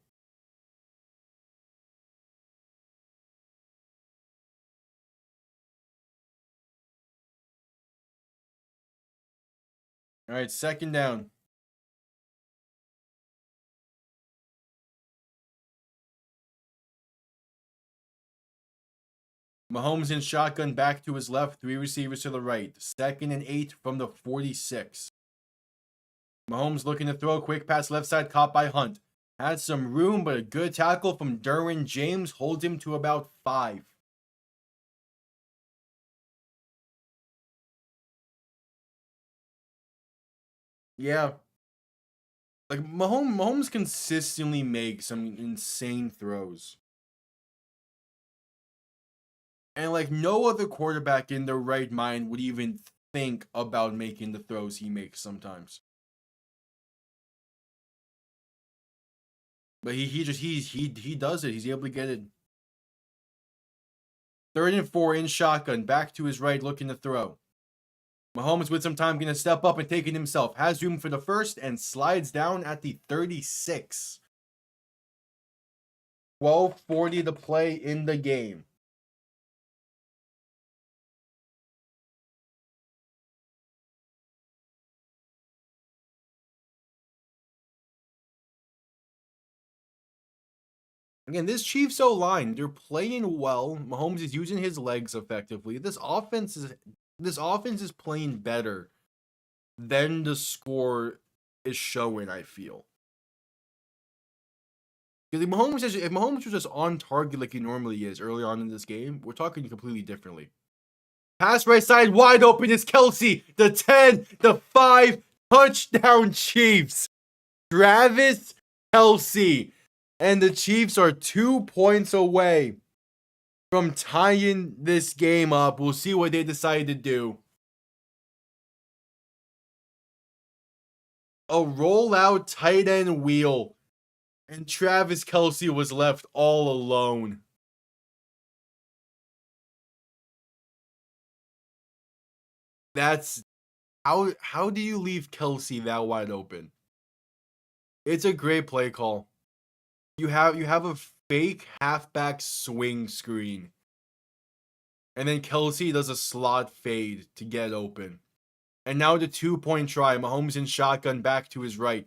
All right, 2nd down. Mahomes in shotgun back to his left, 3 receivers to the right. 2nd and 8 from the 46. Mahomes looking to throw, quick pass left side, caught by Hunt. Had some room, but a good tackle from Derwin James holds him to about 5. Yeah. Like, Mahomes consistently makes some insane throws. And, like, no other quarterback in their right mind would even think about making the throws he makes sometimes. But he does it. He's able to get it. 3rd and 4 in shotgun, back to his right, looking to throw. Mahomes with some time going to step up and take it himself. Has room for the first and slides down at the 36. 12:40 to play in the game. Again, this Chiefs O-line, they're playing well. Mahomes is using his legs effectively. This offense is playing better than the score is showing, I feel. Because if Mahomes was just on target like he normally is early on in this game, we're talking completely differently. Pass right side, wide open is Kelsey. The 10, the 5, touchdown Chiefs. Travis Kelsey. And the Chiefs are 2 points away from tying this game up. We'll see what they decide to do. A rollout tight end wheel. And Travis Kelsey was left all alone. That's how do you leave Kelsey that wide open? It's a great play call. You have a fake halfback swing screen. And then Kelsey does a slot fade to get open. And now the 2-point try. Mahomes in shotgun back to his right.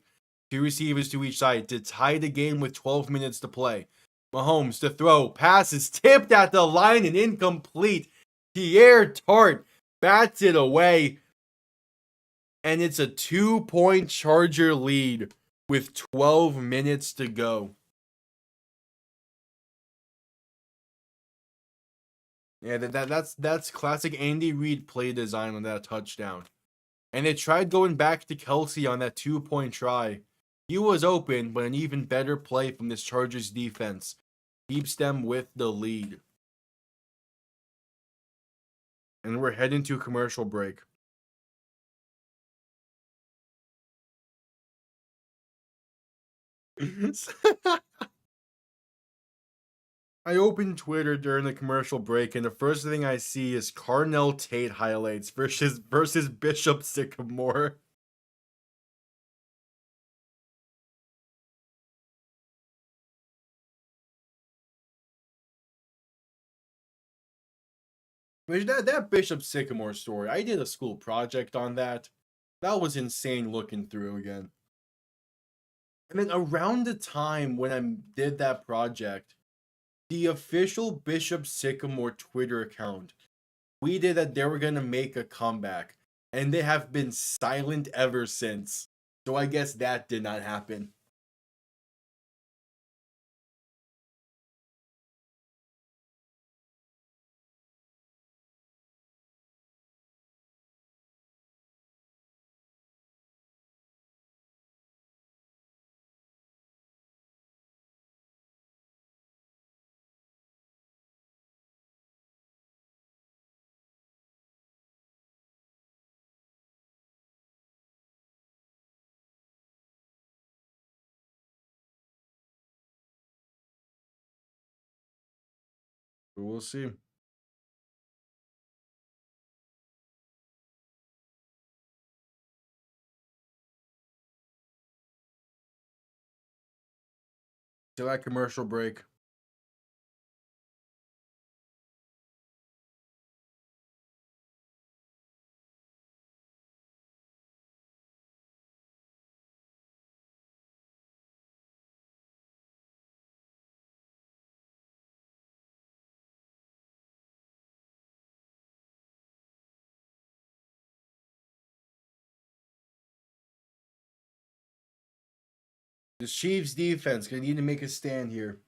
2 receivers to each side to tie the game with 12 minutes to play. Mahomes to throw. Pass is tipped at the line and incomplete. Pierre Tart bats it away. And it's a 2-point Charger lead with 12 minutes to go. Yeah, that's classic Andy Reid play design on that touchdown. And they tried going back to Kelsey on that 2-point try. He was open, but an even better play from this Chargers defense keeps them with the lead. And we're heading to a commercial break. I opened Twitter during the commercial break, and the first thing I see is Carnell Tate highlights versus Bishop Sycamore. Which that Bishop Sycamore story, I did a school project on that. That was insane looking through again. And then around the time when I did that project, the official Bishop Sycamore Twitter account tweeted that they were going to make a comeback. And they have been silent ever since. So I guess that did not happen. But we'll see. Till that commercial break. The Chiefs defense gonna need to make a stand here.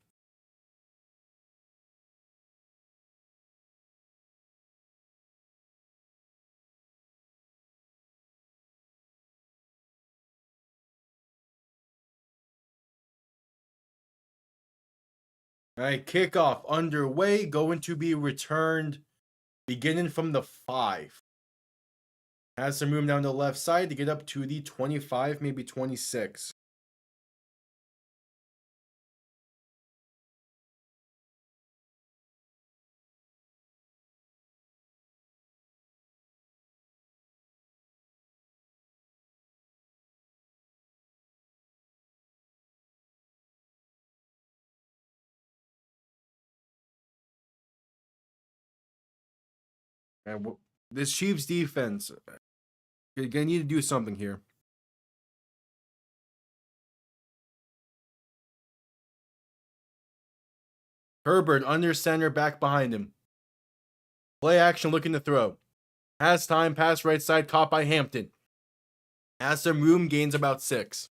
All right, kickoff underway, going to be returned beginning from the 5. Has some room down the left side to get up to the 25, maybe 26. And this Chiefs defense, you're gonna need to do something here. Herbert under center, back behind him. Play action, looking to throw. Has time, pass right side, caught by Hampton. Has some room, gains about 6.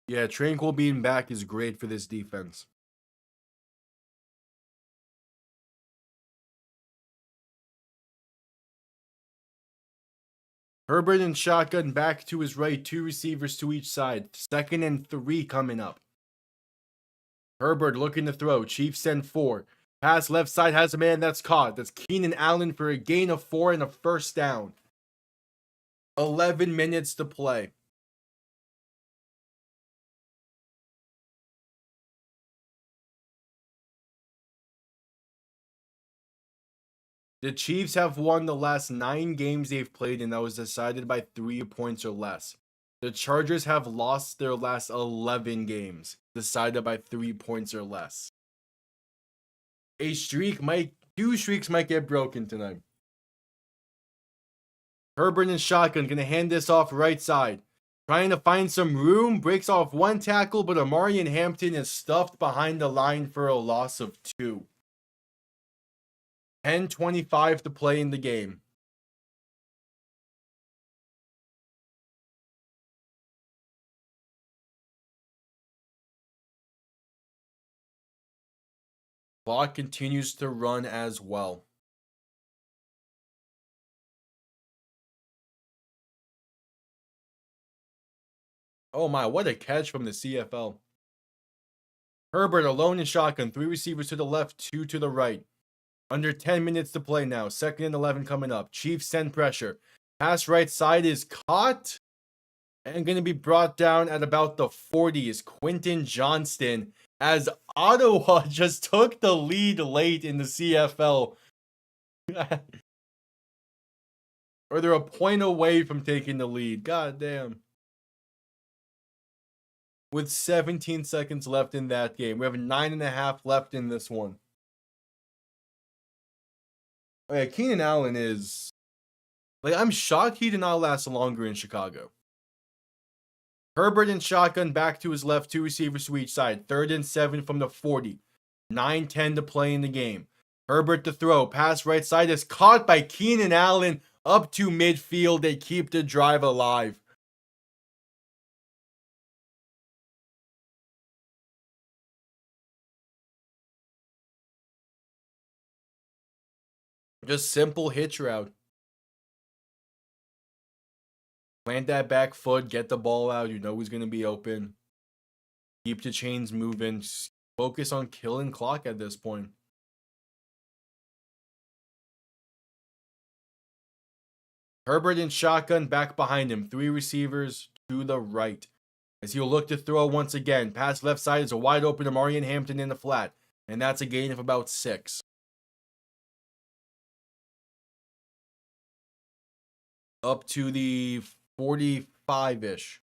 Yeah, Tranquil being back is great for this defense. Herbert and shotgun back to his right, 2 receivers to each side. 2nd and 3 coming up. Herbert looking to throw. Chiefs send 4. Pass left side, has a man that's caught. That's Keenan Allen for a gain of 4 and a first down. 11 minutes to play. The Chiefs have won the last 9 games they've played, and that was decided by 3 points or less. The Chargers have lost their last 11 games, decided by 3 points or less. Two streaks might get broken tonight. Herbert and shotgun gonna hand this off right side. Trying to find some room, breaks off 1 tackle, but Amari and Hampton is stuffed behind the line for a loss of 2. 10:25 to play in the game. Clock continues to run as well. Oh my, what a catch from the CFL. Herbert alone in shotgun, 3 receivers to the left, 2 to the right. Under 10 minutes to play now. 2nd and 11 coming up. Chiefs send pressure. Pass right side is caught and going to be brought down at about the 40s. Quentin Johnston, as Ottawa just took the lead late in the CFL. Or they're a point away from taking the lead. God damn. With 17 seconds left in that game. We have 9.5 left in this one. Oh yeah, Keenan Allen is... Like, I'm shocked he did not last longer in Chicago. Herbert and shotgun back to his left, 2 receivers to each side. 3rd and 7 from the 40. 9:10 to play in the game. Herbert to throw. Pass right side is caught by Keenan Allen up to midfield. They keep the drive alive. Just simple hitch route. Plant that back foot, get the ball out. You know he's going to be open. Keep the chains moving. Just focus on killing clock at this point. Herbert in shotgun, back behind him. 3 receivers to the right. As he'll look to throw once again. Pass left side is a wide open Amari and Hampton in the flat. And that's a gain of about 6. Up to the 45-ish.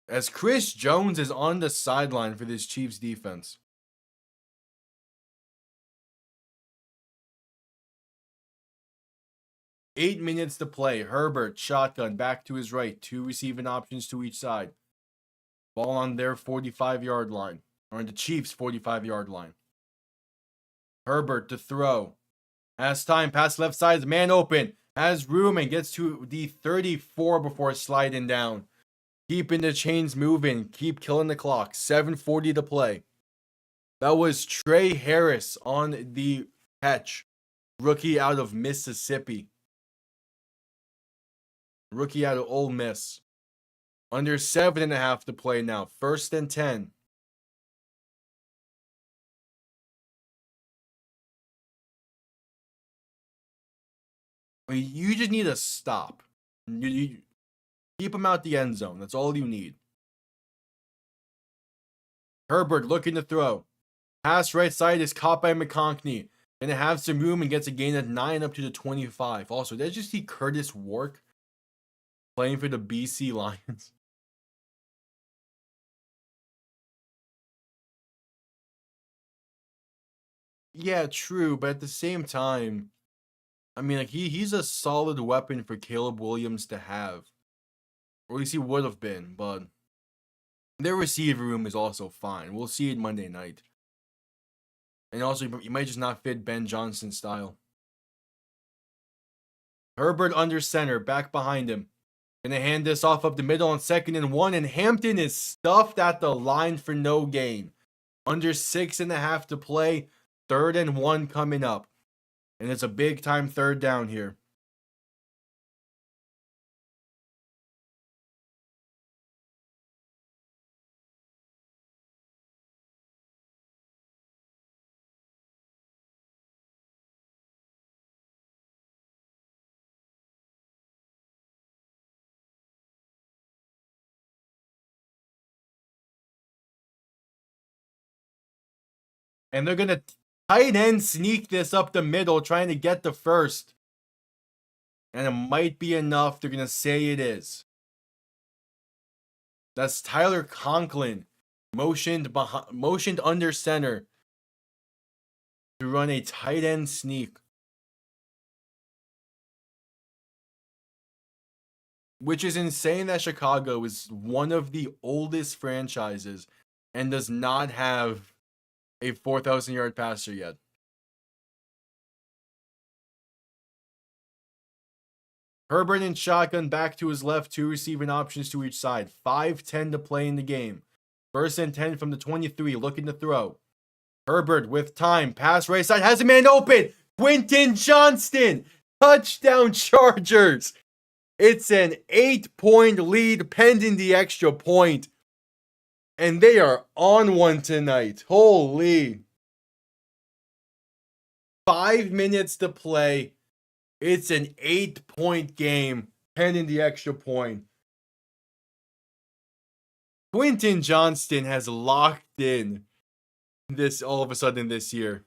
as Chris Jones is on the sideline for this Chiefs defense. Eight minutes to play. Herbert, shotgun, back to his right. Two receiving options to each side. Ball on their 45-yard line. Or on the Chiefs' 45-yard line. Herbert to throw. Has time. Pass left side. Man open. Has room and gets to the 34 before sliding down. Keeping the chains moving. Keep killing the clock. 7:40 to play. That was Trey Harris on the catch. Rookie out of Mississippi. Rookie out of Ole Miss. Under 7.5 to play now. 1st and 10. You just need a stop. You keep him out the end zone. That's all you need. Herbert looking to throw. Pass right side is caught by McConkey. Gonna have some room and gets a gain of 9 up to the 25. Also, did I just see Curtis Wark playing for the BC Lions? Yeah, true, but at the same time, I mean, like he's a solid weapon for Caleb Williams to have. Or at least he would have been, but their receiver room is also fine. We'll see it Monday night. And also, you might just not fit Ben Johnson's style. Herbert under center, back behind him. Gonna hand this off up the middle on 2nd and 1, and Hampton is stuffed at the line for no gain. Under 6.5 to play, 3rd and 1 coming up. And it's a big time 3rd down here. And they're going to tight end sneak this up the middle, trying to get the 1st. And it might be enough. They're going to say it is. That's Tyler Conklin. Motioned under center to run a tight end sneak. Which is insane that Chicago is one of the oldest franchises and does not have a 4,000-yard passer yet. Herbert in shotgun, back to his left, 2 receiving options to each side. 5:10 to play in the game. 1st and 10 from the 23, looking to throw. Herbert with time, pass right side, has a man open. Quentin Johnston, touchdown Chargers. It's an 8-point lead pending the extra point. And they are on one tonight. Holy. 5 minutes to play. It's an 8-point game pending the extra point. Quentin Johnston has locked in this all of a sudden this year.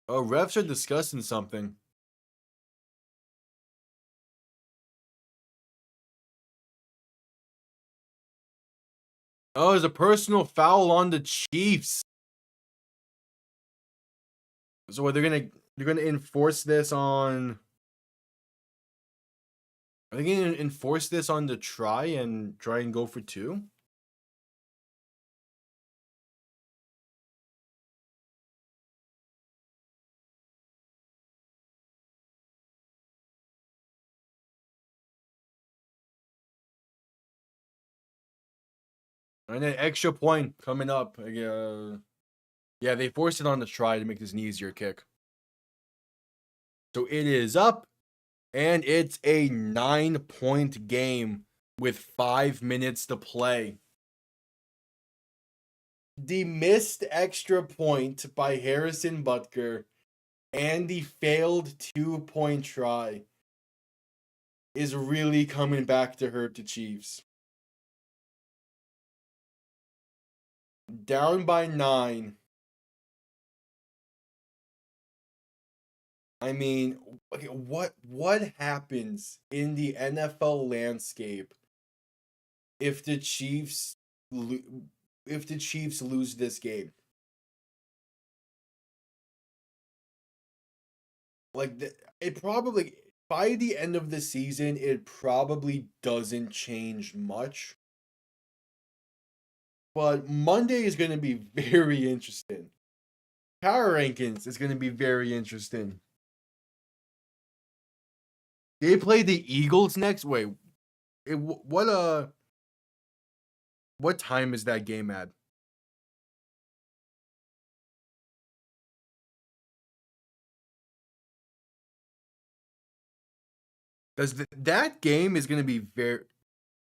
Oh, refs are discussing something. Oh, there's a personal foul on the Chiefs. So what, they're gonna enforce this on? Are they gonna enforce this on the try and go for 2? And then extra point coming up. Yeah, they forced it on the try to make this an easier kick. So it is up, and it's a 9-point game with 5 minutes to play. The missed extra point by Harrison Butker and the failed 2-point try is really coming back to hurt the Chiefs. Down by 9. I mean, okay, what happens in the NFL landscape if the Chiefs if the Chiefs lose this game? Like it probably by the end of the season, it probably doesn't change much. But Monday is going to be very interesting. Power rankings is going to be very interesting. They play the Eagles next. Wait, what time is that game at? That game is going to be very.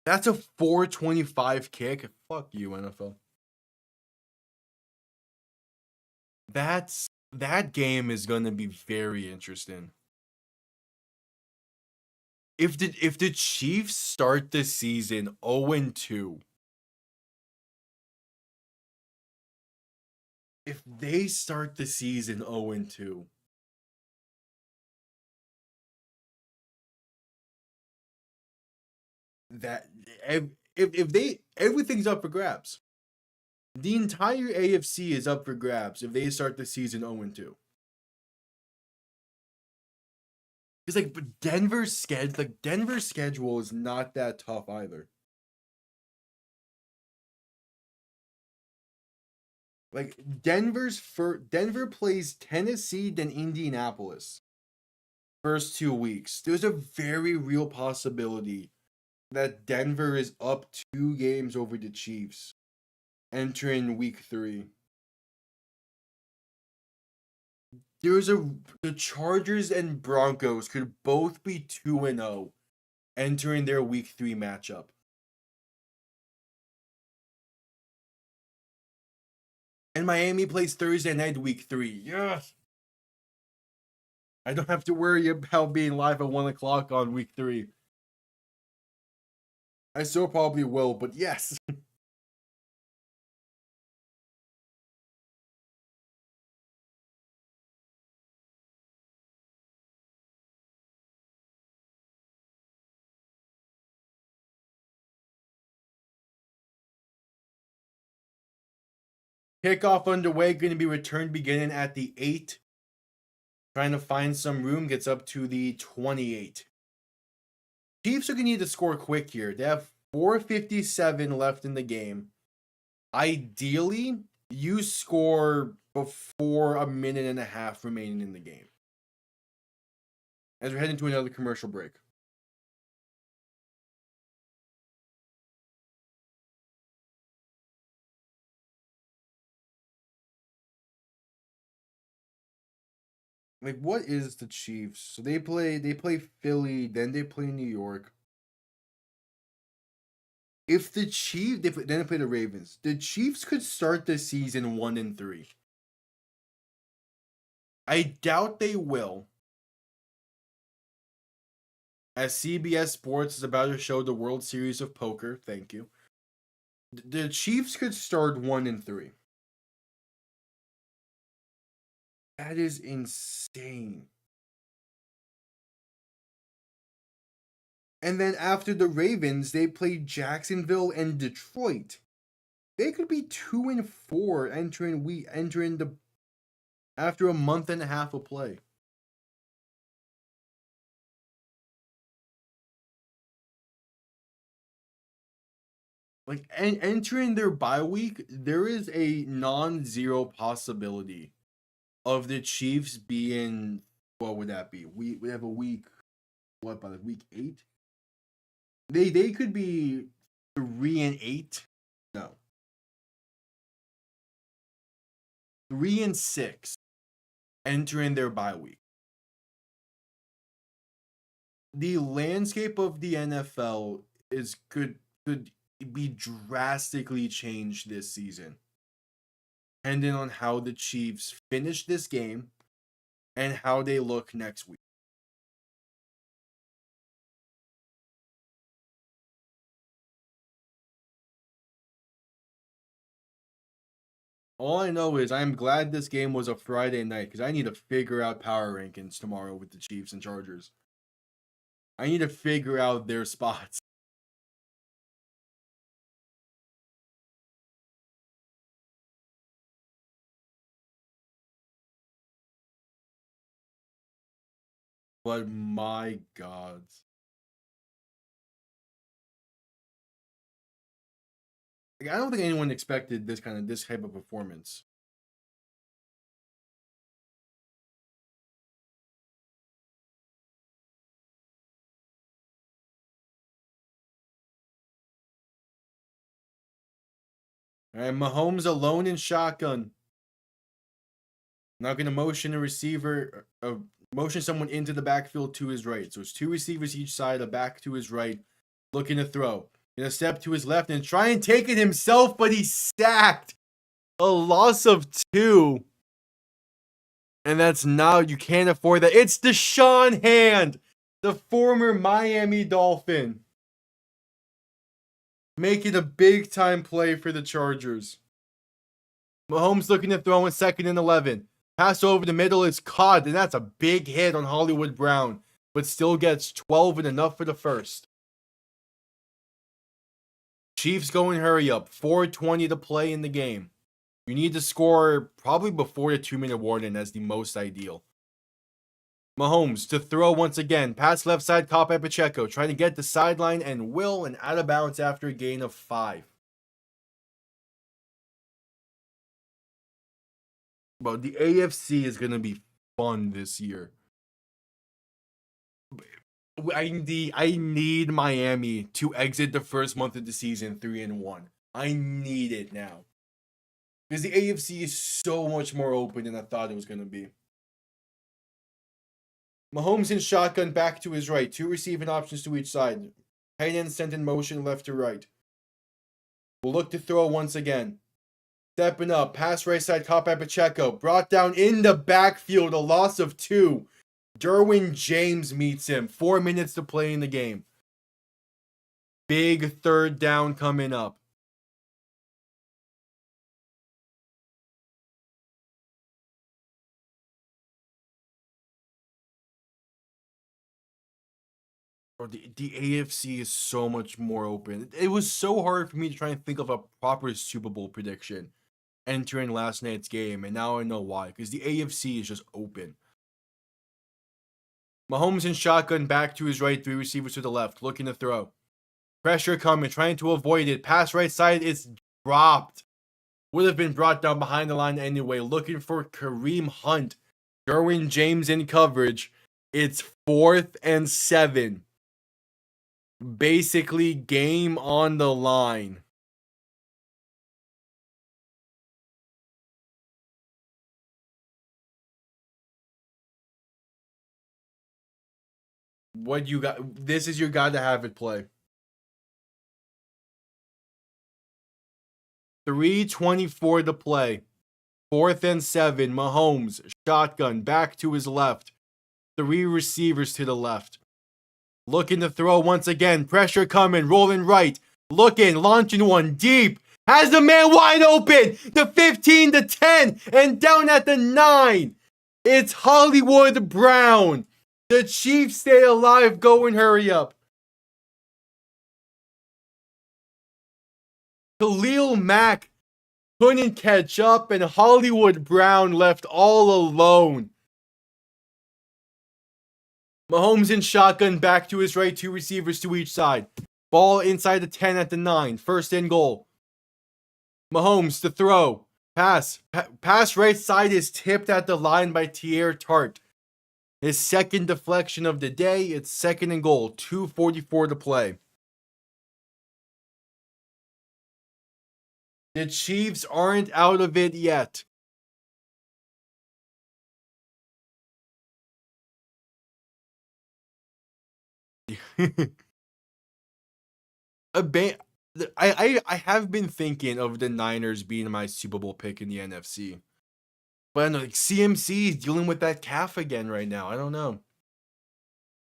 That's a 4:25 kick. Fuck you, NFL. That game is going to be very interesting. If the Chiefs start the season 0-2, if they start the season 0-2, that if they everything's up for grabs. The entire AFC is up for grabs if they start the season 0-2. It's like but Denver's schedule is not that tough either. Like Denver plays Tennessee then Indianapolis first 2 weeks. There's a very real possibility that Denver is up 2 games over the Chiefs entering week 3. The Chargers and Broncos could both be 2-0 entering their week 3 matchup. And Miami plays Thursday night week 3. Yes. I don't have to worry about being live at 1 o'clock on week 3. I still probably will, but yes. Kickoff underway, going to be returned beginning at the 8. Trying to find some room, gets up to the 28. Chiefs are going to need to score quick here. They have 4:57 left in the game. Ideally, you score before a minute and a half remaining in the game. As we're heading to another commercial break. Like, what is the Chiefs? So they play Philly, then they play New York. If the Chiefs, then they play the Ravens. The Chiefs could start the season 1-3. I doubt they will. As CBS Sports is about to show the World Series of Poker, thank you. The Chiefs could start 1-3. That is insane. And then after the Ravens, they play Jacksonville and Detroit. They could be 2-4 entering the after a month and a half of play. Like entering their bye week, there is a non-zero possibility of the Chiefs being, what would that be? We have a week, what, by like week 8? They could be 3-8. No. 3-6 entering their bye week. The landscape of the NFL could be drastically changed this season, depending on how the Chiefs finish this game and how they look next week. All I know is I'm glad this game was a Friday night because I need to figure out power rankings tomorrow with the Chiefs and Chargers. I need to figure out their spots. But my God. Like, I don't think anyone expected this type of performance. All right, Mahomes alone in shotgun. Not going to motion a receiver, motion someone into the backfield to his right. So it's two receivers each side, a back to his right, looking to throw. Going to step to his left and try and take it himself, but he's sacked. A loss of 2. And that's now, you can't afford that. It's Deshaun Hand, the former Miami Dolphin, making a big-time play for the Chargers. Mahomes looking to throw in 2nd and 11. Pass over the middle is caught, and that's a big hit on Hollywood Brown, but still gets 12 and enough for the first. Chiefs going hurry up. 4:20 to play in the game. You need to score probably before the 2-minute warning as the most ideal. Mahomes to throw once again. Pass left side, caught by Pacheco. Trying to get the sideline and out of bounds after a gain of 5. But the AFC is going to be fun this year. I need Miami to exit the first month of the season 3-1. I need it now. Because the AFC is so much more open than I thought it was going to be. Mahomes in shotgun back to his right. 2 receiving options to each side. Tight end sent in motion left to right. Will look to throw once again. Stepping up. Pass right side caught by Pacheco. Brought down in the backfield. A loss of 2. Derwin James meets him. 4 minutes to play in the game. Big 3rd down coming up. The AFC is so much more open. It was so hard for me to try and think of a proper Super Bowl prediction entering last night's game, and now I know why. Because the AFC is just open. Mahomes in shotgun back to his right, 3 receivers to the left, looking to throw. Pressure coming, trying to avoid it. Pass right side, it's dropped. Would have been brought down behind the line anyway. Looking for Kareem Hunt. Derwin James in coverage. It's 4th and 7. Basically, game on the line. What you got? This is your guy to have it play. 3:24 to play. 4th and 7. Mahomes, shotgun, back to his left. 3 receivers to the left. Looking to throw once again. Pressure coming. Rolling right. Looking. Launching one deep. Has the man wide open. The 15 to 10. And down at the 9. It's Hollywood Brown. The Chiefs stay alive. Go and hurry up. Khalil Mack couldn't catch up. And Hollywood Brown left all alone. Mahomes in shotgun, back to his right, 2 receivers to each side. Ball inside the 10 at the 9. 1st and goal. Mahomes to throw. Pass right side is tipped at the line by Tier Tart. His 2nd deflection of the day. It's 2nd and goal. 2:44 to play. The Chiefs aren't out of it yet. I have been thinking of the Niners being my Super Bowl pick in the NFC. But I know, like, CMC is dealing with that calf again right now. I don't know.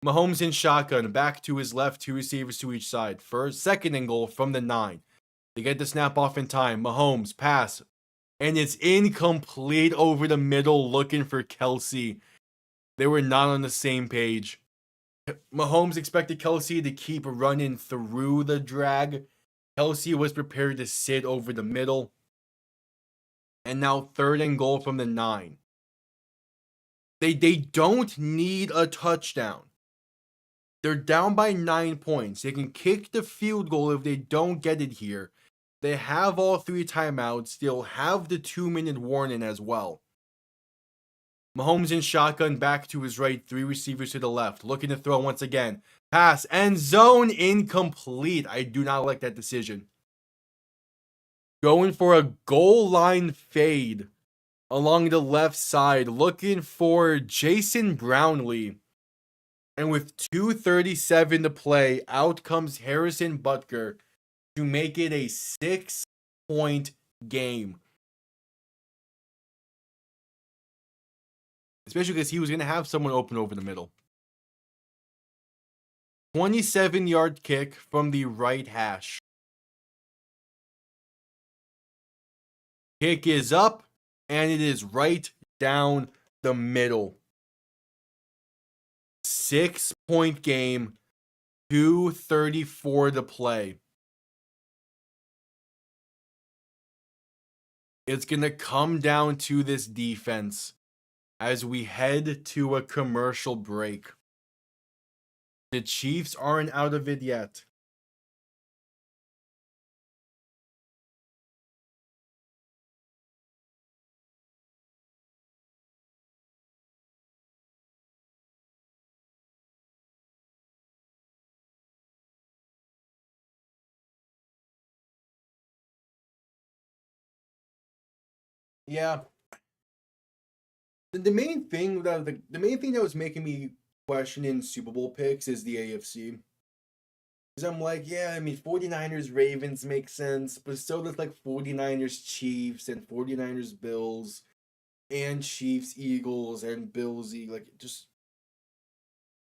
Mahomes in shotgun, back to his left, 2 receivers to each side. 2nd and goal from the 9. They get the snap off in time. Mahomes, pass. And it's incomplete over the middle, looking for Kelsey. They were not on the same page. Mahomes expected Kelsey to keep running through the drag. Kelsey was prepared to sit over the middle. And now 3rd and goal from the 9. They don't need a touchdown. They're down by 9 points. They can kick the field goal if they don't get it here. They have all 3 timeouts. They'll have the 2-minute warning as well. Mahomes in shotgun, back to his right, 3 receivers to the left. Looking to throw once again. Pass, end zone, incomplete. I do not like that decision. Going for a goal line fade along the left side. Looking for Jason Brownlee. And with 2:37 to play, out comes Harrison Butker to make it a 6-point game. Especially because he was going to have someone open over the middle. 27-yard kick from the right hash. Kick is up, and it is right down the middle. 6-point game, 2:34 to play. It's going to come down to this defense as we head to a commercial break. The Chiefs aren't out of it yet. Yeah. The main thing that was making me questioning Super Bowl picks is the AFC. Because I'm like, yeah, I mean, 49ers Ravens make sense, but so does like 49ers Chiefs and 49ers Bills and Chiefs Eagles and Bills like just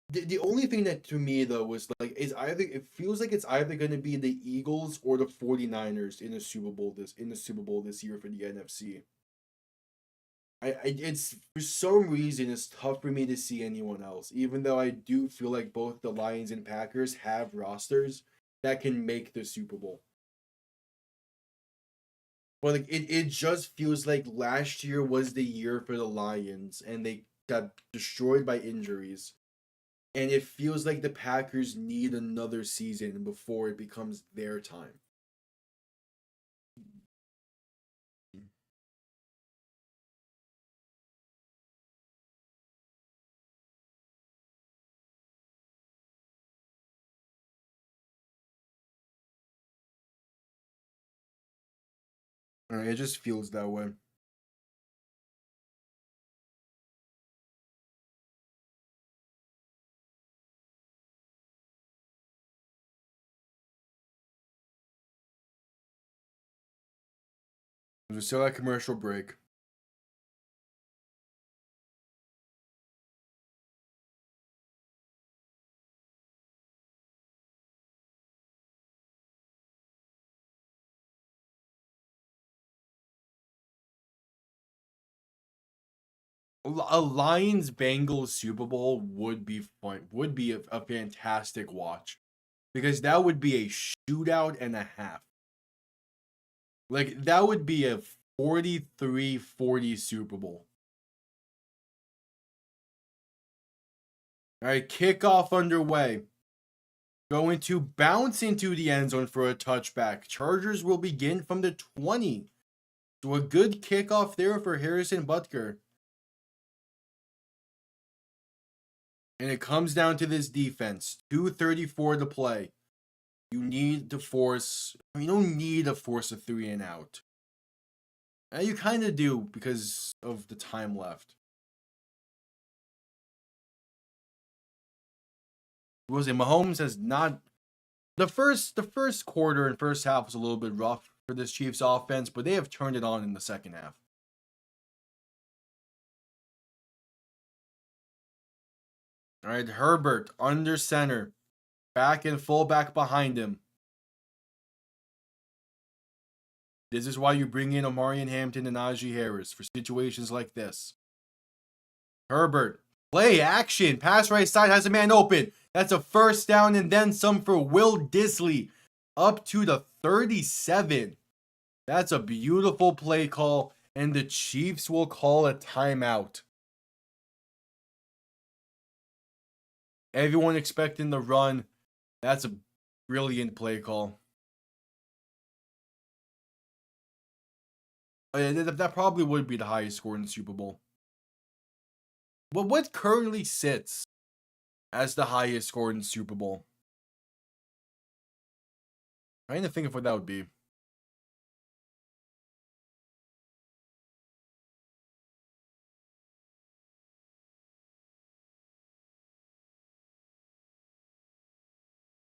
the only thing that to me though was like is either it feels like it's either going to be the Eagles or the 49ers in the Super Bowl this year for the NFC. It's for some reason it's tough for me to see anyone else, even though I do feel like both the Lions and Packers have rosters that can make the Super Bowl. But like it just feels like last year was the year for the Lions and they got destroyed by injuries. And it feels like the Packers need another season before it becomes their time. It just feels that way. There's still that commercial break. A Lions Bengals Super Bowl would be fun. Would be a fantastic watch. Because that would be a shootout and a half. Like that would be a 43-40 Super Bowl. All right, kickoff underway. Going to bounce into the end zone for a touchback. Chargers will begin from the 20. So a good kickoff there for Harrison Butker. And it comes down to this defense. 2:34 to play. You don't need to force a 3-and-out. You kind of do because of the time left. Was it Mahomes has not the first quarter and first half was a little bit rough for this Chiefs offense, but they have turned it on in the second half. All right, Herbert under center, back and fullback behind him. This is why you bring in Omarion Hampton and Najee Harris for situations like this. Herbert, play action. Pass right side, has a man open. That's a first down and then some for Will Disley. Up to the 37. That's a beautiful play call, and the Chiefs will call a timeout. Everyone expecting the run. That's a brilliant play call. That probably would be the highest score in the Super Bowl. But what currently sits as the highest score in the Super Bowl? I'm trying to think of what that would be.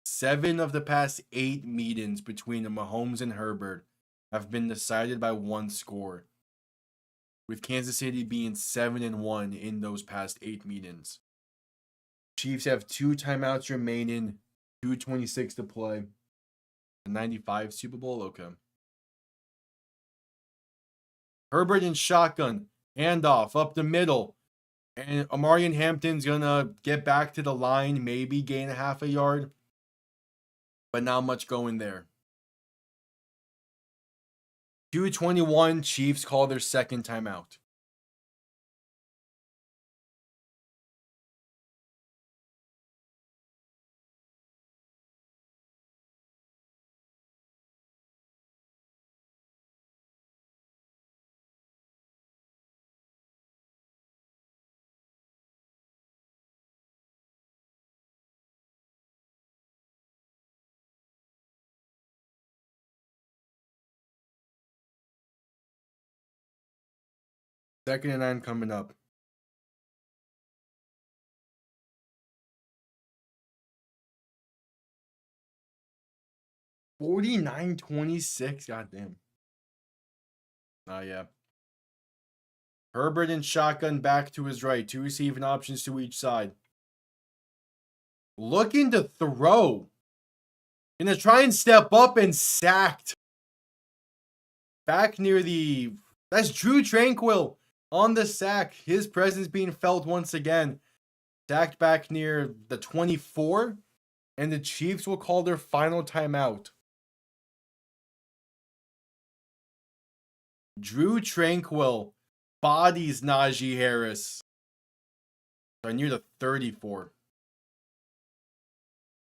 Seven of the past 8 meetings between the Mahomes and Herbert have been decided by one score, with Kansas City being 7-1 in those past 8 meetings. Chiefs have 2 timeouts remaining, 2:26 to play. The 95 Super Bowl, okay. Herbert in shotgun, handoff up the middle, and Omarion Hampton's gonna get back to the line, maybe gain a half a yard, but not much going there. 2:21, Chiefs call their second timeout. Second and 9 coming up. $49-26. Goddamn. Oh, yeah. Herbert in shotgun back to his right. 2 receiving options to each side. Looking to throw. Gonna try and step up and sacked. Back near the... That's Drew Tranquil on the sack. His presence being felt once again. Sacked back near the 24. And the Chiefs will call their final timeout. Drew Tranquil bodies Najee Harris. So near the 34.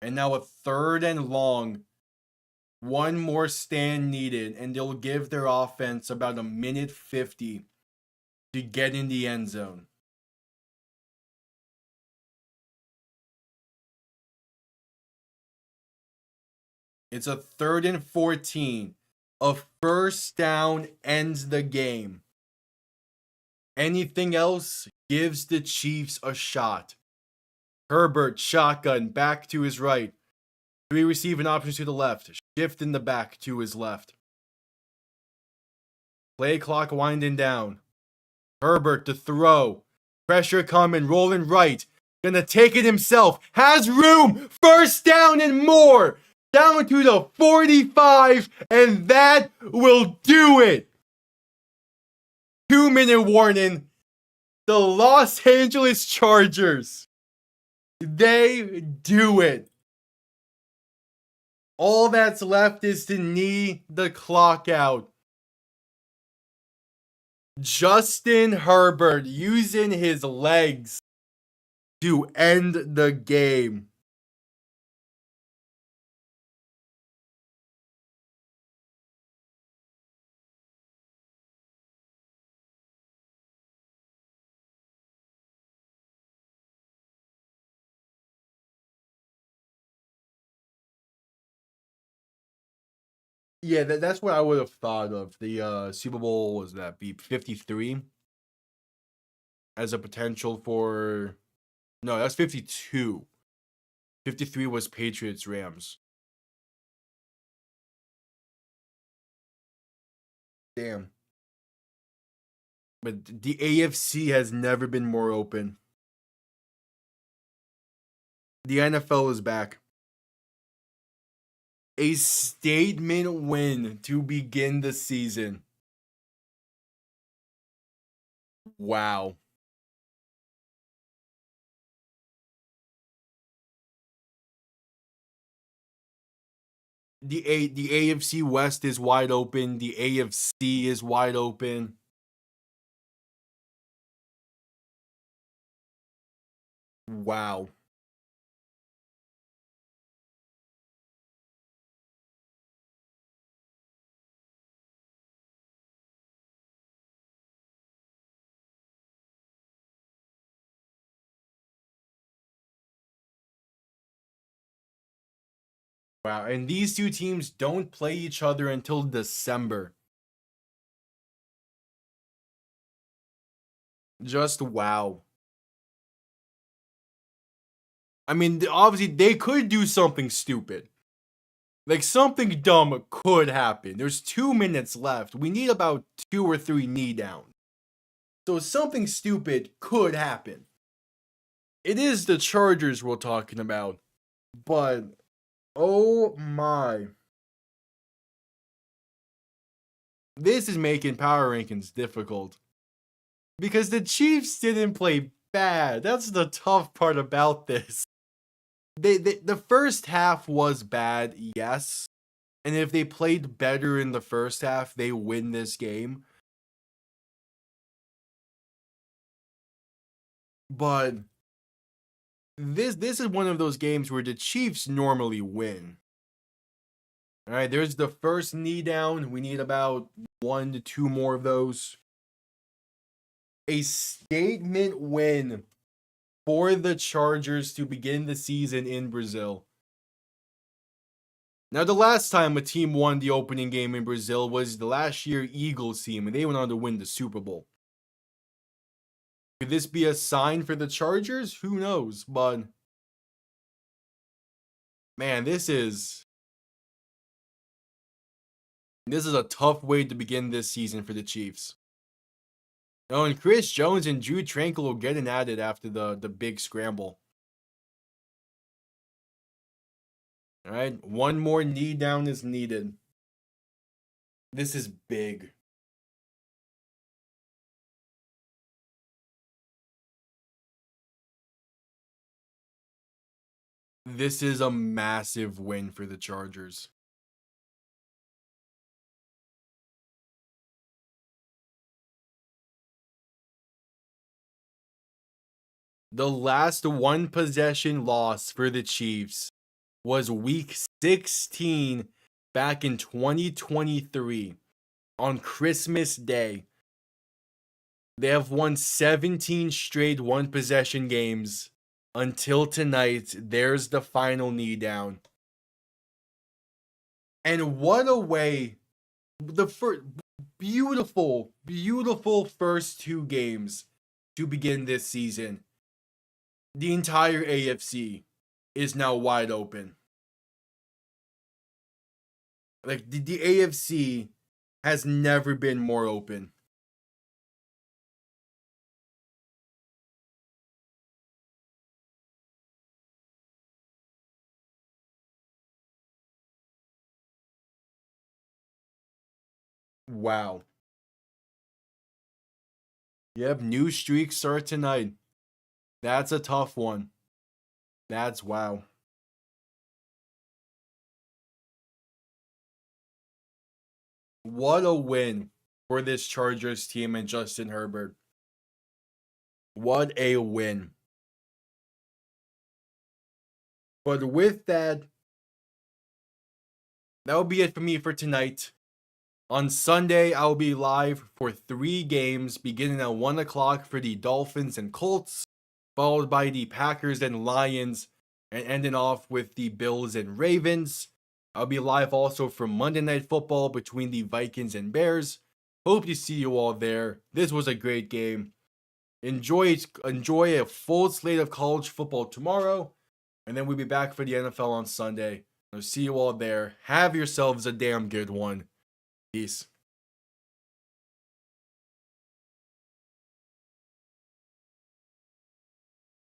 And now a 3rd and long. One more stand needed, and they'll give their offense about 1:50 to get in the end zone. It's a 3rd and 14. A first down ends the game. Anything else gives the Chiefs a shot. Herbert, shotgun, back to his right. 3 receiving options to the left. Shift in the back to his left. Play clock winding down. Herbert to throw. Pressure coming, rolling right. Gonna take it himself. Has room. First down and more. Down to the 45. And that will do it. 2-minute warning. The Los Angeles Chargers. They do it. All that's left is to knee the clock out. Justin Herbert using his legs to end the game. Yeah, that's what I would have thought of. The Super Bowl was that be 53 as a potential for... No, that's 52. 53 was Patriots Rams. Damn. But the AFC has never been more open. The NFL is back. A statement win to begin the season. Wow. The AFC West is wide open. The AFC is wide open. Wow. Wow. And these two teams don't play each other until December. Just wow. I mean, obviously, they could do something stupid. Like, something dumb could happen. There's 2 minutes left. We need about 2 or 3 knee downs. So something stupid could happen. It is the Chargers we're talking about. But, oh my. This is making power rankings difficult. Because the Chiefs didn't play bad. That's the tough part about this. The first half was bad, yes. And if they played better in the first half, they win this game. But this is one of those games where the Chiefs normally win. All right, there's the first knee down. We need about 1 to 2 more of those. A statement win for the Chargers to begin the season in Brazil. Now, the last time a team won the opening game in Brazil was the last year Eagles team, and they went on to win the Super Bowl. Could this be a sign for the Chargers? Who knows? But, man, this is a tough way to begin this season for the Chiefs. Oh, and Chris Jones and Drew Tranquil will get at it after the big scramble. All right, 1 more knee down is needed. This is big. This is a massive win for the Chargers. The last 1 possession loss for the Chiefs was week 16 back in 2023 on Christmas Day. They have won 17 straight 1 possession games until tonight. There's the final knee down. And what a way, the first beautiful first 2 games to begin this season. The entire AFC is now wide open. Like, the AFC has never been more open. Wow. Yep, new streak start tonight. That's a tough one. That's wow. What a win for this Chargers team and Justin Herbert. What a win. But with that, that'll be it for me for tonight. On Sunday, I'll be live for 3 games, beginning at 1 o'clock for the Dolphins and Colts, followed by the Packers and Lions, and ending off with the Bills and Ravens. I'll be live also for Monday Night Football between the Vikings and Bears. Hope to see you all there. This was a great game. Enjoy a full slate of college football tomorrow, and then we'll be back for the NFL on Sunday. I'll see you all there. Have yourselves a damn good one. Peace.